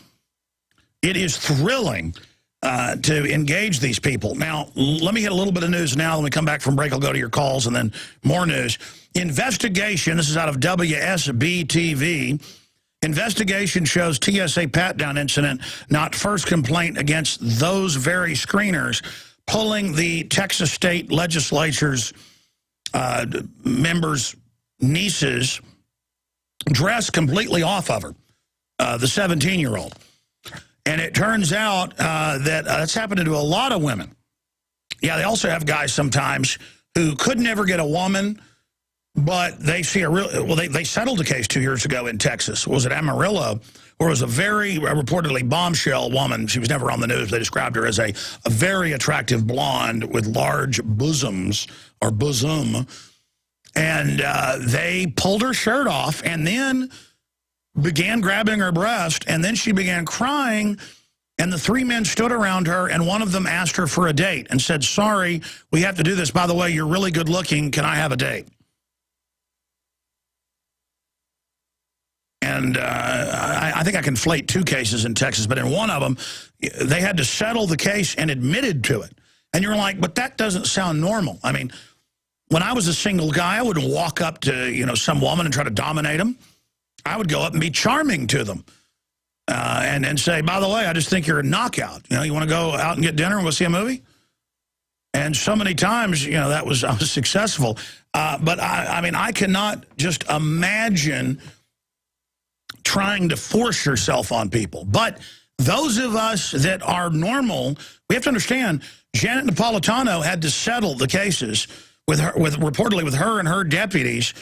Speaker 1: It is thrilling to engage these people. Now, let me hit a little bit of news now. When we come back from break, I'll go to your calls and then more news. Investigation, this is out of WSB-TV. Investigation shows TSA pat-down incident, not first complaint against those very screeners, pulling the Texas state legislature's members' nieces' dress completely off of her, the 17-year-old. And it turns out that that's happened to a lot of women. Yeah, they also have guys sometimes who could never get a woman, but they see a real, well, they settled a case 2 years ago in Texas. Was it Amarillo? Where it was a very reportedly bombshell woman. She was never on the news. They described her as a very attractive blonde with large bosoms, or bosom. And they pulled her shirt off and then began grabbing her breast, and then she began crying, and the three men stood around her, and one of them asked her for a date and said, "Sorry, we have to do this. By the way, you're really good looking. Can I have a date?" And I think I conflate two cases in Texas, but in one of them, they had to settle the case and admitted to it. And you're like, but that doesn't sound normal. I mean, when I was a single guy, I wouldn't walk up to, you know, some woman and try to dominate them. I would go up and be charming to them and say, by the way, I just think you're a knockout. You know, you want to go out and get dinner and go see a movie? And so many times, you know, I was successful. But I mean, I cannot just imagine trying to force yourself on people. But those of us that are normal, we have to understand Janet Napolitano had to settle the cases reportedly with her and her deputies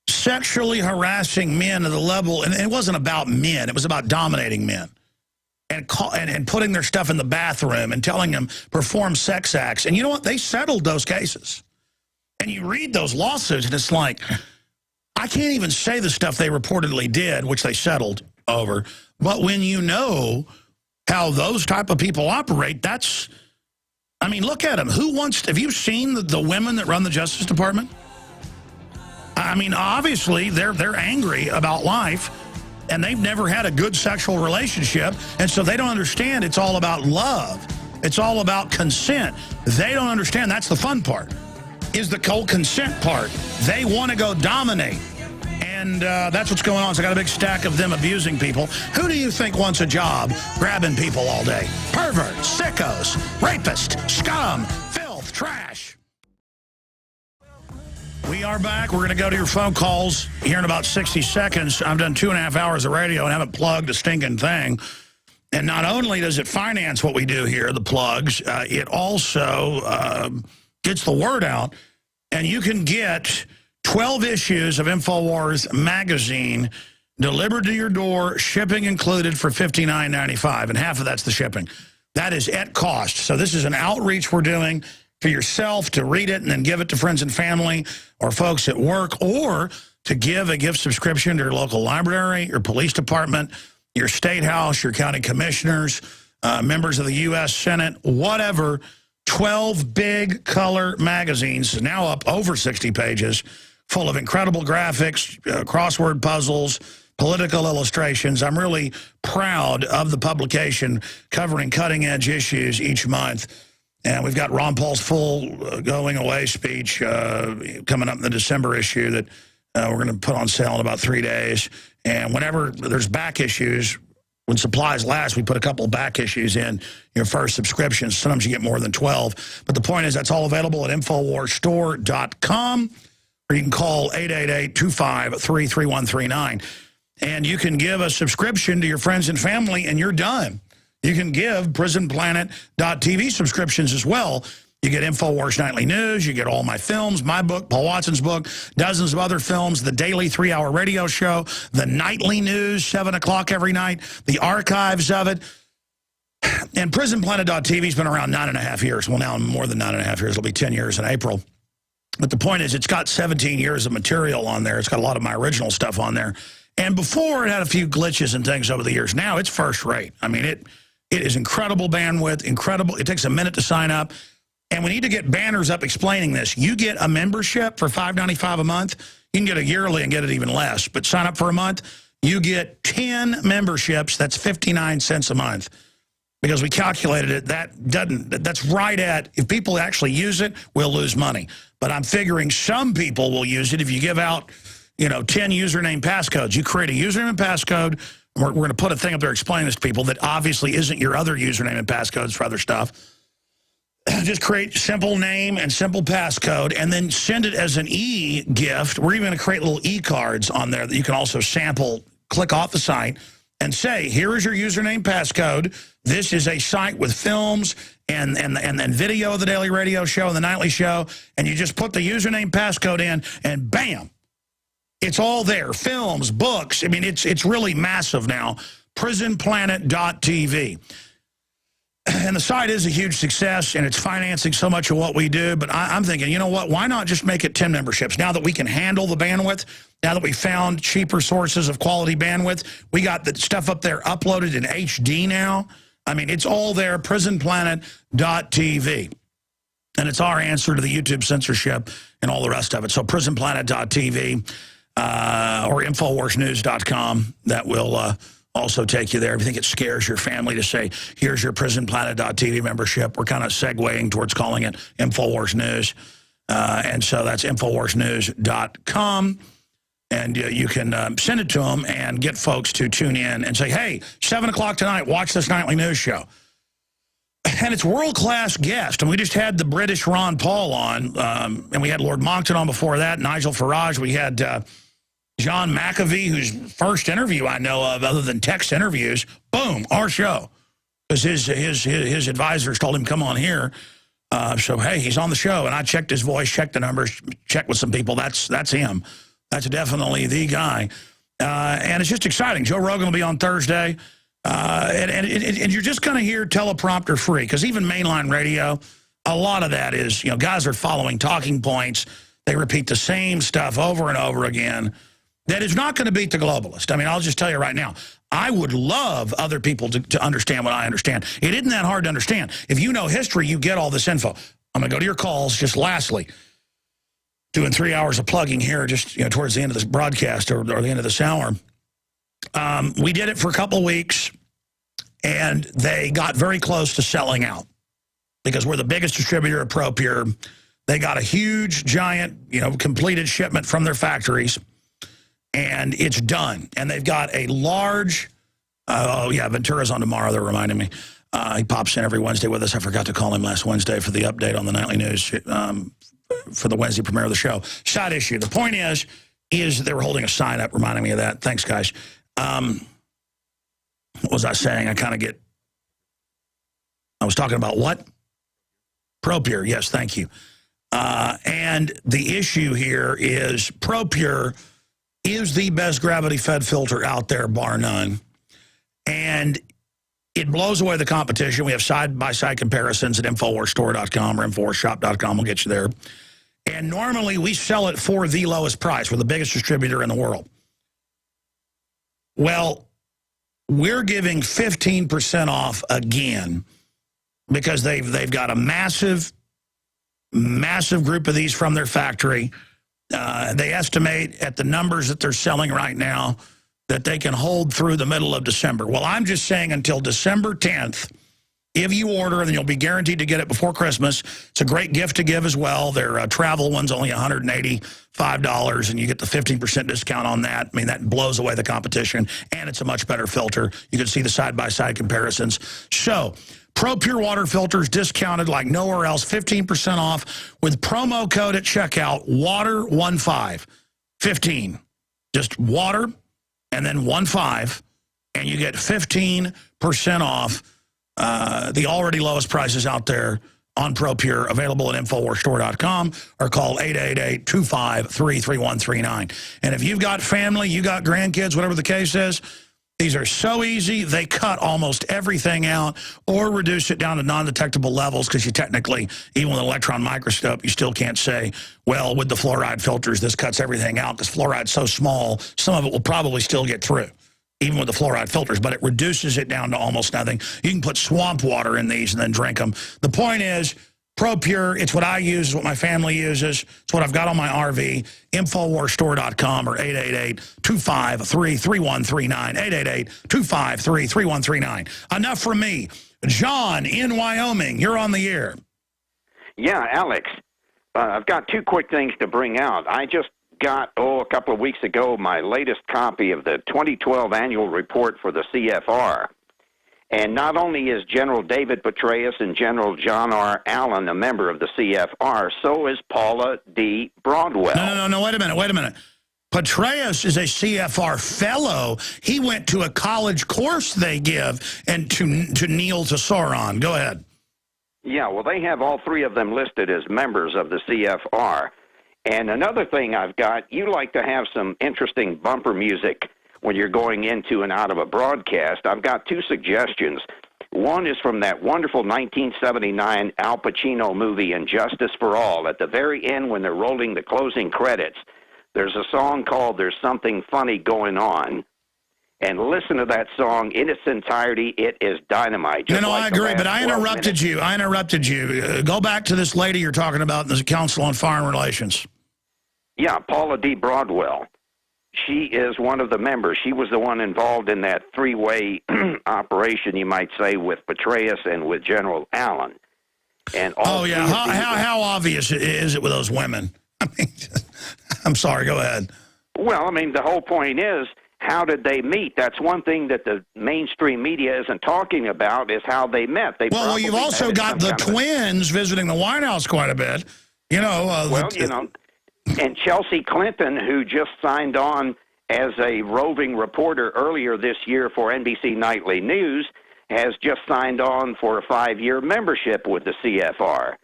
Speaker 1: sexually harassing men at the level, and it wasn't about men, it was about dominating men. And putting their stuff in the bathroom and telling them perform sex acts. And you know what? They settled those cases. And you read those lawsuits, and it's like, I can't even say the stuff they reportedly did, which they settled over. But when you know how those type of people operate, that's, I mean, look at them. Have you seen the women that run the Justice Department? I mean, obviously, they're angry about life. And they've never had a good sexual relationship, and so they don't understand it's all about love. It's all about consent. They don't understand that's the fun part, is the cold consent part. They want to go dominate, and that's what's going on. So I got a big stack of them abusing people. Who do you think wants a job grabbing people all day? Perverts, sickos, rapists, scum, filth, trash. We are back. We're going to go to your phone calls here in about 60 seconds. I've done 2.5 hours of radio and haven't plugged a stinking thing. And not only does it finance what we do here, the plugs, it also gets the word out. And you can get 12 issues of InfoWars magazine delivered to your door, shipping included for $59.95. And half of that's the shipping. That is at cost. So this is an outreach we're doing for yourself to read it and then give it to friends and family or folks at work, or to give a gift subscription to your local library, your police department, your state house, your county commissioners, members of the U.S. Senate, whatever. 12 big color magazines, now up over 60 pages, full of incredible graphics, crossword puzzles, political illustrations. I'm really proud of the publication covering cutting-edge issues each month. And we've got Ron Paul's full going away speech coming up in the December issue that we're going to put on sale in about 3 days. And whenever there's back issues, when supplies last, we put a couple of back issues in your first subscription. Sometimes you get more than 12. But the point is that's all available at InfoWarsStore.com, or you can call 888-253-3139. And you can give a subscription to your friends and family, and you're done. You can give PrisonPlanet.tv subscriptions as well. You get InfoWars Nightly News. You get all my films, my book, Paul Watson's book, dozens of other films, the daily 3-hour radio show, the nightly news, 7 o'clock every night, the archives of it. And PrisonPlanet.tv has been around 9.5 years. Well, now more than 9.5 years. It'll be 10 years in April. But the point is, it's got 17 years of material on there. It's got a lot of my original stuff on there. And before, it had a few glitches and things over the years. Now, it's first rate. I mean, it is incredible bandwidth, incredible. It takes a minute to sign up. And we need to get banners up explaining this. You get a membership for $5.95 a month. You can get a yearly and get it even less. But sign up for a month, you get 10 memberships. That's 59 cents a month. Because we calculated it, that's right at, if people actually use it, we'll lose money. But I'm figuring some people will use it if you give out, 10 username passcodes. You create a username and passcode. We're going to put a thing up there explaining this to people that obviously isn't your other username and passcodes for other stuff. Just create simple name and simple passcode, and then send it as an e-gift. We're even going to create little e-cards on there that you can also sample, click off the site, and say, here is your username passcode. This is a site with films and video of the daily radio show and the nightly show, and you just put the username passcode in, and bam, it's all there. Films, books. I mean, it's really massive now. PrisonPlanet.tv. And the site is a huge success, and it's financing so much of what we do. But I'm thinking, you know what? Why not just make it 10 memberships? Now that we can handle the bandwidth, now that we found cheaper sources of quality bandwidth, we got the stuff up there uploaded in HD now. I mean, it's all there, PrisonPlanet.tv. And it's our answer to the YouTube censorship and all the rest of it. So PrisonPlanet.tv or InfoWarsNews.com, that will also take you there. If you think it scares your family to say, here's your PrisonPlanet.tv membership, we're kind of segueing towards calling it InfoWars News. And so that's InfoWarsNews.com. And you can send it to them and get folks to tune in and say, hey, 7 o'clock tonight, watch this nightly news show. And it's world-class guests. And we just had the British Ron Paul on, and we had Lord Monckton on before that, Nigel Farage. We had John McAfee, whose first interview I know of, other than text interviews, boom, our show. Because his advisors told him, come on here. So, hey, he's on the show. And I checked his voice, checked the numbers, checked with some people. That's him. That's definitely the guy. And it's just exciting. Joe Rogan will be on Thursday. And you're just going to hear teleprompter free. Because even mainline radio, a lot of that is, you know, guys are following talking points. They repeat the same stuff over and over again. That is not going to beat the globalist. I mean, I'll just tell you right now, I would love other people to understand what I understand. It isn't that hard to understand. If you know history, you get all this info. I'm going to go to your calls. Just lastly, doing 3 hours of plugging here just towards the end of this broadcast or the end of this hour. We did it for a couple of weeks, and they got very close to selling out because we're the biggest distributor of ProPure. They got a huge, giant, completed shipment from their factories. And it's done. And they've got a large, oh, yeah, Ventura's on tomorrow. They're reminding me. He pops in every Wednesday with us. I forgot to call him last Wednesday for the update on the nightly news for the Wednesday premiere of the show. Side issue. The point is they were holding a sign up reminding me of that. Thanks, guys. What was I saying? I was talking about what? ProPure. Yes, thank you. And the issue here is ProPure is the best gravity-fed filter out there, bar none. And it blows away the competition. We have side-by-side comparisons at InfoWarsStore.com or InfoWarsShop.com. We'll get you there. And normally we sell it for the lowest price. We're the biggest distributor in the world. Well, we're giving 15% off again because they've got a massive group of these from their factory. They estimate at the numbers that they're selling right now that they can hold through the middle of December. Well, I'm just saying until December 10th, if you order, then you'll be guaranteed to get it before Christmas. It's a great gift to give as well. Their travel one's only $185, and you get the 15% discount on that. I mean, that blows away the competition, and it's a much better filter. You can see the side-by-side comparisons. So, ProPure water filters discounted like nowhere else, 15% off with promo code at checkout, WATER15, 15. Just water and then 15, and you get 15% off the already lowest prices out there on ProPure, available at InfoWarsStore.com or call 888-253-3139. And if you've got family, you got grandkids, whatever the case is, these are so easy, they cut almost everything out or reduce it down to non-detectable levels because you technically, even with an electron microscope, you still can't say, well, with the fluoride filters, this cuts everything out because fluoride's so small, some of it will probably still get through, even with the fluoride filters, but it reduces it down to almost nothing. You can put swamp water in these and then drink them. The point is, ProPure, it's what I use, it's what my family uses, it's what I've got on my RV, InfoWarsStore.com or 888-253-3139, 888-253-3139. Enough from me. John in Wyoming, you're on the air.
Speaker 8: Yeah, Alex, I've got two quick things to bring out. I just got, a couple of weeks ago, my latest copy of the 2012 annual report for the CFR. And not only is General David Petraeus and General John R. Allen a member of the CFR, so is Paula D. Broadwell.
Speaker 1: No, wait a minute. Petraeus is a CFR fellow. He went to a college course they give and to kneel to Sauron. Go ahead.
Speaker 8: Yeah, well, they have all three of them listed as members of the CFR. And another thing I've got, you like to have some interesting bumper music when you're going into and out of a broadcast. I've got two suggestions. One is from that wonderful 1979 Al Pacino movie, Injustice for All. At the very end, when they're rolling the closing credits, there's a song called There's Something Funny Going On. And listen to that song in its entirety. It is dynamite.
Speaker 1: No, I agree, but I interrupted you. Go back to this lady you're talking about in the Council on Foreign Relations.
Speaker 8: Yeah, Paula D. Broadwell. She is one of the members. She was the one involved in that three-way operation, you might say, with Petraeus and with General Allen. And
Speaker 1: how obvious is it with those women? I mean, I'm sorry, go ahead.
Speaker 8: Well, I mean, the whole point is, how did they meet? That's one thing that the mainstream media isn't talking about, is how they met.
Speaker 1: Well, you've also got the twins visiting the White House quite a bit.
Speaker 8: And Chelsea Clinton, who just signed on as a roving reporter earlier this year for NBC Nightly News, has just signed on for a 5-year membership with the CFR.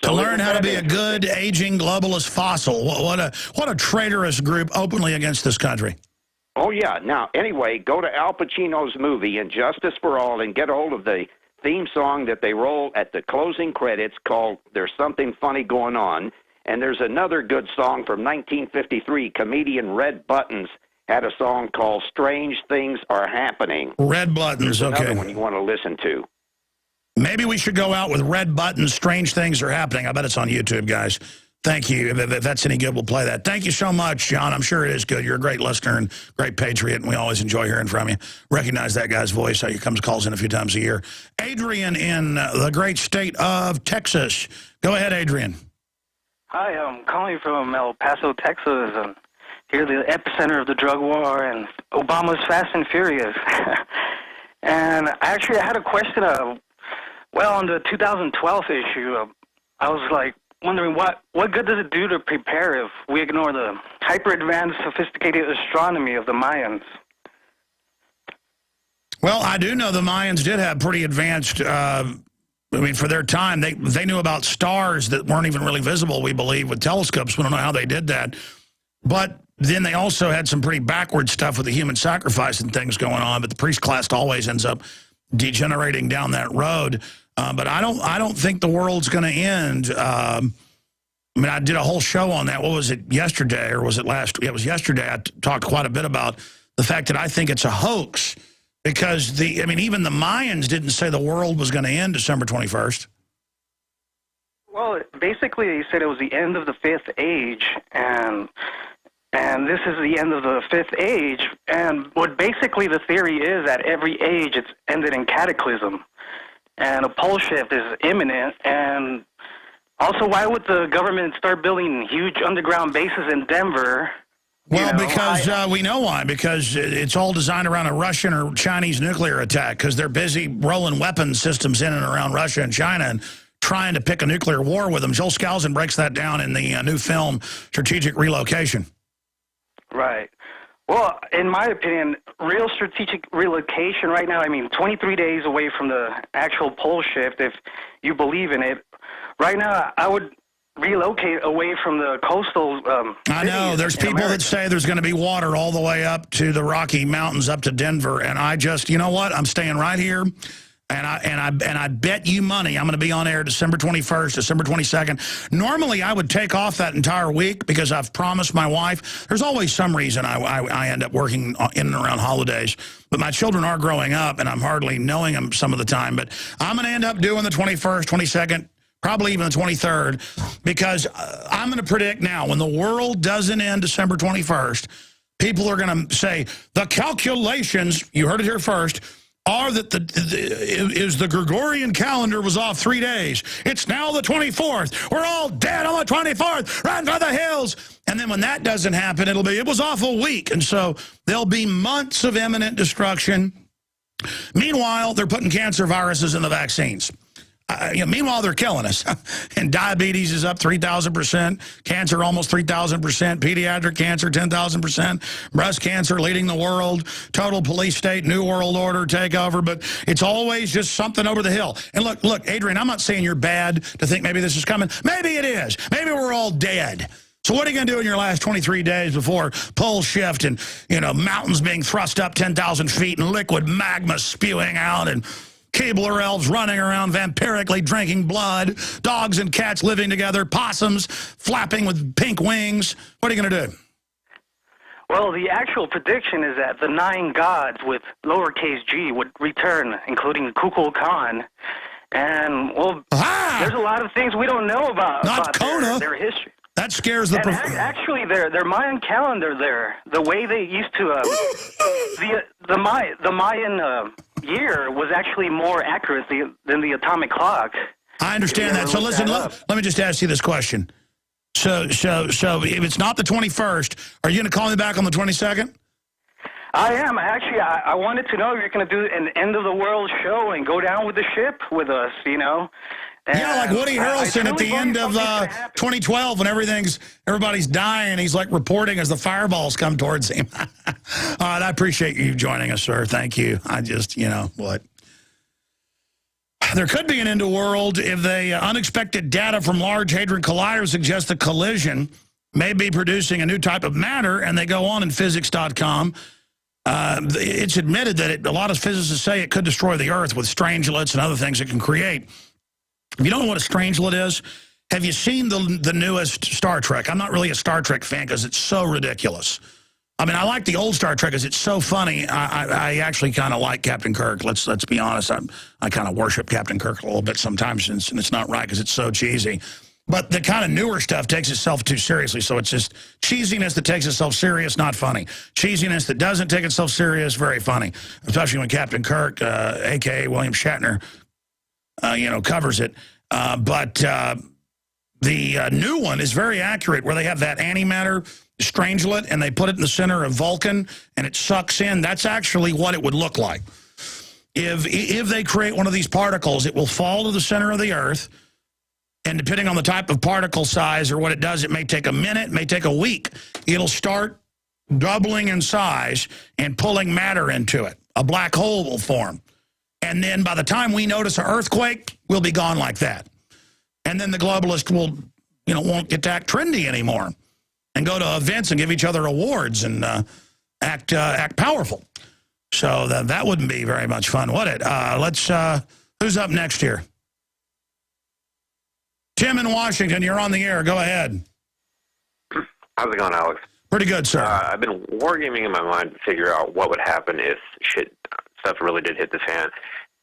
Speaker 1: To learn how to be a good, aging, globalist fossil. What a traitorous group openly against this country.
Speaker 8: Oh, yeah. Now, anyway, go to Al Pacino's movie, Injustice for All, and get a hold of the theme song that they roll at the closing credits called There's Something Funny Going On. And there's another good song from 1953. Comedian Red Buttons had a song called Strange Things Are Happening.
Speaker 1: Red Buttons,
Speaker 8: There's
Speaker 1: okay.
Speaker 8: another one you want to listen to.
Speaker 1: Maybe we should go out with Red Buttons, Strange Things Are Happening. I bet it's on YouTube, guys. Thank you. If that's any good, we'll play that. Thank you so much, John. I'm sure it is good. You're a great listener and great patriot, and we always enjoy hearing from you. Recognize that guy's voice. He calls in a few times a year. Adrian in the great state of Texas. Go ahead, Adrian.
Speaker 9: Hi, I'm calling from El Paso, Texas, and here the epicenter of the drug war and Obama's Fast and Furious. And actually, I had a question. On the 2012 issue, I was like wondering what good does it do to prepare if we ignore the hyper-advanced, sophisticated astronomy of the Mayans?
Speaker 1: Well, I do know the Mayans did have pretty advanced. For their time, they knew about stars that weren't even really visible, we believe, with telescopes. We don't know how they did that. But then they also had some pretty backward stuff with the human sacrifice and things going on. But the priest class always ends up degenerating down that road. But I don't think the world's going to end. I did a whole show on that. What was it, yesterday, or was it last? It was yesterday. I talked quite a bit about the fact that I think it's a hoax. Because, even the Mayans didn't say the world was going to end December 21st.
Speaker 9: Well, basically, they said it was the end of the fifth age, and this is the end of the fifth age. And what basically the theory is that every age it's ended in cataclysm, and a pole shift is imminent. And also, why would the government start building huge underground bases in Denver?
Speaker 1: Well, because we know why. Because it's all designed around a Russian or Chinese nuclear attack, because they're busy rolling weapons systems in and around Russia and China and trying to pick a nuclear war with them. Joel Skousen breaks that down in the new film, Strategic Relocation.
Speaker 9: Right. Well, in my opinion, real strategic relocation right now, 23 days away from the actual pole shift, if you believe in it. Right now, I would relocate away from the coastal
Speaker 1: I know. There's people that say there's going to be water all the way up to the Rocky Mountains, up to Denver, and I just, you know what? I'm staying right here, and I bet you money I'm going to be on air December 21st, December 22nd. Normally, I would take off that entire week because I've promised my wife. There's always some reason I end up working in and around holidays, but my children are growing up, and I'm hardly knowing them some of the time, but I'm going to end up doing the 21st, 22nd, probably even the 23rd, because I'm going to predict now, when the world doesn't end December 21st, people are going to say, the calculations, you heard it here first, are that the Gregorian calendar was off 3 days. It's now the 24th. We're all dead on the 24th. Run for the hills. And then when that doesn't happen, it was off a week. And so there'll be months of imminent destruction. Meanwhile, they're putting cancer viruses in the vaccines. Meanwhile, they're killing us. And diabetes is up 3,000%, cancer almost 3,000%, pediatric cancer 10,000%, breast cancer leading the world, total police state, new world order takeover. But it's always just something over the hill. And look, Adrian, I'm not saying you're bad to think maybe this is coming. Maybe it is. Maybe we're all dead. So what are you going to do in your last 23 days before pole shift and, mountains being thrust up 10,000 feet and liquid magma spewing out and Keebler elves running around vampirically drinking blood, dogs and cats living together, possums flapping with pink wings? What are you going to do?
Speaker 9: Well, the actual prediction is that the 9 gods with lowercase g would return, including Kukulkan Khan. And, there's a lot of things we don't know about their history.
Speaker 1: That scares the...
Speaker 9: Actually, their Mayan calendar the way they used to... the Mayan year was actually more accurate than the atomic clock.
Speaker 1: I understand that. So listen, let me just ask you this question. So if it's not the 21st, are you going to call me back on the 22nd?
Speaker 9: I am. Actually, I wanted to know if you're going to do an end of the world show and go down with the ship with us,
Speaker 1: Yeah, like Woody Harrelson at the end of 2012 when everybody's dying. He's like reporting as the fireballs come towards him. All right, I appreciate you joining us, sir. Thank you. I just, you know, what? There could be an end to world if the unexpected data from Large Hadron Collider suggests the collision may be producing a new type of matter, and they go on in physics.com. It's admitted that a lot of physicists say it could destroy the Earth with strangelets and other things it can create. If you don't know what a strangelet is, have you seen the newest Star Trek? I'm not really a Star Trek fan because it's so ridiculous. I mean, I like the old Star Trek because it's so funny. I actually kind of like Captain Kirk. Let's be honest. I kind of worship Captain Kirk a little bit sometimes, and it's not right because it's so cheesy. But the kind of newer stuff takes itself too seriously, so it's just cheesiness that takes itself serious, not funny. Cheesiness that doesn't take itself serious, very funny. Especially when Captain Kirk, a.k.a. William Shatner, covers it. But the new one is very accurate, where they have that antimatter strangelet, and they put it in the center of Vulcan, and it sucks in. That's actually what it would look like. If they create one of these particles, it will fall to the center of the Earth, and depending on the type of particle size or what it does, it may take a minute, it may take a week. It'll start doubling in size and pulling matter into it. A black hole will form. And then by the time we notice an earthquake, we'll be gone like that. And then the globalists will, won't get to act trendy anymore and go to events and give each other awards and act powerful. So that wouldn't be very much fun, would it? Who's up next here? Tim in Washington, you're on the air. Go ahead.
Speaker 10: How's it going, Alex?
Speaker 1: Pretty good, sir.
Speaker 10: I've been wargaming in my mind to figure out what would happen if stuff really did hit the fan.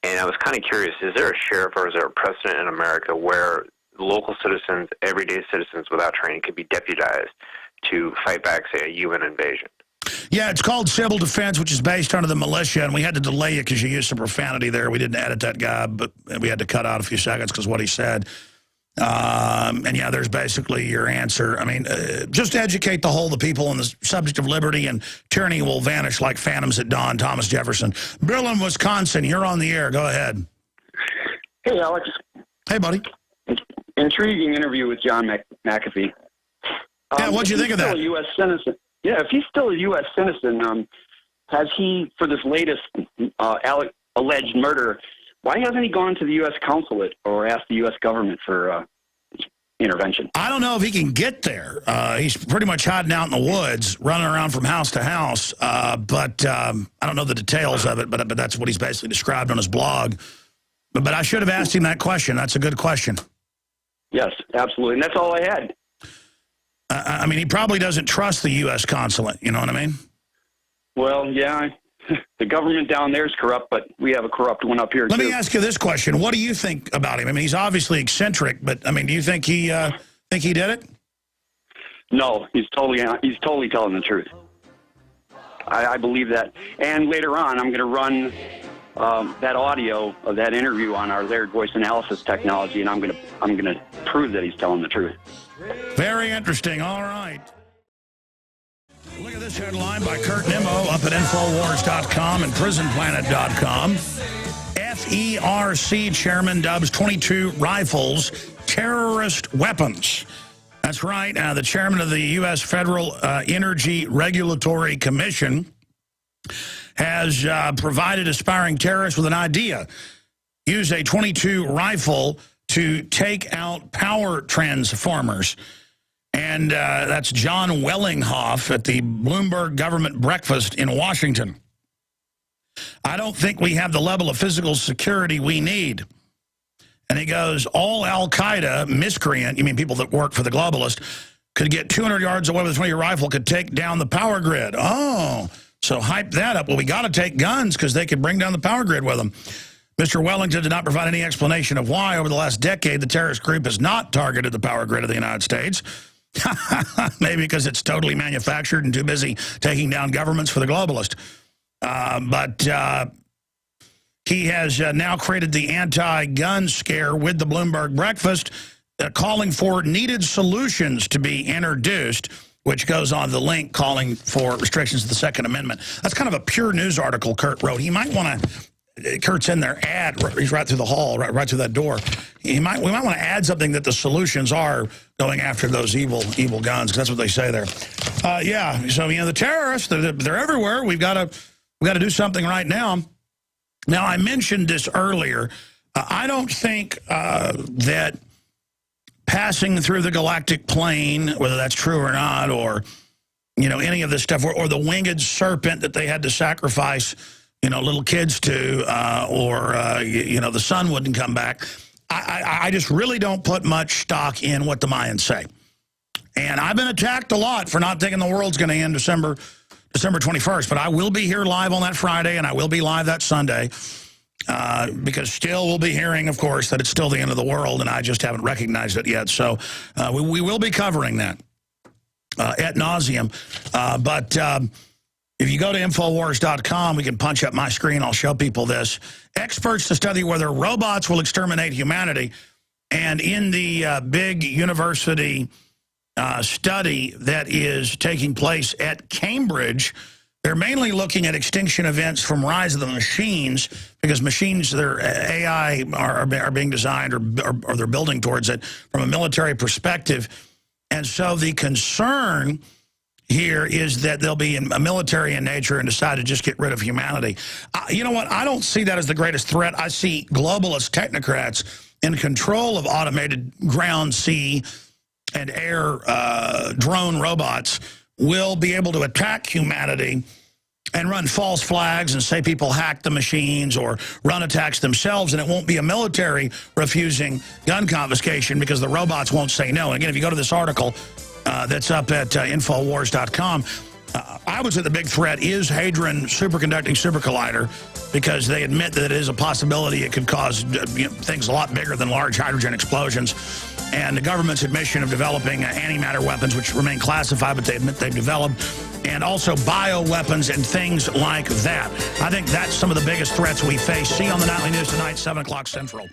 Speaker 10: And I was kind of curious, is there a sheriff or is there a precedent in America where local citizens, everyday citizens without training could be deputized to fight back, say, a UN invasion?
Speaker 1: Yeah, it's called civil defense, which is based under the militia, and we had to delay it because you used some profanity there. We didn't edit that guy, but we had to cut out a few seconds because what he said. And yeah, there's basically your answer. I mean, just educate the people on the subject of liberty, and tyranny will vanish like phantoms at dawn. Thomas Jefferson. Bill in Wisconsin, you're on the air. Go ahead.
Speaker 11: Hey, Alex.
Speaker 1: Hey, buddy.
Speaker 11: Intriguing interview with John McAfee.
Speaker 1: Yeah, what'd you think of that?
Speaker 11: A U.S. citizen. Yeah, if he's still a U.S. citizen, has he, for this latest alleged murder, why hasn't he gone to the U.S. consulate or asked the U.S. government for intervention? I
Speaker 1: don't know if he can get there. He's pretty much hiding out in the woods, running around from house to house. But I don't know the details of it, but that's what he's basically described on his blog. But I should have asked him that question. That's a good question.
Speaker 11: Yes, absolutely. And that's all I had.
Speaker 1: I mean, he probably doesn't trust the U.S. consulate. You know what I mean?
Speaker 11: Well, yeah. The government down there is corrupt, but we have a corrupt one up here,
Speaker 1: Let me ask you this question. What do you think about him? I mean, he's obviously eccentric, but, I mean, do you think he did it?
Speaker 11: No, he's totally telling the truth. I believe that. And later on, I'm going to run that audio of that interview on our layered voice analysis technology, and I'm going to prove that he's telling the truth.
Speaker 1: Very interesting. All right. Look at this headline by Kurt Nimmo up at Infowars.com and PrisonPlanet.com. FERC chairman dubs 22 rifles terrorist weapons. That's right. The chairman of the U.S. Federal Energy Regulatory Commission has provided aspiring terrorists with an idea. Use a .22 rifle to take out power transformers. And that's John Wellinghoff at the Bloomberg government breakfast in Washington. I don't think we have the level of physical security we need. And he goes, all al-Qaeda miscreant, you mean people that work for the globalist, could get 200 yards away with a .22 rifle, could take down the power grid. Oh, so hype that up. Well, we got to take guns because they could bring down the power grid with them. Mr. Wellington did not provide any explanation of why over the last decade the terrorist group has not targeted the power grid of the United States. Maybe because it's totally manufactured and too busy taking down governments for the globalist. But he has now created the anti-gun scare with the Bloomberg breakfast, calling for needed solutions to be introduced, which goes on the link calling for restrictions to the Second Amendment. That's kind of a pure news article Kurt wrote. He might want to Kurt's in there. He's right through the hall, right through that door. We might want to add something that the solutions are going after those evil guns, because that's what they say there. Yeah. So the terrorists, they're everywhere. We've got to do something right now. Now, I mentioned this earlier. I don't think that passing through the galactic plane, whether that's true or not, or any of this stuff, or the winged serpent that they had to sacrifice little kids to, or the sun wouldn't come back. I just really don't put much stock in what the Mayans say. And I've been attacked a lot for not thinking the world's going to end December 21st. But I will be here live on that Friday, and I will be live that Sunday, because still we'll be hearing, of course, that it's still the end of the world, and I just haven't recognized it yet. So we will be covering that ad nauseum. But if you go to Infowars.com, we can punch up my screen. I'll show people this. Experts to study whether robots will exterminate humanity. And in the big university study that is taking place at Cambridge, they're mainly looking at extinction events from rise of the machines, because machines, their AI are being designed, or they're building towards it from a military perspective. And so the concern here is that they'll be a military in nature and decide to just get rid of humanity. You know what? I don't see that as the greatest threat. I see globalist technocrats in control of automated ground, sea, and air drone robots will be able to attack humanity and run false flags and say people hacked the machines, or run attacks themselves, and it won't be a military refusing gun confiscation because the robots won't say no. And again, if you go to this article that's up at Infowars.com, I would say the big threat is Hadron superconducting supercollider, because they admit that it is a possibility it could cause things a lot bigger than large hydrogen explosions. And the government's admission of developing antimatter weapons, which remain classified, but they admit they've developed, and also bioweapons and things like that. I think that's some of the biggest threats we face. See you on the Nightly News tonight, 7 o'clock Central.